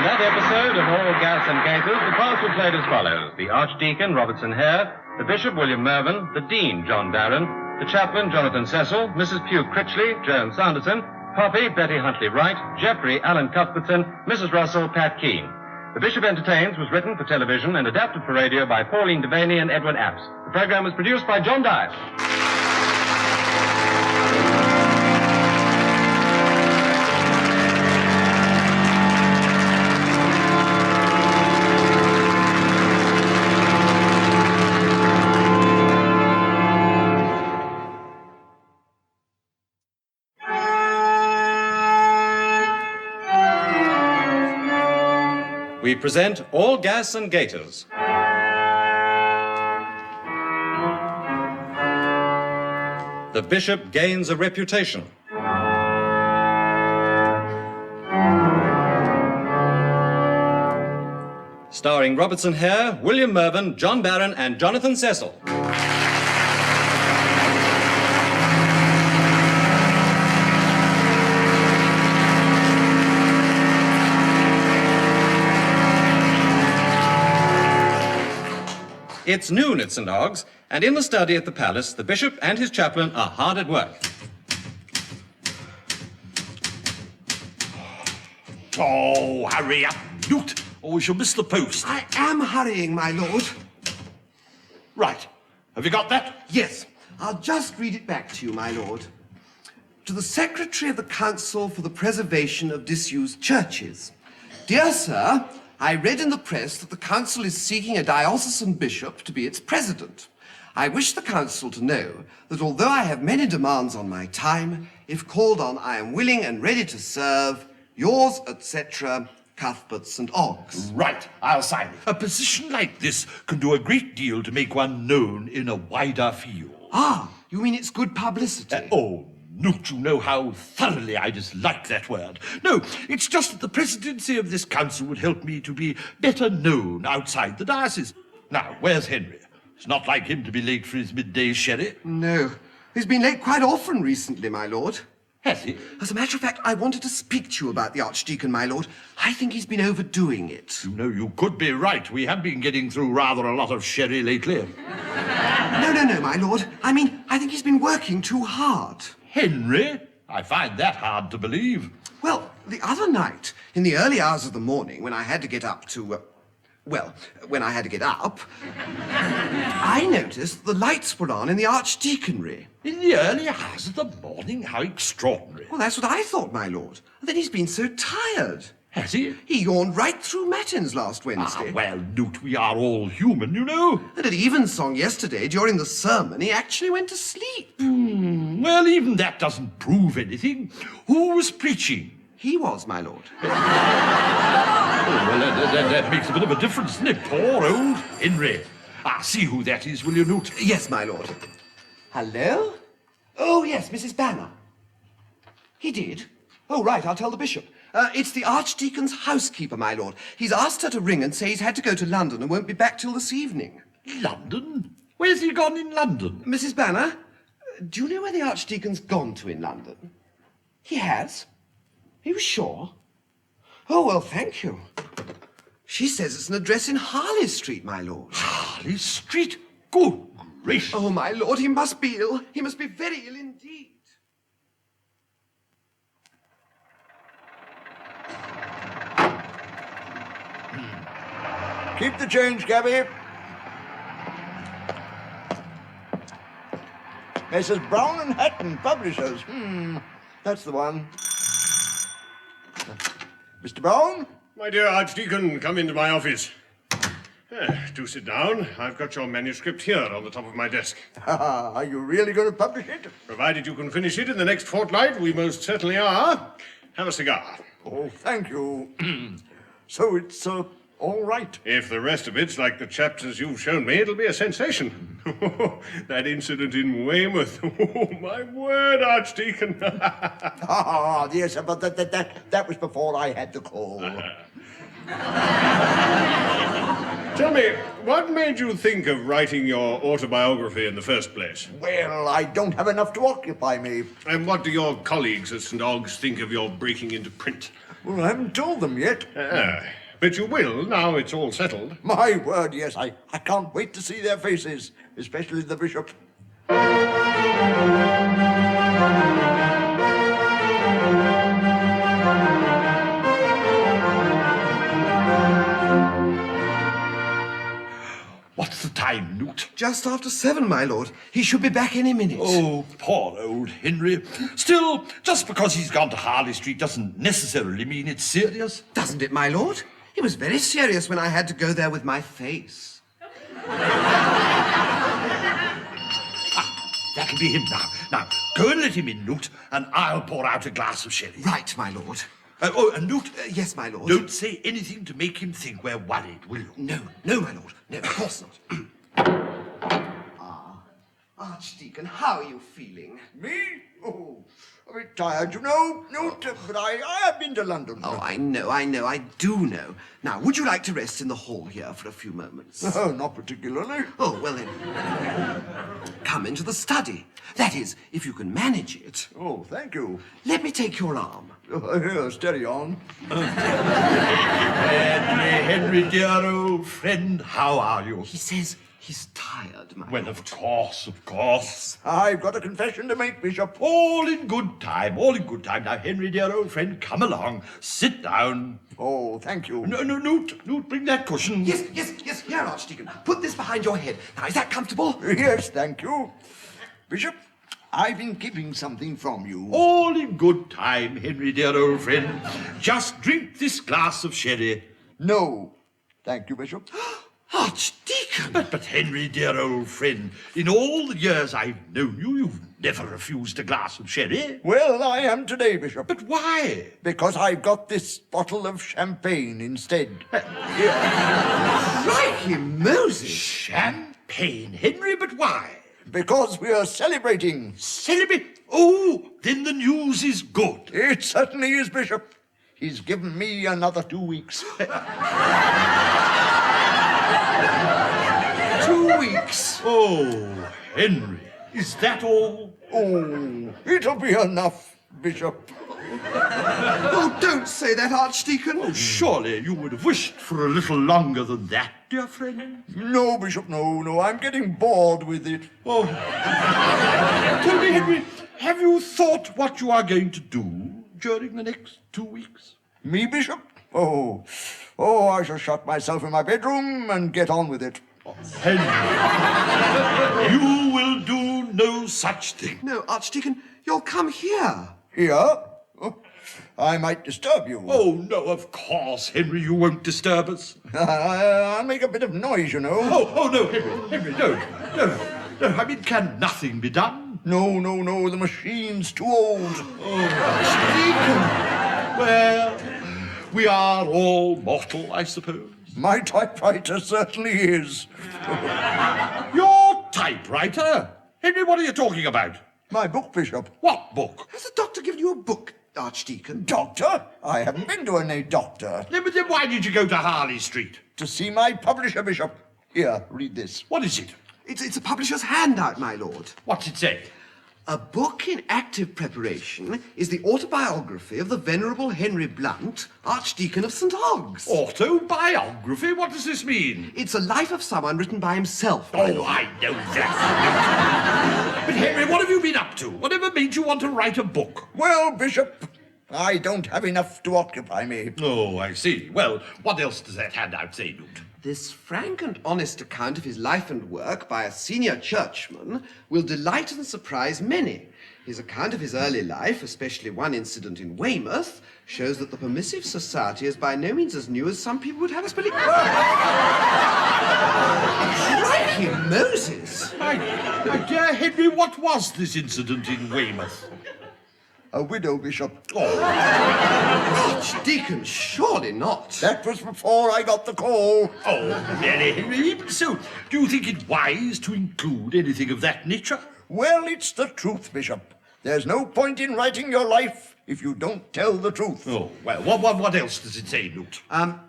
that episode of All Gas and Gaiters, the parts were played as follows. The Archdeacon, Robertson Hare, the Bishop, William Mervyn, the Dean, John Barron, the Chaplain, Jonathan Cecil, Mrs. Pugh Critchley, Joan Sanderson, Poppy, Betty Huntley Wright, Geoffrey, Alan Cuthbertson, Mrs. Russell, Pat Keane. The Bishop Entertains was written for television and adapted for radio by Pauline Devaney and Edwin Apps. The program was produced by John Dyer. We present All Gas and Gaiters. The Bishop gains a reputation. Starring Robertson Hare, William Mervyn, John Barron, and Jonathan Cecil. It's noon at St. Ogg's, and in the study at the palace, the bishop and his chaplain are hard at work. Oh, hurry up, Newt, or we shall miss the post. I am hurrying, my lord. Right. Have you got that? Yes. I'll just read it back to you, my lord. To the Secretary of the Council for the Preservation of Disused Churches. Dear Sir, I read in the press that the Council is seeking a diocesan bishop to be its president. I wish the Council to know that although I have many demands on my time, if called on, I am willing and ready to serve. Yours, etc., Cuthbert St. Ogg's. Right, I'll sign it. A position like this can do a great deal to make one known in a wider field. Ah, you mean it's good publicity? Oh, Newt, you know how thoroughly I dislike that word. No, it's just that the presidency of this council would help me to be better known outside the diocese. Now, where's Henry? It's not like him to be late for his midday sherry. No. He's been late quite often recently, my lord. Has he? As a matter of fact, I wanted to speak to you about the Archdeacon, my lord. I think he's been overdoing it. You know, you could be right. We have been getting through rather a lot of sherry lately. No, my lord. I mean, I think he's been working too hard. Henry? I find that hard to believe. Well, the other night, in the early hours of the morning, when I had to get up to... when I had to get up, I noticed the lights were on in the archdeaconry. In the early hours of the morning? How extraordinary. Well, that's what I thought, my lord. And then he's been so tired. Has he? He yawned right through Matins last Wednesday. Well, Newt, we are all human, you know. And at evensong yesterday, during the sermon, he actually went to sleep. Well, even that doesn't prove anything. Who was preaching? He was, my lord. That makes a bit of a difference, doesn't it? Poor old Henry. See who that is, will you, Newt? Yes, my lord. Hello? Oh, yes, Mrs. Banner. He did? Oh, right, I'll tell the bishop. It's the Archdeacon's housekeeper, my lord. He's asked her to ring and say he's had to go to London and won't be back till this evening. London? Where's he gone in London? Mrs. Banner, do you know where the Archdeacon's gone to in London? He has? Are you sure? Oh, well, thank you. She says it's an address in Harley Street, my lord. Harley Street? Good gracious. Oh, my lord, he must be ill. He must be very ill indeed. Keep the change, Gabby. Messrs. Brown and Hatton, publishers. That's the one. Mr. Brown? My dear Archdeacon, come into my office. Do sit down. I've got your manuscript here on the top of my desk. Are you really going to publish it? Provided you can finish it in the next fortnight, we most certainly are. Have a cigar. Oh, thank you. So it's all right. If the rest of it's like the chapters you've shown me, it'll be a sensation. That incident in Weymouth. Oh, my word, Archdeacon. Yes, but that was before I had the call. Tell me, what made you think of writing your autobiography in the first place? Well, I don't have enough to occupy me. And what do your colleagues at St. Og's think of your breaking into print? Well, I haven't told them yet. But you will, now it's all settled. My word, yes. I can't wait to see their faces, especially the bishop. What's the time, Newt? Just after 7, my lord. He should be back any minute. Oh, poor old Henry. Still, just because he's gone to Harley Street doesn't necessarily mean it's serious. Doesn't it, my lord? He was very serious when I had to go there with my face. That'll be him now. Now, go and let him in, Newt, and I'll pour out a glass of sherry. Right, my lord. And Newt... yes, my lord. Don't say anything to make him think we're worried, will you? No, my lord. No, of course not. Archdeacon, how are you feeling? Me? Oh, a bit tired, you know. But I have been to London. Oh, I know, I do know. Now, would you like to rest in the hall here for a few moments? Oh, not particularly. Oh, well then, come into the study. That is, if you can manage it. Oh, thank you. Let me take your arm. Here, steady on. Henry, dear old friend, how are you? He says he's tired, my Well, lord. of course. I've got a confession to make, Bishop. All in good time. Now, Henry, dear old friend, come along. Sit down. Oh, thank you. No, Newt, bring that cushion. Yes, here, Archdeacon. Put this behind your head. Now, is that comfortable? Yes, thank you. Bishop, I've been keeping something from you. All in good time, Henry, dear old friend. Just drink this glass of sherry. No. Thank you, Bishop. Archdeacon! But Henry, dear old friend, in all the years I've known you, you've never refused a glass of sherry. Well, I am today, Bishop. But why? Because I've got this bottle of champagne instead. Crikey Moses! Champagne, Henry, but why? Because we are celebrating. Celebrate? Oh, then the news is good. It certainly is, Bishop. He's given me another 2 weeks. 2 weeks? Oh, Henry, is that all? Oh, it'll be enough, Bishop. Oh, don't say that, Archdeacon. Oh, surely you would have wished for a little longer than that, dear friend. No, Bishop, no. I'm getting bored with it. Oh. Tell me, Henry, have you thought what you are going to do during the next 2 weeks? Me, Bishop? Oh, I shall shut myself in my bedroom and get on with it. Henry, you will do no such thing. No, Archdeacon, you'll come here. Here? Oh, I might disturb you. Oh, no, of course, Henry, you won't disturb us. I'll make a bit of noise, you know. Oh, no, Henry, no. I mean, can nothing be done? No, the machine's too old. Oh, Archdeacon. Well, we are all mortal, I suppose. My typewriter certainly is. Your typewriter? Henry, what are you talking about? My book, Bishop. What book? Has the doctor given you a book, Archdeacon? Doctor? I haven't been to any doctor. But then why did you go to Harley Street? To see my publisher, Bishop. Here, read this. What is it? It's a publisher's handout, my lord. What's it say? A book in active preparation is the autobiography of the Venerable Henry Blount, Archdeacon of St. Ogg's. Autobiography? What does this mean? It's a life of someone written by himself. Oh, I know that. But Henry, what have you been up to? Whatever made you want to write a book? Well, Bishop, I don't have enough to occupy me. Oh, I see. Well, what else does that handout say, Newt? This frank and honest account of his life and work by a senior churchman will delight and surprise many. His account of his early life, especially one incident in Weymouth, shows that the permissive society is by no means as new as some people would have us believe. Crikey, Moses! My dear Henry, what was this incident in Weymouth? A widow, Bishop. Oh. Archdeacon, surely not. That was before I got the call. Oh, really, Henry? Even so, do you think it wise to include anything of that nature? Well, it's the truth, Bishop. There's no point in writing your life if you don't tell the truth. Oh, well, what else does it say, Newt?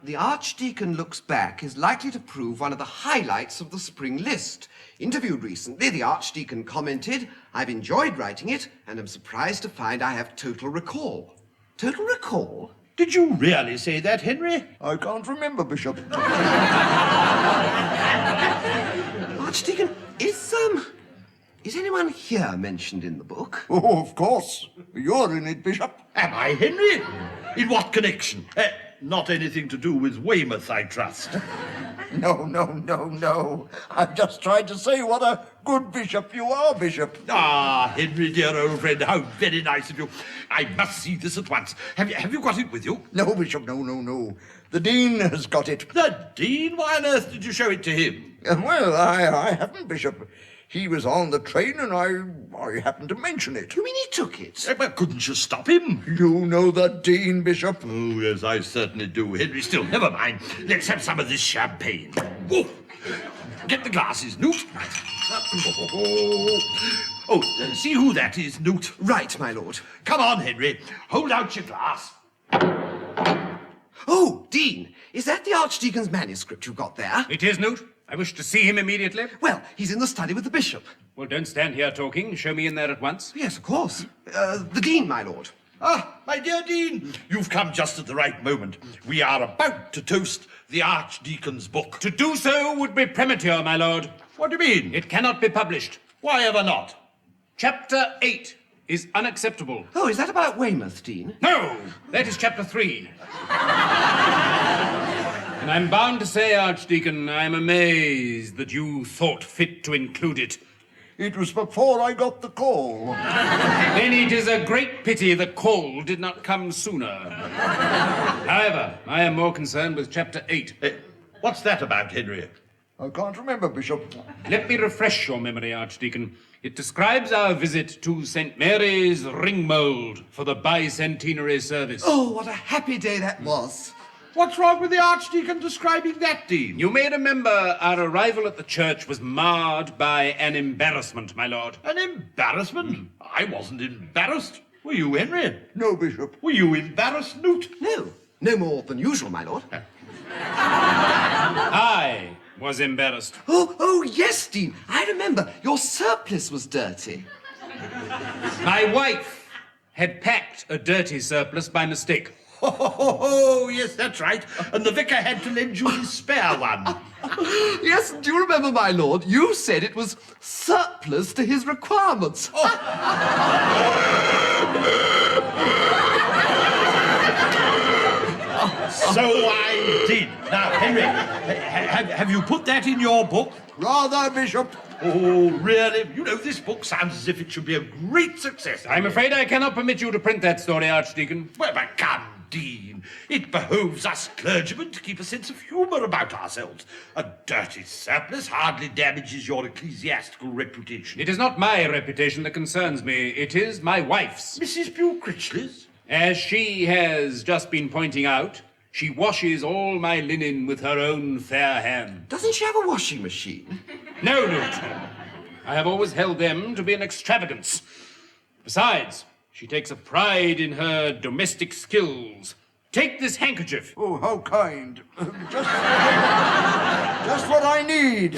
The Archdeacon Looks Back is likely to prove one of the highlights of the spring list. Interviewed recently, the Archdeacon commented, "I've enjoyed writing it and am surprised to find I have total recall." Total recall? Did you really say that, Henry? I can't remember, Bishop. Archdeacon, is anyone here mentioned in the book? Oh, of course. You're in it, Bishop. Am I, Henry? In what connection? Not anything to do with Weymouth, I trust. No. I've just tried to say what a good bishop you are, Bishop. Ah, Henry, dear old friend, how very nice of you. I must see this at once. Have you got it with you? No, Bishop, no. The Dean has got it. The Dean? Why on earth did you show it to him? Well, I haven't, Bishop. He was on the train and I happened to mention it. You mean he took it? But couldn't you stop him? You know the Dean, Bishop. Oh, yes, I certainly do, Henry. Still, never mind. Let's have some of this champagne. Whoa. Get the glasses, Newt. Right. See who that is, Newt. Right, my lord. Come on, Henry. Hold out your glass. Oh, Dean, is that the Archdeacon's manuscript you've got there? It is, Newt. I wish to see him immediately. Well, he's in the study with the bishop. Well, don't stand here talking. Show me in there at once. Yes, of course. The Dean, my lord. Ah, my dear Dean, you've come just at the right moment. We are about to toast the Archdeacon's book. To do so would be premature, my lord. What do you mean? It cannot be published. Why ever not? Chapter 8 is unacceptable. Oh, is that about Weymouth, Dean? No, that is Chapter 3. And I'm bound to say, Archdeacon, I'm amazed that you thought fit to include it. It was before I got the call. Then it is a great pity the call did not come sooner. However, I am more concerned with Chapter 8. What's that about, Henry? I can't remember, Bishop. Let me refresh your memory, Archdeacon. It describes our visit to St. Mary's Ringmold for the bicentenary service. Oh, what a happy day that was. What's wrong with the Archdeacon describing that, Dean? You may remember our arrival at the church was marred by an embarrassment, my lord. An embarrassment? I wasn't embarrassed. Were you, Henry? No, Bishop. Were you embarrassed, Newt? No, no more than usual, my lord. I was embarrassed. Oh, yes, Dean. I remember. Your surplice was dirty. My wife had packed a dirty surplice by mistake. Oh, yes, that's right. And the vicar had to lend you his spare one. Yes, do you remember, my lord? You said it was surplus to his requirements. So I did. Now, Henry, have you put that in your book? Rather, Bishop. Oh, really? You know, this book sounds as if it should be a great success. I'm afraid I cannot permit you to print that story, Archdeacon. Well, but come, Dean. It behoves us clergymen to keep a sense of humour about ourselves. A dirty surplice hardly damages your ecclesiastical reputation. It is not my reputation that concerns me. It is my wife's. Mrs. Bugh Critchley's? As she has just been pointing out, she washes all my linen with her own fair hand. Doesn't she have a washing machine? No, Newt. I have always held them to be an extravagance. Besides, she takes a pride in her domestic skills. Take this handkerchief. Oh, how kind. Just what I need.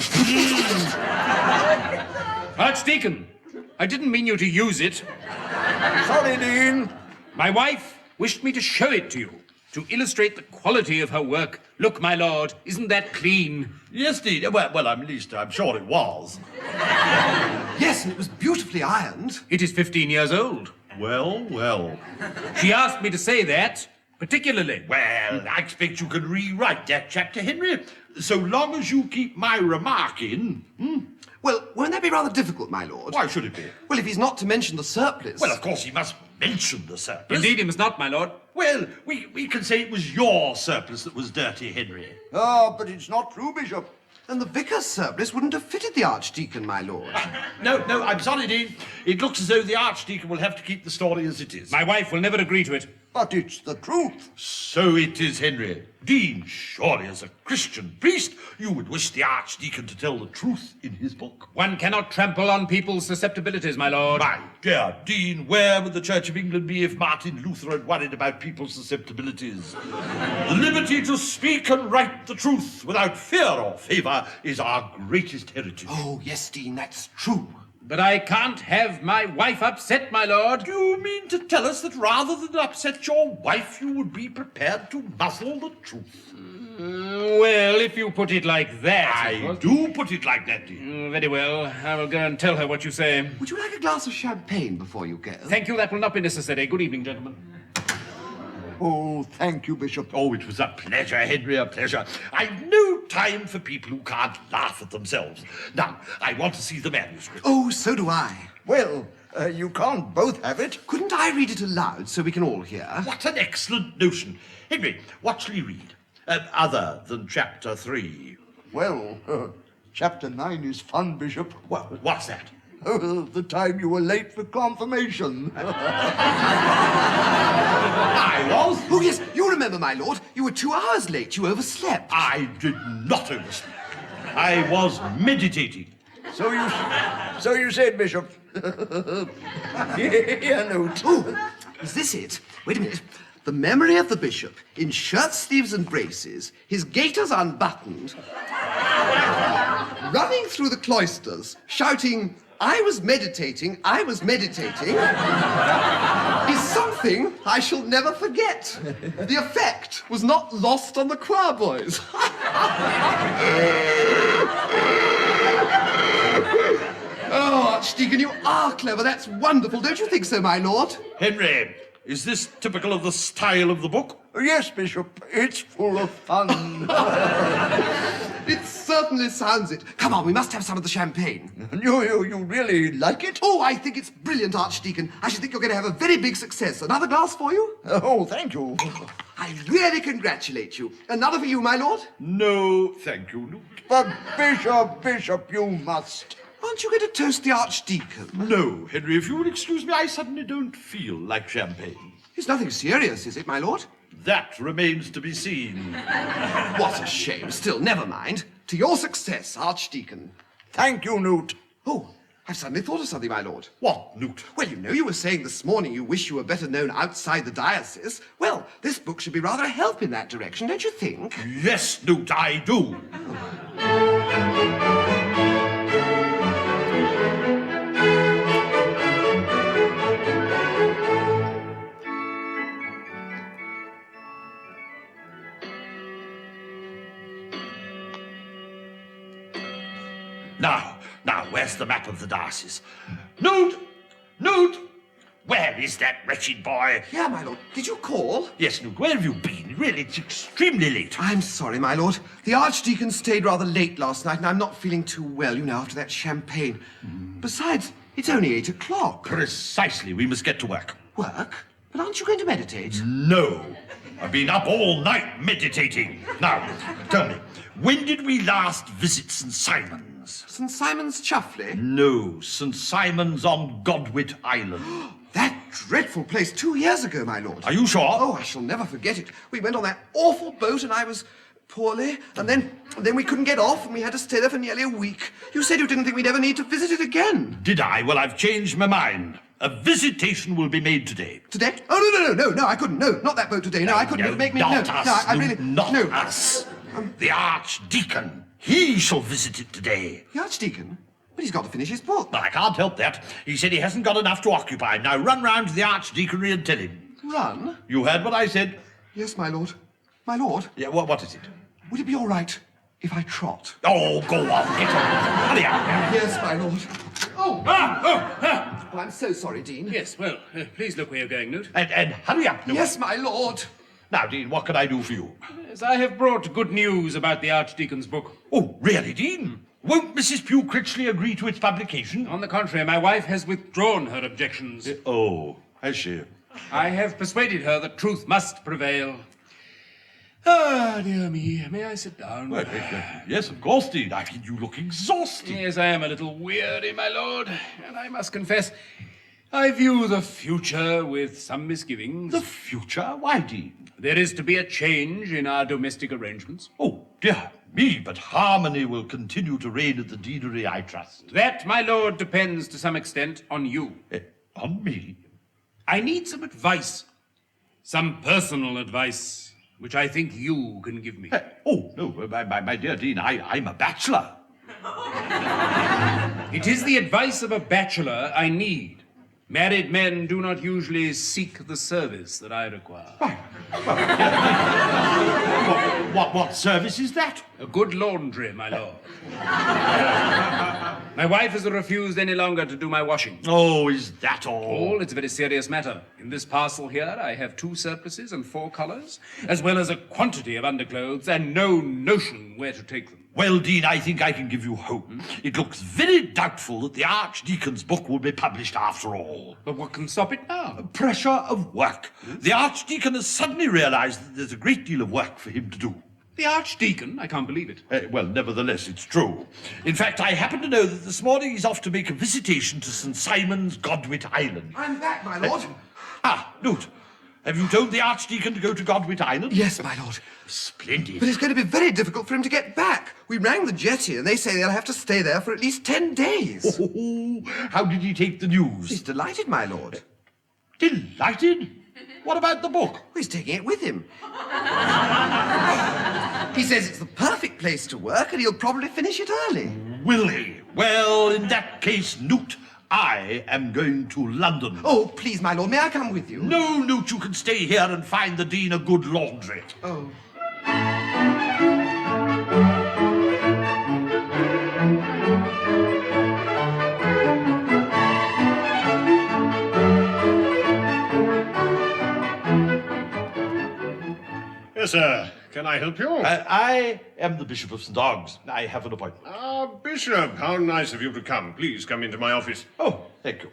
Archdeacon, I didn't mean you to use it. Sorry, Dean. My wife wished me to show it to you, to illustrate the quality of her work. Look, my lord, isn't that clean? Yes, Dean. Well, at least I'm sure it was. Yes, and it was beautifully ironed. It is 15 years old. Well. She asked me to say that, particularly. Well, I expect you can rewrite that chapter, Henry, so long as you keep my remark in. Well, won't that be rather difficult, my lord? Why should it be? Well, if he's not to mention the surplice... Well, of course he must mention the surplice. Indeed he must not, my lord. Well, we can say it was your surplice that was dirty, Henry. Ah, but it's not true, Bishop. And the vicar's surplice wouldn't have fitted the Archdeacon, my lord. No, I'm sorry, Dean. It looks as though the Archdeacon will have to keep the story as it is. My wife will never agree to it. But it's the truth. So it is, Henry. Dean, surely as a Christian priest, you would wish the Archdeacon to tell the truth in his book. One cannot trample on people's susceptibilities, my lord. My dear Dean, where would the Church of England be if Martin Luther had worried about people's susceptibilities? The liberty to speak and write the truth without fear or favour is our greatest heritage. Oh, yes, Dean, that's true. But I can't have my wife upset, my lord. Do you mean to tell us that rather than upset your wife, you would be prepared to muzzle the truth? Well, if you put it like that... I do put it like that, Dean. Very well. I will go and tell her what you say. Would you like a glass of champagne before you go? Thank you, that will not be necessary. Good evening, gentlemen. Oh, thank you, Bishop. Oh, it was a pleasure, Henry, a pleasure. I've no time for people who can't laugh at themselves. Now, I want to see the manuscript. Oh, so do I. Well, you can't both have it. Couldn't I read it aloud so we can all hear? What an excellent notion. Henry, what shall we read? Other than chapter 3. Well, chapter 9 is fun, Bishop. What's that? Oh, the time you were late for confirmation. I was? Oh, yes, you remember, my lord. You were 2 hours late. You overslept. I did not oversleep. I was meditating. So you said, Bishop. Here, note. Oh, is this it? Wait a minute. The memory of the bishop, in shirt sleeves and braces, his gaiters unbuttoned, running through the cloisters, shouting, "I was meditating, I was meditating," is something I shall never forget. The effect was not lost on the choir boys. Oh, Archdeacon, you are clever. That's wonderful. Don't you think so, my lord? Henry, is this typical of the style of the book? Yes, Bishop. It's full of fun. It certainly sounds it. Come on, we must have some of the champagne. You really like it? Oh, I think it's brilliant, Archdeacon. I should think you're going to have a very big success. Another glass for you? Oh, thank you. I really congratulate you. Another for you, my lord? No, thank you, Luke. But Bishop, you must. Aren't you going to toast the Archdeacon? No, Henry, if you will excuse me, I suddenly don't feel like champagne. It's nothing serious, is it, my lord? That remains to be seen. What a shame. Still, never mind. To your success, Archdeacon. Thank you, Newt. Oh, I've suddenly thought of something, my lord. What, Newt? Well, you know you were saying this morning you wish you were better known outside the diocese. Well, this book should be rather a help in that direction, don't you think? Yes, Newt, I do. Now, where's the map of the diocese? Newt! Newt! Where is that wretched boy? Yeah, my lord. Did you call? Yes, Newt, where have you been? Really, it's extremely late. I'm sorry, my lord. The Archdeacon stayed rather late last night, and I'm not feeling too well, after that champagne. Besides, it's only 8 o'clock. Precisely. We must get to work. Work? But aren't you going to meditate? No. I've been up all night meditating. Now, tell me, when did we last visit St. Simon's? St. Simon's Chuffley? No, St. Simon's on Godwit Island. That dreadful place 2 years ago, my lord. Are you sure? Oh, I shall never forget it. We went on that awful boat and I was poorly, and then we couldn't get off and we had to stay there for nearly a week. You said you didn't think we'd ever need to visit it again. Did I? Well, I've changed my mind. A visitation will be made today. Today? Oh, no, I couldn't. No, not that boat today. No, I couldn't. It would make me... Not no, us. no, I really... Not no. us. The Archdeacon. He shall visit it today. The Archdeacon? But he's got to finish his book. Well, I can't help that. He said he hasn't got enough to occupy him. Now run round to the Archdeaconry and tell him. Run? You heard what I said? Yes, my lord. My lord? Yeah, what is it? Would it be all right if I trot? Oh, go on, get on. Hurry up. Yes, my lord. Oh! Oh, I'm so sorry, Dean. Yes, well, please look where you're going, Newt. And hurry up, Newt. Yes, my lord. Now, Dean, what can I do for you? Yes, I have brought good news about the Archdeacon's book. Oh, really, Dean? Won't Mrs. Pugh Critchley agree to its publication? On the contrary, my wife has withdrawn her objections. Oh, has she? I have persuaded her that truth must prevail. Ah, dear me. May I sit down? Well, yes, of course, Dean. I mean, you look exhausted. Yes, I am a little weary, my lord. And I must confess, I view the future with some misgivings. The future? Why, Dean? There is to be a change in our domestic arrangements. Oh, dear me, but harmony will continue to reign at the deanery, I trust. That, my lord, depends to some extent on you. On me? I need some advice. Some personal advice, which I think you can give me. Oh, no, my dear Dean, I'm a bachelor. It is the advice of a bachelor I need. Married men do not usually seek the service that I require. What service is that? A good laundry, my lord. My wife has refused any longer to do my washing. Oh, is that all? All? It's a very serious matter. In this parcel here, I have 2 surplices and 4 collars, as well as a quantity of underclothes, and no notion where to take them. Well, Dean, I think I can give you hope. It looks very doubtful that the Archdeacon's book will be published after all. But what can stop it now? Pressure of work. The Archdeacon has suddenly realized that there's a great deal of work for him to do. The Archdeacon? I can't believe it. Well, nevertheless, it's true. In fact, I happen to know that this morning he's off to make a visitation to St. Simon's, Godwit Island. I'm back, my lord. Newt, have you told the Archdeacon to go to Godwit Island? Yes, my lord. Splendid. But it's going to be very difficult for him to get back. We rang the jetty and they say they'll have to stay there for at least 10 days. Oh, how did he take the news? He's delighted, my lord. Delighted? What about the book? He's taking it with him. He says it's the perfect place to work and he'll probably finish it early. Will he? Well, in that case, Newt, I am going to London. Oh, please, my lord, may I come with you? No, Newt, you can stay here and find the Dean a good laundry. Oh. Yes, sir. Can I help you? I am the Bishop of St. Ogg's. I have an appointment. Ah, Bishop, how nice of you to come. Please come into my office. Oh, thank you.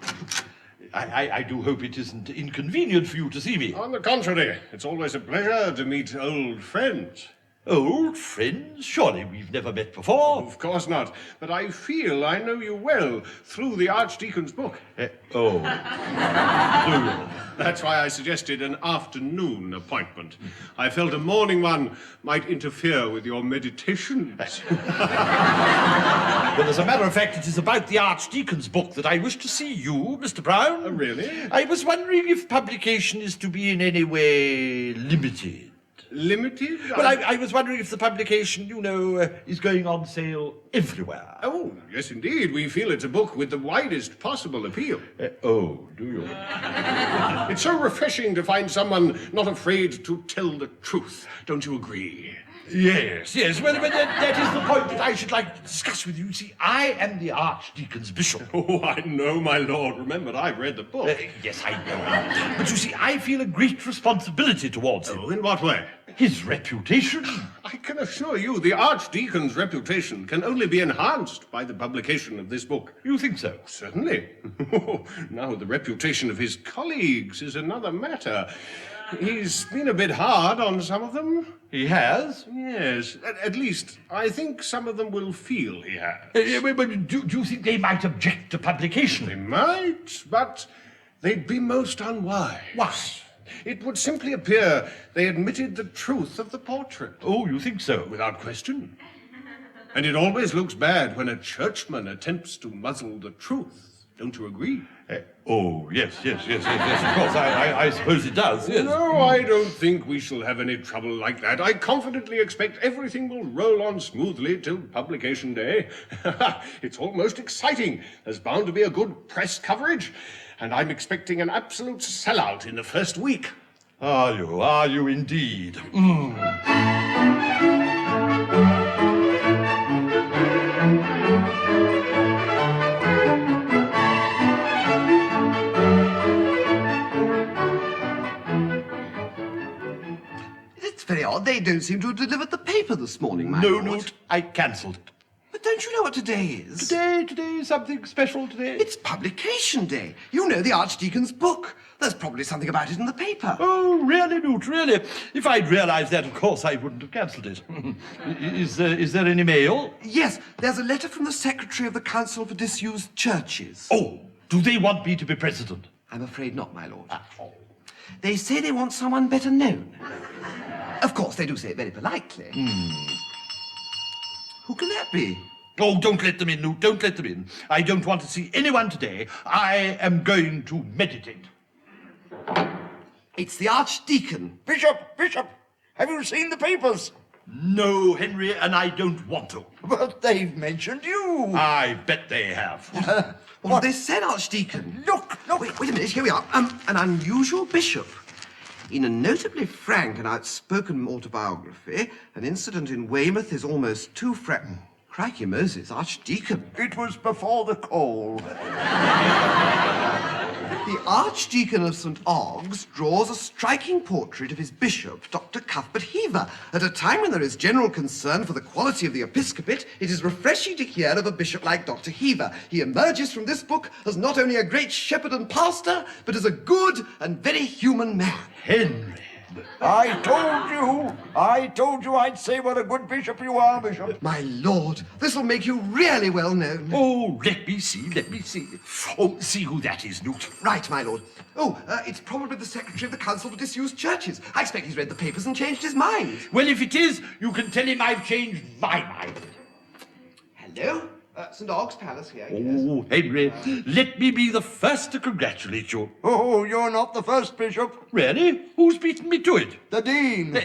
I do hope it isn't inconvenient for you to see me. On the contrary, it's always a pleasure to meet old friends. Old friends? Surely we've never met before. Of course not. But I feel I know you well through the Archdeacon's book. Oh. That's why I suggested an afternoon appointment. I felt a morning one might interfere with your meditations. Well, as a matter of fact, it is about the Archdeacon's book that I wish to see you, Mr. Brown. Oh, really? I was wondering if publication is to be in any way limited. Limited? Well, I was wondering if the publication, is going on sale everywhere. Oh, yes, indeed. We feel it's a book with the widest possible appeal. Oh, do you? It's so refreshing to find someone not afraid to tell the truth. Don't you agree? Yes. Well, that is the point that I should like to discuss with you. See, I am the Archdeacon's bishop. Oh, I know, my lord. Remember, I've read the book. Yes, I know. But you see, I feel a great responsibility towards him. Oh, in what way? His reputation. I can assure you the Archdeacon's reputation can only be enhanced by the publication of this book. You think so? Certainly. Now, the reputation of his colleagues is another matter. He's been a bit hard on some of them. He has? Yes. At least, I think some of them will feel he has. But do you think they might object to publication? They might, but they'd be most unwise. What? It would simply appear they admitted the truth of the portrait. Oh, you think so? Without question. And it always looks bad when a churchman attempts to muzzle the truth. Don't you agree? Oh, yes, of course. I suppose it does, yes. No, I don't think we shall have any trouble like that. I confidently expect everything will roll on smoothly till publication day. It's almost exciting. There's bound to be a good press coverage, and I'm expecting an absolute sellout in the first week. Are you indeed? It's very odd. They don't seem to have delivered the paper this morning, my lord. No, I cancelled it. But don't you know what today is? Today is something special today. It's publication day. You know, the Archdeacon's book. There's probably something about it in the paper. Oh, really, Newt, really? If I'd realised that, of course, I wouldn't have cancelled it. Is there any mail? Yes, there's a letter from the Secretary of the Council for Disused Churches. Oh, do they want me to be president? I'm afraid not, my lord. They say they want someone better known. Of course, they do say it very politely. Who can that be? Oh, don't let them in, Newt, don't let them in. I don't want to see anyone today. I am going to meditate. It's the Archdeacon. Bishop, have you seen the papers? No, Henry, and I don't want to. But they've mentioned you. I bet they have. What they said, Archdeacon? Look. Wait a minute, here we are. An unusual bishop. In a notably frank and outspoken autobiography, an incident in Weymouth is almost too frank. Crikey Moses, Archdeacon. It was before the call. The Archdeacon of St. Ogg's draws a striking portrait of his bishop, Dr. Cuthbert Heaver. At a time when there is general concern for the quality of the episcopate, it is refreshing to hear of a bishop like Dr. Heaver. He emerges from this book as not only a great shepherd and pastor, but as a good and very human man. Henry. I told you I'd say what a good bishop you are, Bishop. My lord, this will make you really well known. Oh, let me see. Oh, see who that is, Newt. Right, my lord. Oh, it's probably the Secretary of the Council for Disused Churches. I expect he's read the papers and changed his mind. Well, if it is, you can tell him I've changed my mind. Hello? St. Ogg's Palace here. Oh, Henry, let me be the first to congratulate you. Oh, you're not the first, Bishop. Really? Who's beaten me to it? The Dean.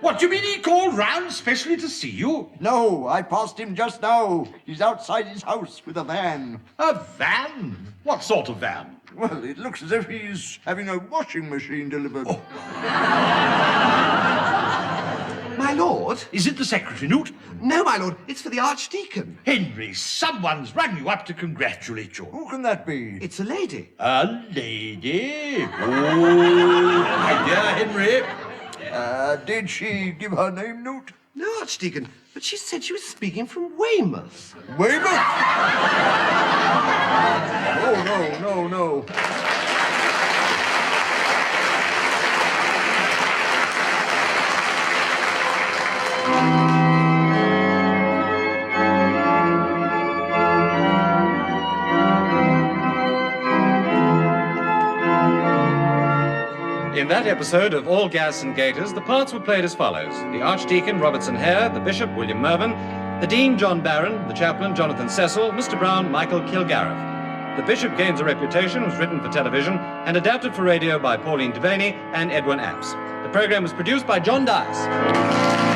What, do you mean he called round specially to see you? No, I passed him just now. He's outside his house with a van. A van? What sort of van? Well, it looks as if he's having a washing machine delivered. Oh. My lord? Is it the secretary, Newt? No, my lord. It's for the Archdeacon. Henry, someone's rung you up to congratulate you. Who can that be? It's a lady. A lady? Oh, my dear Henry. Did she give her name, Newt? No, Archdeacon, but she said she was speaking from Weymouth. Weymouth? Oh, no. In that episode of All Gas and Gaiters, the parts were played as follows. The Archdeacon, Robertson Hare, the Bishop, William Mervyn, the Dean, John Barron, the Chaplain, Jonathan Cecil, Mr. Brown, Michael Kilgariff. The Bishop Gains a Reputation was written for television and adapted for radio by Pauline Devaney and Edwin Apps. The program was produced by John Dice.